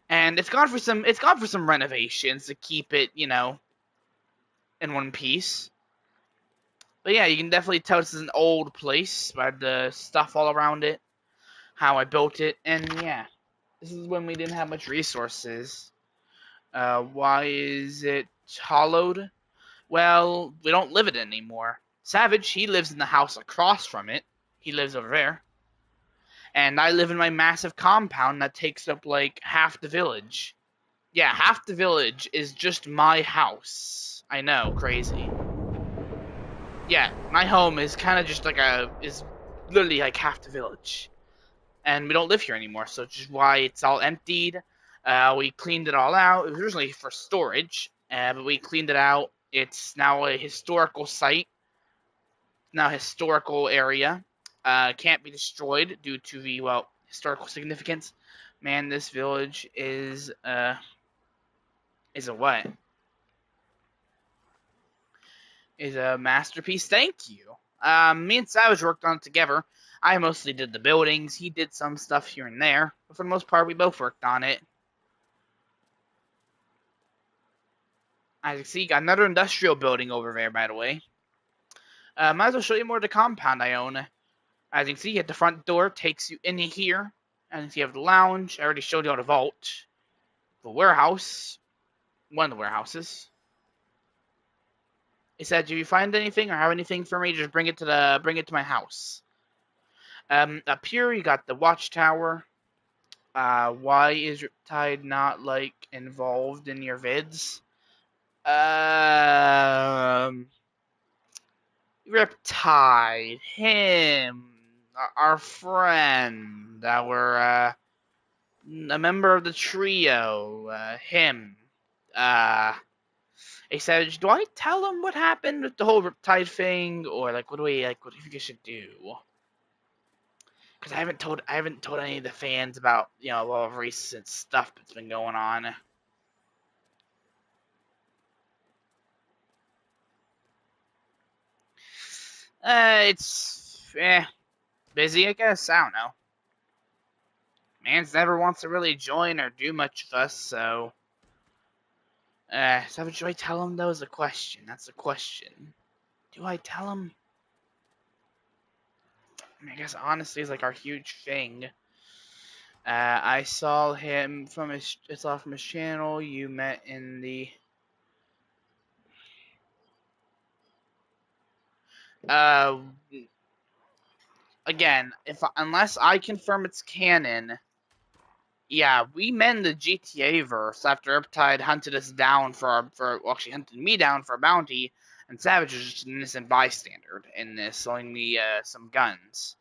And it's gone for some renovations to keep it, in one piece. But yeah, you can definitely tell this is an old place by the stuff all around it, how I built it, and yeah, this is when we didn't have much resources. Why is it hollowed? Well, we don't live in it anymore. Savage, he lives in the house across from it. He lives over there. And I live in my massive compound that takes up like half the village. Yeah, half the village is just my house. I know, crazy. Yeah, my home is kind of just is literally like half the village. And we don't live here anymore, so it's just why it's all emptied. We cleaned it all out. It was originally for storage, but we cleaned it out. It's now a historical site, now a historical area. Can't be destroyed due to the, historical significance. Man, this village is a what? Is a masterpiece. Thank you. Me and Savage worked on it together. I mostly did the buildings. He did some stuff here and there, but for the most part, we both worked on it. As you can see, got another industrial building over there, by the way. Might as well show you more of the compound I own. As you can see, at the front door takes you in here. And you have the lounge. I already showed you all the vault. The warehouse. One of the warehouses. It said, "If you find anything or have anything for me, just bring it to my house." Up here you got the watchtower. Why is Riptide not involved in your vids? Riptide, him, our friend, a member of the trio, him. He said, "Do I tell him what happened with the whole Riptide thing, or what do we what do you think I should do?" Because I haven't told any of the fans about all of recent stuff that's been going on. It's busy, I guess. I don't know. Mans never wants to really join or do much with us, so. So do I tell him that was a question? That's a question. Do I tell him? I guess honestly, it's our huge thing. I saw him from his channel. You met in the. Again, unless I confirm it's canon, yeah, we met in the GTA verse after Riptide hunted us down actually hunted me down for a bounty, and Savage was just an innocent bystander in this, selling me some guns.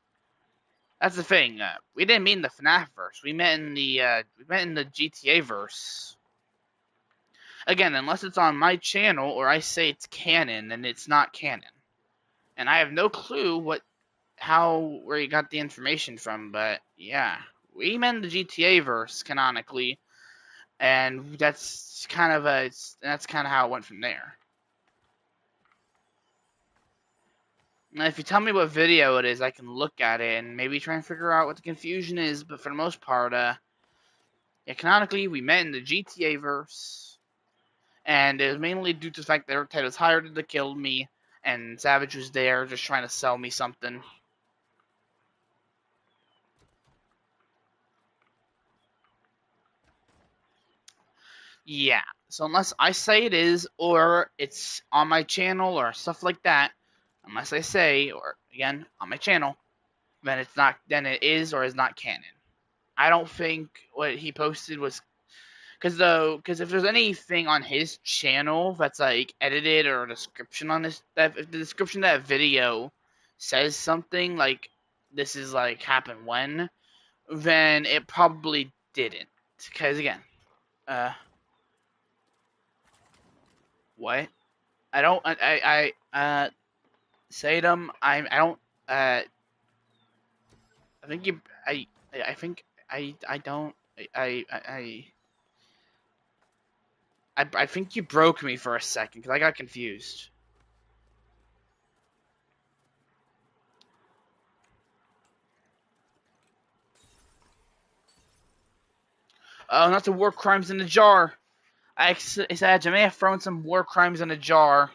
That's the thing. We didn't meet in the FNAF verse. We met in the GTA verse. Again, unless it's on my channel or I say it's canon, then it's not canon, and I have no clue where you got the information from, but yeah, we meant the GTA verse canonically, and that's kind of how it went from there. Now, if you tell me what video it is, I can look at it and maybe try and figure out what the confusion is. But for the most part, yeah, canonically we met in the GTA verse, and it was mainly due to the fact that Ted was hired to kill me, and Savage was there just trying to sell me something. Yeah, so unless I say it is, or it's on my channel, or stuff like that, unless I say, or again, on my channel, then it's not, then it is or is not canon. I don't think what he posted was, because if there's anything on his channel that's like edited or a description on this, that if the description of that video says something like this is like happened when, then it probably didn't. Because again, uh, what? I don't. Sadum. I don't. I think you. I think. I don't. I think you broke me for a second because I got confused. Oh, not the war crimes in the jar. I said I may have thrown some war crimes in a jar.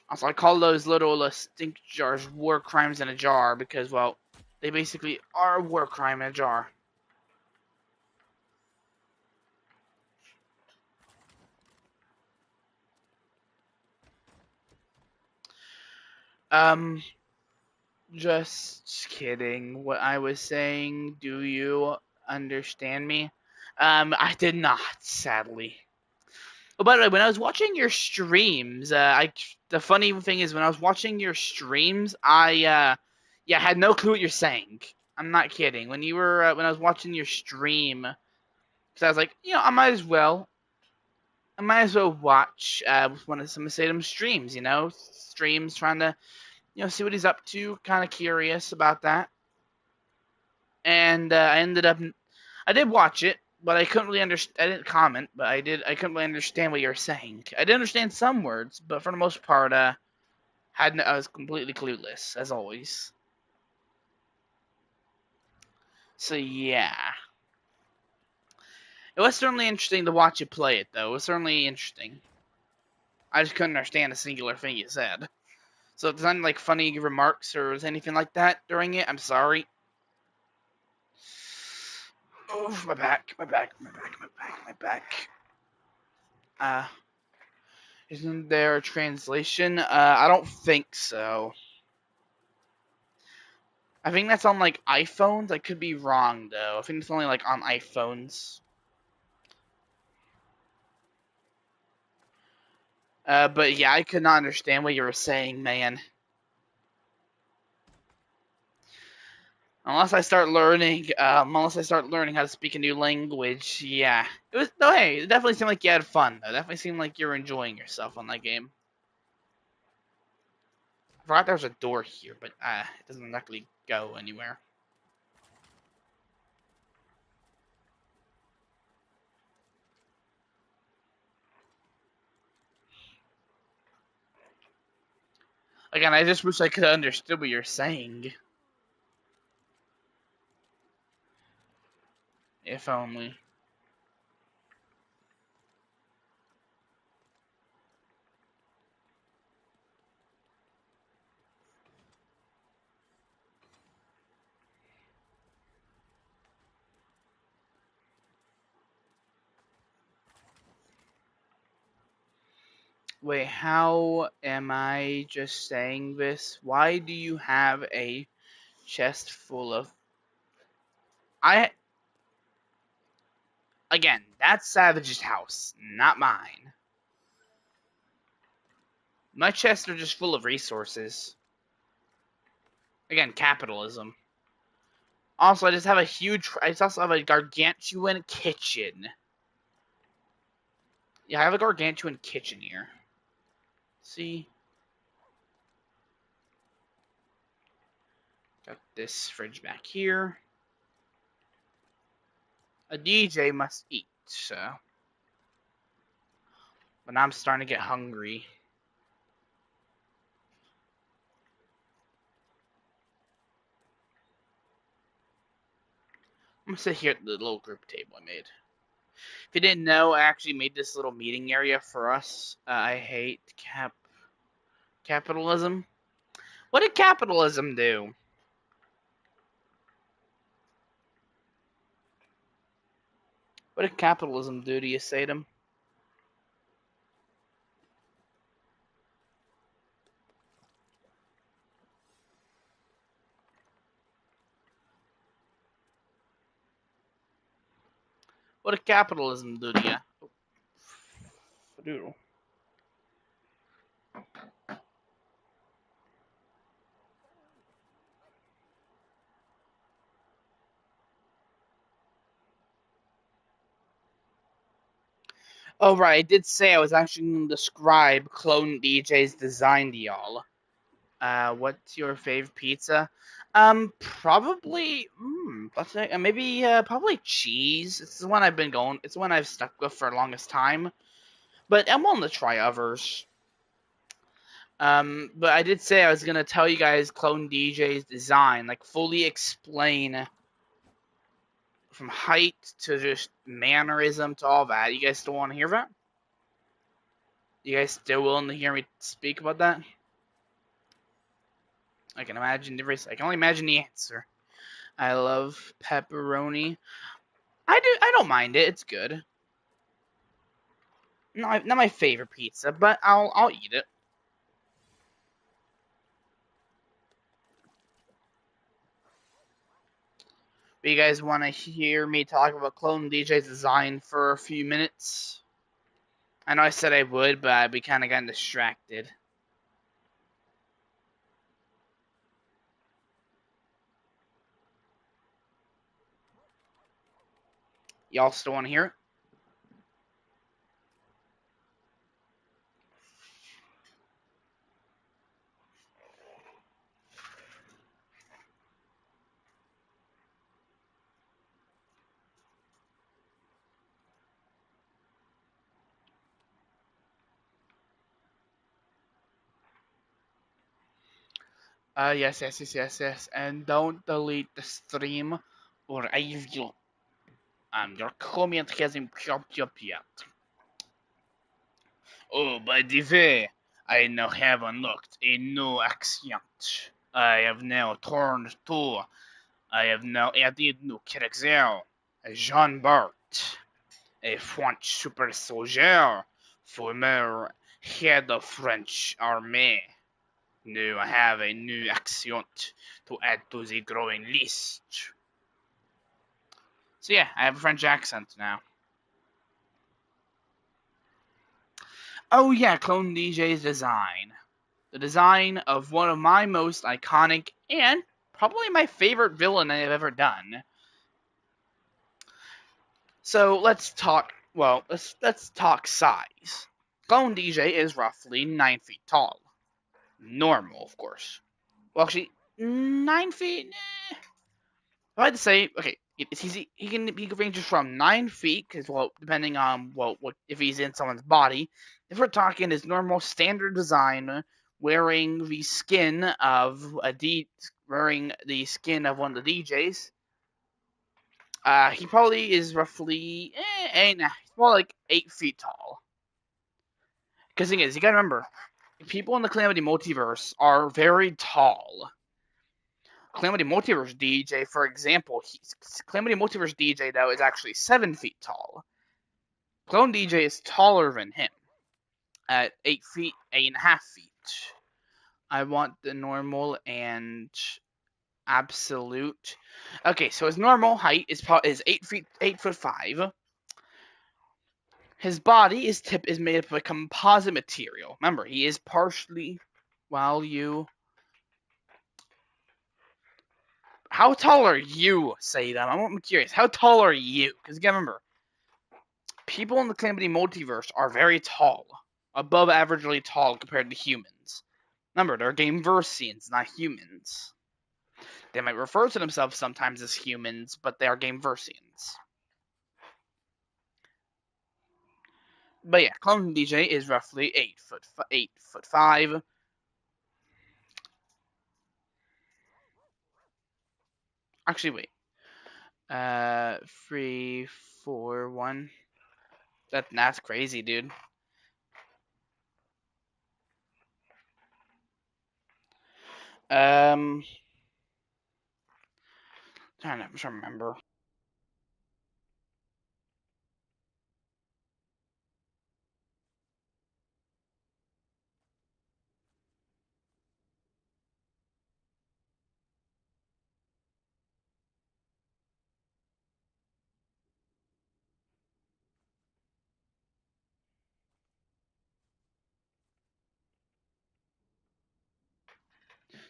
Also, I call those little stink jars war crimes in a jar because, well, they basically are war crime in a jar. Um, just kidding. What I was saying, do you understand me? I did not, sadly. Oh, by the way, when I was watching your streams, the funny thing is when I was watching your streams, yeah, had no clue what you're saying. I'm not kidding. When you were when I was watching your stream, because I was like, I might as well watch one of some of Salem's streams. Streams trying to see what he's up to. Kind of curious about that, and I did watch it, but I couldn't really understand. I didn't comment, but I couldn't really understand what you were saying. I did understand some words, but for the most part, I was completely clueless as always. So yeah, it was certainly interesting to watch you play it, though. It was certainly interesting. I just couldn't understand a singular thing you said. So if there's any like funny remarks or anything like that during it, I'm sorry. Oh, my back, my back, my back, my back, my back. Uh, isn't there a translation? I don't think so. I think that's on like iPhones. I could be wrong though. I think it's only like on iPhones. But yeah, I could not understand what you were saying, man. Unless I start learning how to speak a new language, yeah. It was no, hey, it definitely seemed like you had fun though. It definitely seemed like you were enjoying yourself on that game. I forgot there was a door here, but it doesn't exactly go anywhere. Again, I just wish I could have understood what you're saying. If only. Wait, how am I just saying this? Why do you have a chest full of... I... Again, that's Savage's house, not mine. My chests are just full of resources. Again, capitalism. Also, I just also have a gargantuan kitchen. Yeah, I have a gargantuan kitchen here. See? Got this fridge back here. A DJ must eat, so. But now I'm starting to get hungry. I'm gonna sit here at the little group table I made. If you didn't know, I actually made this little meeting area for us. I hate capitalism. What did capitalism do? What did capitalism do to you, Sadam? What did capitalism do to you? Oh, right, I did say I was actually going to describe Clone DJ's design to y'all. What's your fave pizza? Probably, probably cheese. It's the one I've been going, it's the one I've stuck with for the longest time. But I'm willing to try others. But I did say I was going to tell you guys Clone DJ's design, like fully explain from height to just mannerism to all that. You guys still want to hear that? You guys still willing to hear me speak about that? I can only imagine the answer. I love pepperoni. I don't mind it. It's good. Not my favorite pizza, but I'll eat it. But you guys want to hear me talk about Clone DJ's design for a few minutes? I know I said I would, but we kind of got distracted. Y'all still want to hear it? Yes. And don't delete the stream, or I will. Your comment hasn't popped up yet. Oh, by the way, I now have unlocked a new accent. I have now added new character, Jean Bart, a French super soldier, former head of French army. Now I have a new accent to add to the growing list. So yeah, I have a French accent now. Oh yeah, Clone DJ's design. The design of one of my most iconic and probably my favorite villain I've ever done. So let's talk. Well, let's talk size. Clone DJ is roughly 9 feet tall. Normal, of course. Well, actually, 9 feet. If I had to say, okay, it's easy. He ranges from 9 feet, because depending on what if he's in someone's body. If we're talking his normal standard design, wearing the skin of wearing the skin of one of the DJs, he probably is roughly he's more like 8 feet tall. Because the thing is, you gotta remember, people in the Calamity Multiverse are very tall. Calamity Multiverse DJ, for example, Calamity Multiverse DJ though is actually 7 feet tall. Clone DJ is taller than him at 8 feet, 8.5 feet. I want the normal and absolute. Okay, so his normal height is 8 feet, 8'5". His body is made up of a composite material. Remember, he is partially. How tall are you, Sadam? I'm curious. How tall are you? Because again, remember, people in the Calamity Multiverse are very tall, above averagely tall compared to humans. Remember, they're Gameversians, not humans. They might refer to themselves sometimes as humans, but they are game versians. But yeah, Clone DJ is roughly 8'5". Actually, wait. 3, 4, 1. That's crazy, dude. I'm trying to remember.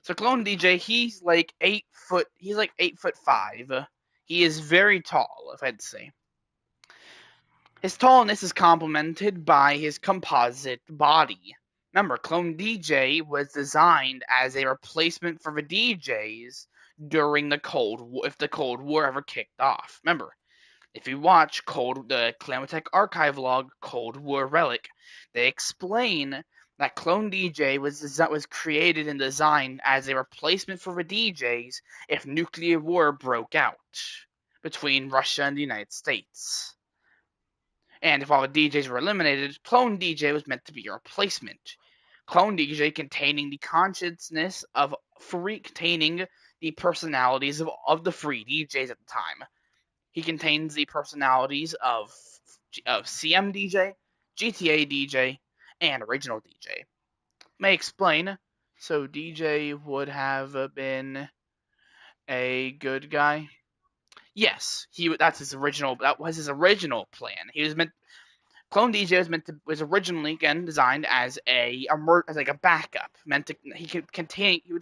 So Clone DJ, he's like 8 foot. He's like 8'5". He is very tall, if I'd say. His tallness is complemented by his composite body. Remember, Clone DJ was designed as a replacement for the DJs during the Cold War, if the Cold War ever kicked off. Remember, if you watch the Clamatech archive log Cold War Relic, they explain that Clone DJ was created and designed as a replacement for the DJs if nuclear war broke out between Russia and the United States. And if all the DJs were eliminated, Clone DJ was meant to be a replacement. Clone DJ containing the consciousness of containing the personalities of the free DJs at the time. He contains the personalities of CM DJ, GTA DJ, and Original DJ. May explain. So DJ would have been a good guy. Yes, that's his original. That was his original plan. He was meant. Clone DJ was originally again designed as as like a backup. Meant to he would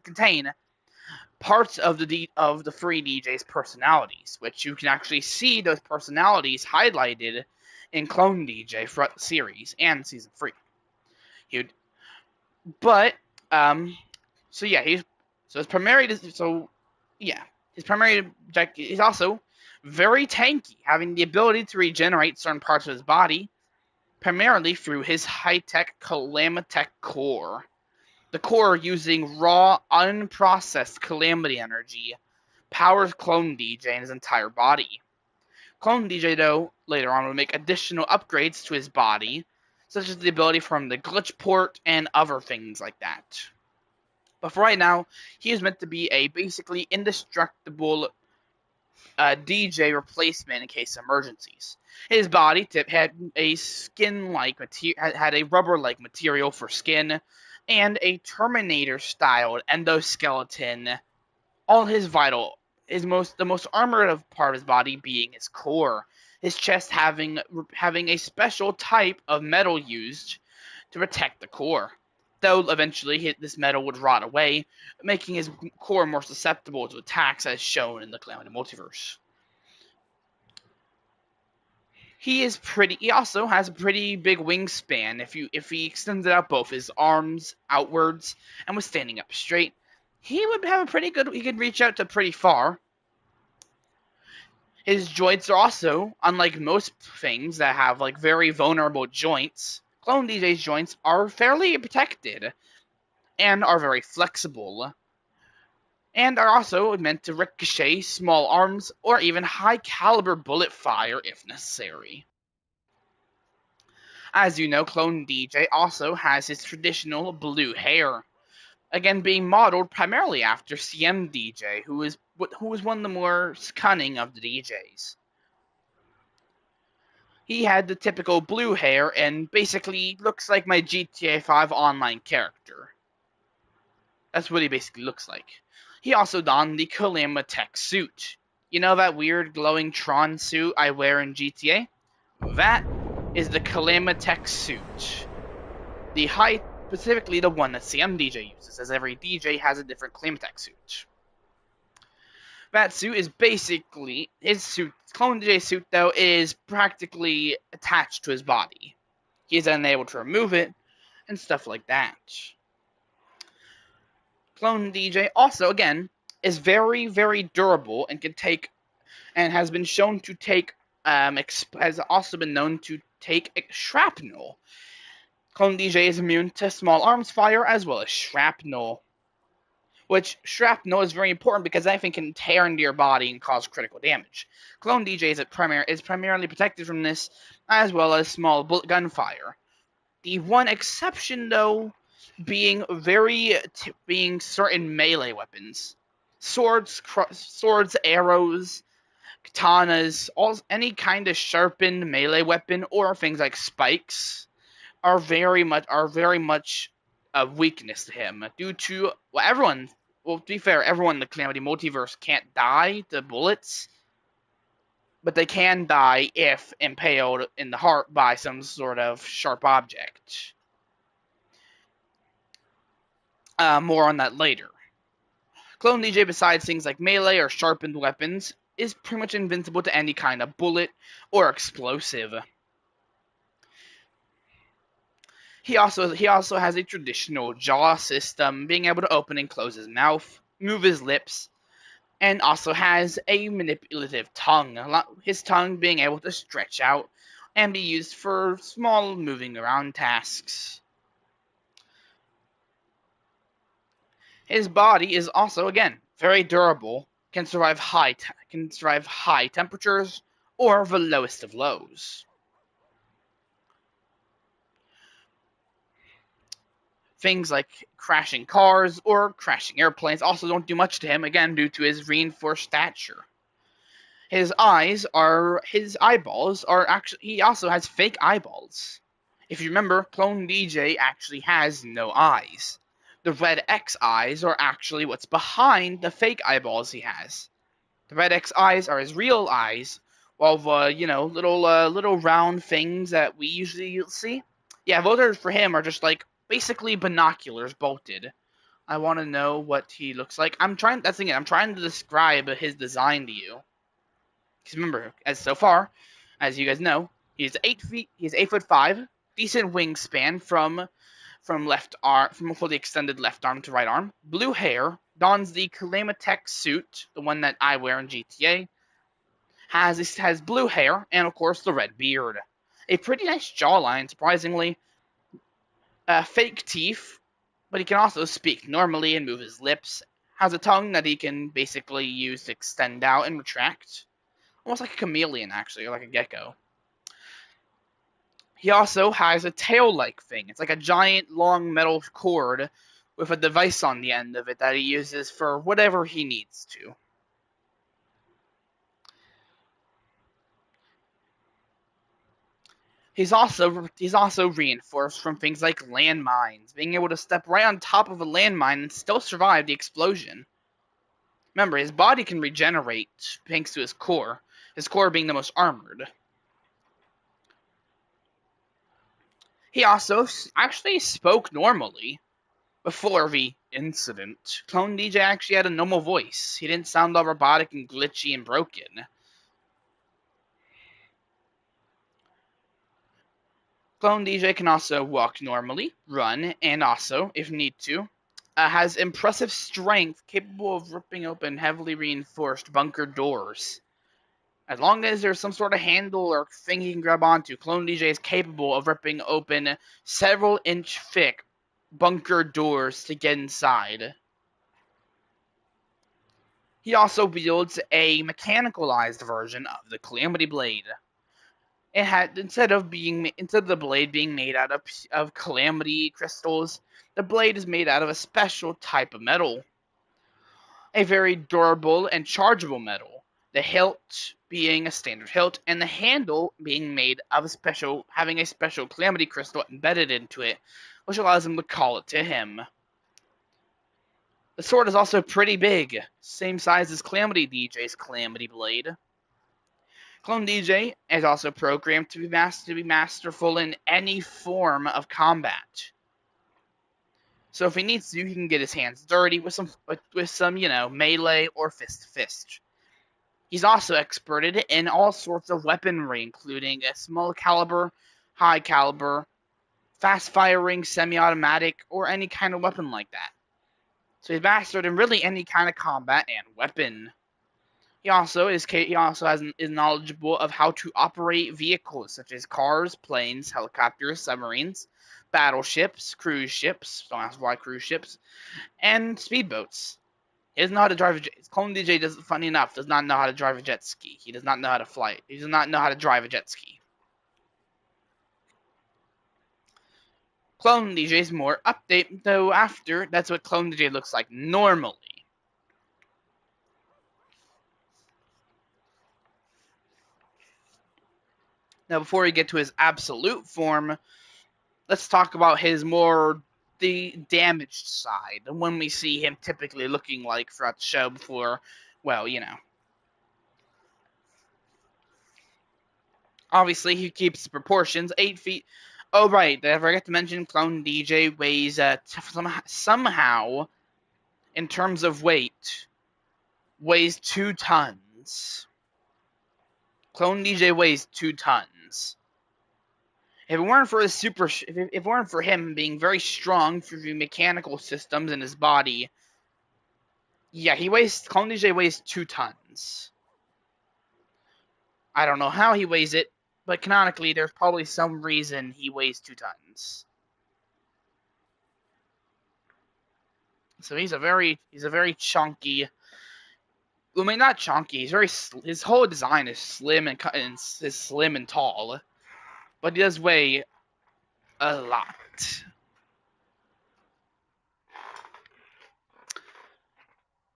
contain parts of the free DJ's personalities, which you can actually see those personalities highlighted in Clone DJ throughout the series and season 3. He would, but so yeah, his primary objective is also very tanky, having the ability to regenerate certain parts of his body, primarily through his high-tech Calamitech core. The core, using raw, unprocessed Calamity energy, powers Clone DJ and his entire body. Clone DJ, though, later on will make additional upgrades to his body, such as the ability from the glitch port and other things like that. But for right now, he is meant to be a basically indestructible DJ replacement in case of emergencies. His body tip had a skin-like had a rubber-like material for skin, and a Terminator-styled endoskeleton. All his the most armored part of his body being his core. His chest having a special type of metal used to protect the core. Though eventually this metal would rot away, making his core more susceptible to attacks as shown in the Calamity Multiverse. He also has a pretty big wingspan if he extended out both his arms outwards and was standing up straight. He would have he could reach out to pretty far. His joints are also, unlike most things that have like very vulnerable joints, Clone DJ's joints are fairly protected and are very flexible, and are also meant to ricochet small arms or even high caliber bullet fire if necessary. As you know, Clone DJ also has his traditional blue hair, again being modeled primarily after CM DJ, who is one of the more cunning of the DJs. He had the typical blue hair and basically looks like my GTA 5 online character. That's what he basically looks like. He also donned the Calamitech suit. You know that weird glowing Tron suit I wear in GTA? That is the Calamitech suit. Specifically the one that CM DJ uses, as every DJ has a different Calamitech suit. That suit is basically his suit. Clone DJ's suit, though, is practically attached to his body. He is unable to remove it and stuff like that. Clone DJ also, again, is very, very durable and can take, and has been shown to take, has also been known to take shrapnel. Clone DJ is immune to small arms fire as well as shrapnel, which shrapnel is very important because anything can tear into your body and cause critical damage. Clone DJ is primarily protected from this, as well as small bullet gunfire. The one exception, though, being certain melee weapons, swords, arrows, katanas, any kind of sharpened melee weapon, or things like spikes are very much a weakness to him due to to be fair, everyone in the Calamity multiverse can't die to bullets, but they can die if impaled in the heart by some sort of sharp object. More on that later. Clone DJ, besides things like melee or sharpened weapons, is pretty much invincible to any kind of bullet or explosive. He also has a traditional jaw system, being able to open and close his mouth, move his lips, and also has a manipulative tongue. His tongue being able to stretch out and be used for small moving around tasks. His body is also, again, very durable, can survive high temperatures or the lowest of lows. Things like crashing cars or crashing airplanes also don't do much to him, again, due to his reinforced stature. His eyeballs are actually, he also has fake eyeballs. If you remember, Clone DJ actually has no eyes. The red X eyes are actually what's behind the fake eyeballs he has. The red X eyes are his real eyes, while the, little round things that we usually see, yeah, those for him are just like basically binoculars bolted. I want to know what he looks like. I'm trying to describe his design to you. Because remember, as you guys know, he's 8 feet. He's 8'5", decent wingspan from left arm, from fully extended left arm to right arm. Blue hair, dons the Calamitech suit, the one that I wear in GTA. Has blue hair and of course the red beard. A pretty nice jawline, surprisingly. Fake teeth, but he can also speak normally and move his lips. Has a tongue that he can basically use to extend out and retract. Almost like a chameleon, actually, or like a gecko. He also has a tail-like thing. It's like a giant, long metal cord with a device on the end of it that he uses for whatever he needs to. He's also reinforced from things like landmines, being able to step right on top of a landmine and still survive the explosion. Remember, his body can regenerate thanks to his core being the most armored. He also actually spoke normally before the incident. Clone DJ actually had a normal voice. He didn't sound all robotic and glitchy and broken. Clone DJ can also walk normally, run, and also, if need to, has impressive strength, capable of ripping open heavily reinforced bunker doors. As long as there's some sort of handle or thing he can grab onto, Clone DJ is capable of ripping open several inch thick bunker doors to get inside. He also wields a mechanicalized version of the Calamity Blade. It had instead of the blade being made out of Calamity crystals, the blade is made out of a special type of metal. A very durable and chargeable metal. The hilt being a standard hilt, and the handle being made of having a special Calamity crystal embedded into it, which allows him to call it to him. The sword is also pretty big, same size as Calamity DJ's Calamity Blade. Clone DJ is also programmed to be masterful in any form of combat. So if he needs to, he can get his hands dirty with some melee or fist to fist. He's also experted in all sorts of weaponry, including a small caliber, high caliber, fast firing, semi-automatic, or any kind of weapon like that. So he's mastered in really any kind of combat and weapon. He also is knowledgeable of how to operate vehicles such as cars, planes, helicopters, submarines, battleships, cruise ships, don't ask why cruise ships, and speedboats. He doesn't know how to drive a jet. Clone DJ does, funny enough, does not know how to drive a jet ski. He does not know how to fly. He does not know how to drive a jet ski. Clone DJ's more update, though after, that's what Clone DJ looks like normally. Now, before we get to his absolute form, let's talk about his more the damaged side, when we see him typically looking like throughout the show before, well, you know. Obviously, he keeps proportions, 8 feet. Oh, right, I forgot to mention Clone DJ weighs, somehow, in terms of weight, weighs 2 tons. Clone DJ weighs 2 tons. If it weren't for his if it weren't for him being very strong through the mechanical systems in his body, yeah, Clone DJ weighs 2 tons. I don't know how he weighs it, but canonically, there's probably some reason he weighs 2 tons. So he's a very chunky. I mean, not chunky. His whole design is slim is slim and tall, but he does weigh a lot.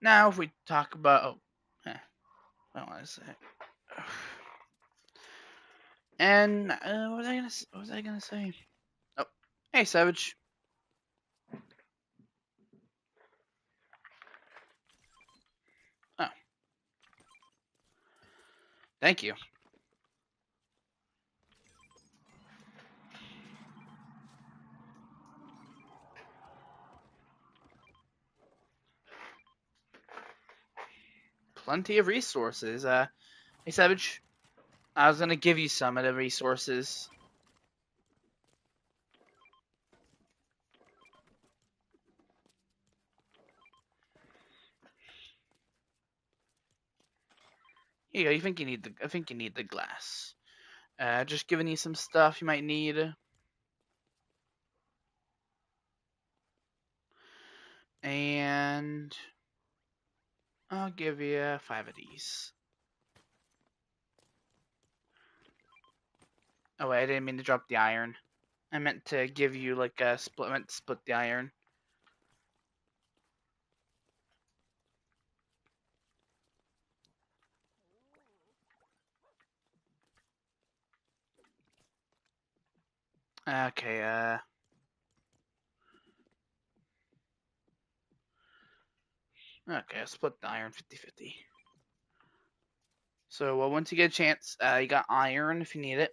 Now, if we talk about, I don't want to say. And what was I gonna say? Oh, hey, Savage. Oh, thank you. Plenty of resources. Hey, Savage. I was gonna give you some of the resources. Here you go. I think you need the glass. Just giving you some stuff you might need. And I'll give you 5 of these. Oh wait, I didn't mean to drop the iron. I meant to give you like a split. I meant to split the iron. Okay. Okay, I'll split the iron 50-50. So once you get a chance, you got iron if you need it.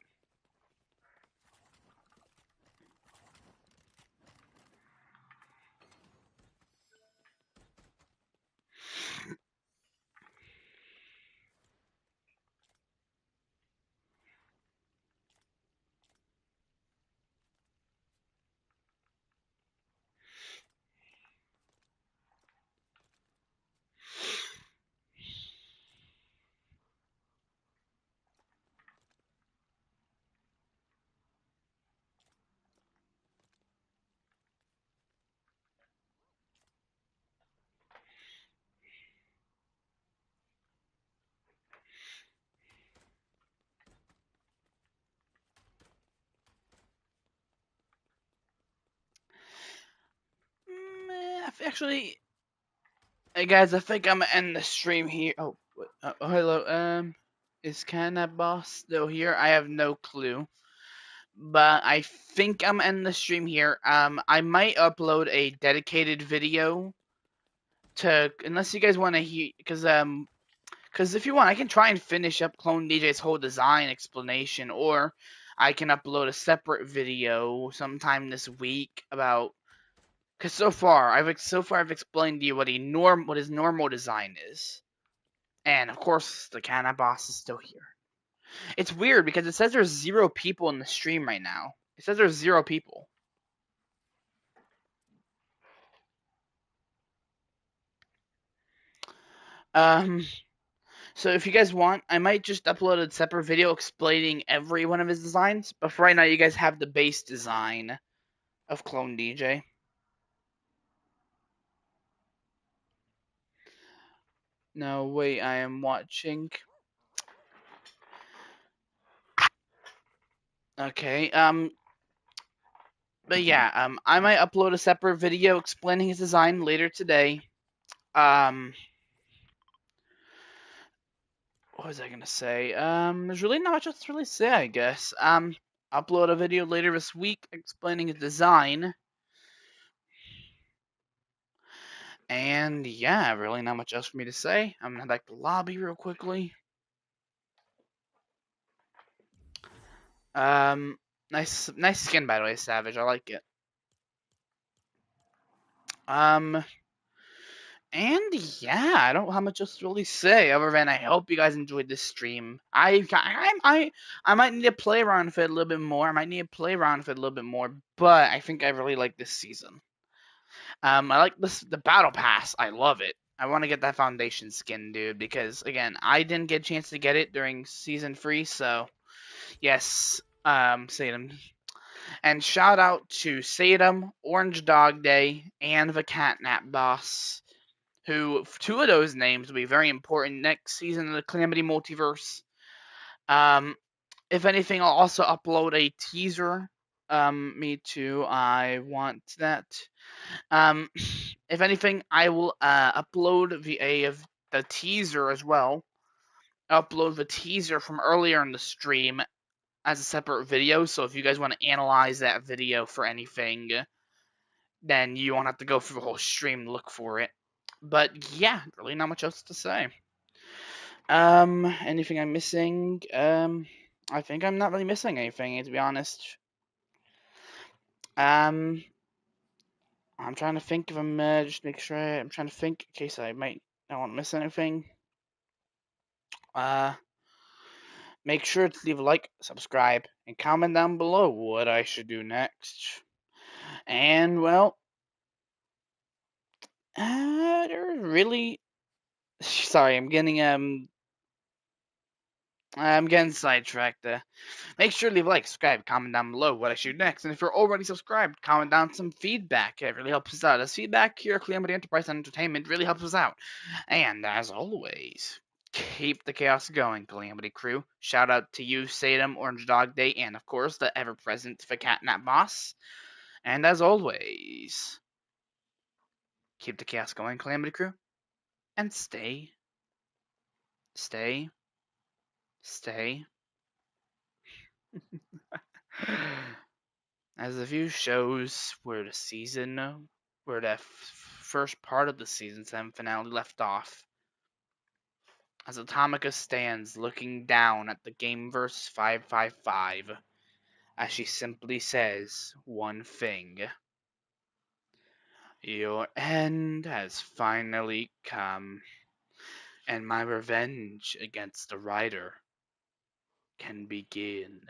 Actually, hey guys, I think I'm gonna end the stream here. Oh, hello. Is Canna Boss still here? I have no clue, but I think I'm gonna end the stream here. I might upload a dedicated video to, unless you guys want to hear, because if you want, I can try and finish up Clone DJ's whole design explanation, or I can upload a separate video sometime this week about. Because so far I've explained to you what his normal design is, and of course the Canna Boss is still here. It's weird because it says there's 0 people in the stream right now. It says there's 0 people. Um, so if you guys want, I might just upload a separate video explaining every one of his designs. But for right now, you guys have the base design of Clone DJ. No, wait, I am watching. Okay, but yeah, I might upload a separate video explaining his design later today. Um, what was I gonna say? There's really not much else to really say, I guess. Upload a video later this week explaining his design. And yeah, really not much else for me to say. I'm gonna head back to the lobby real quickly. Nice skin by the way, Savage. I like it. Um, and yeah, I don't have much else to really say other than I hope you guys enjoyed this stream. I might need to play around with it a little bit more. I might need to play around with it a little bit more, but I think I really like this season. I like the battle pass. I love it. I want to get that foundation skin, dude, because again, I didn't get a chance to get it during season 3, so yes, Sadum. And shout out to Sadum, Orange Dog Day, and the Catnap Boss, who two of those names will be very important next season of the Calamity Multiverse. Um, if anything, I'll also upload a teaser. Me too. I want that. Um, if anything, I will upload the teaser as well. Upload the teaser from earlier in the stream as a separate video. So if you guys want to analyze that video for anything, then you won't have to go through the whole stream to look for it. But yeah, really not much else to say. Anything I'm missing? I think I'm not really missing anything, to be honest. Um, I'm trying to think if I'm just make sure I'm trying to think in case I might not want to miss anything. Uh, make sure to leave a like, subscribe, and comment down below what I should do next. And well, there's really sorry, I'm getting sidetracked. Make sure to leave a like, subscribe, comment down below what I should do next. And if you're already subscribed, comment down some feedback. It really helps us out. As feedback here at Calamity Enterprise and Entertainment really helps us out. And as always, keep the chaos going, Calamity Crew. Shout out to you, Sadum, Orange Dog Day, and of course the ever-present the Catnap Boss. And as always, keep the chaos going, Calamity Crew. And stay, stay, stay. As the view shows where the first part of the season 7 finale left off, as Atomica stands looking down at the Gameverse 555, as she simply says one thing: your end has finally come, and my revenge against the Rider can begin.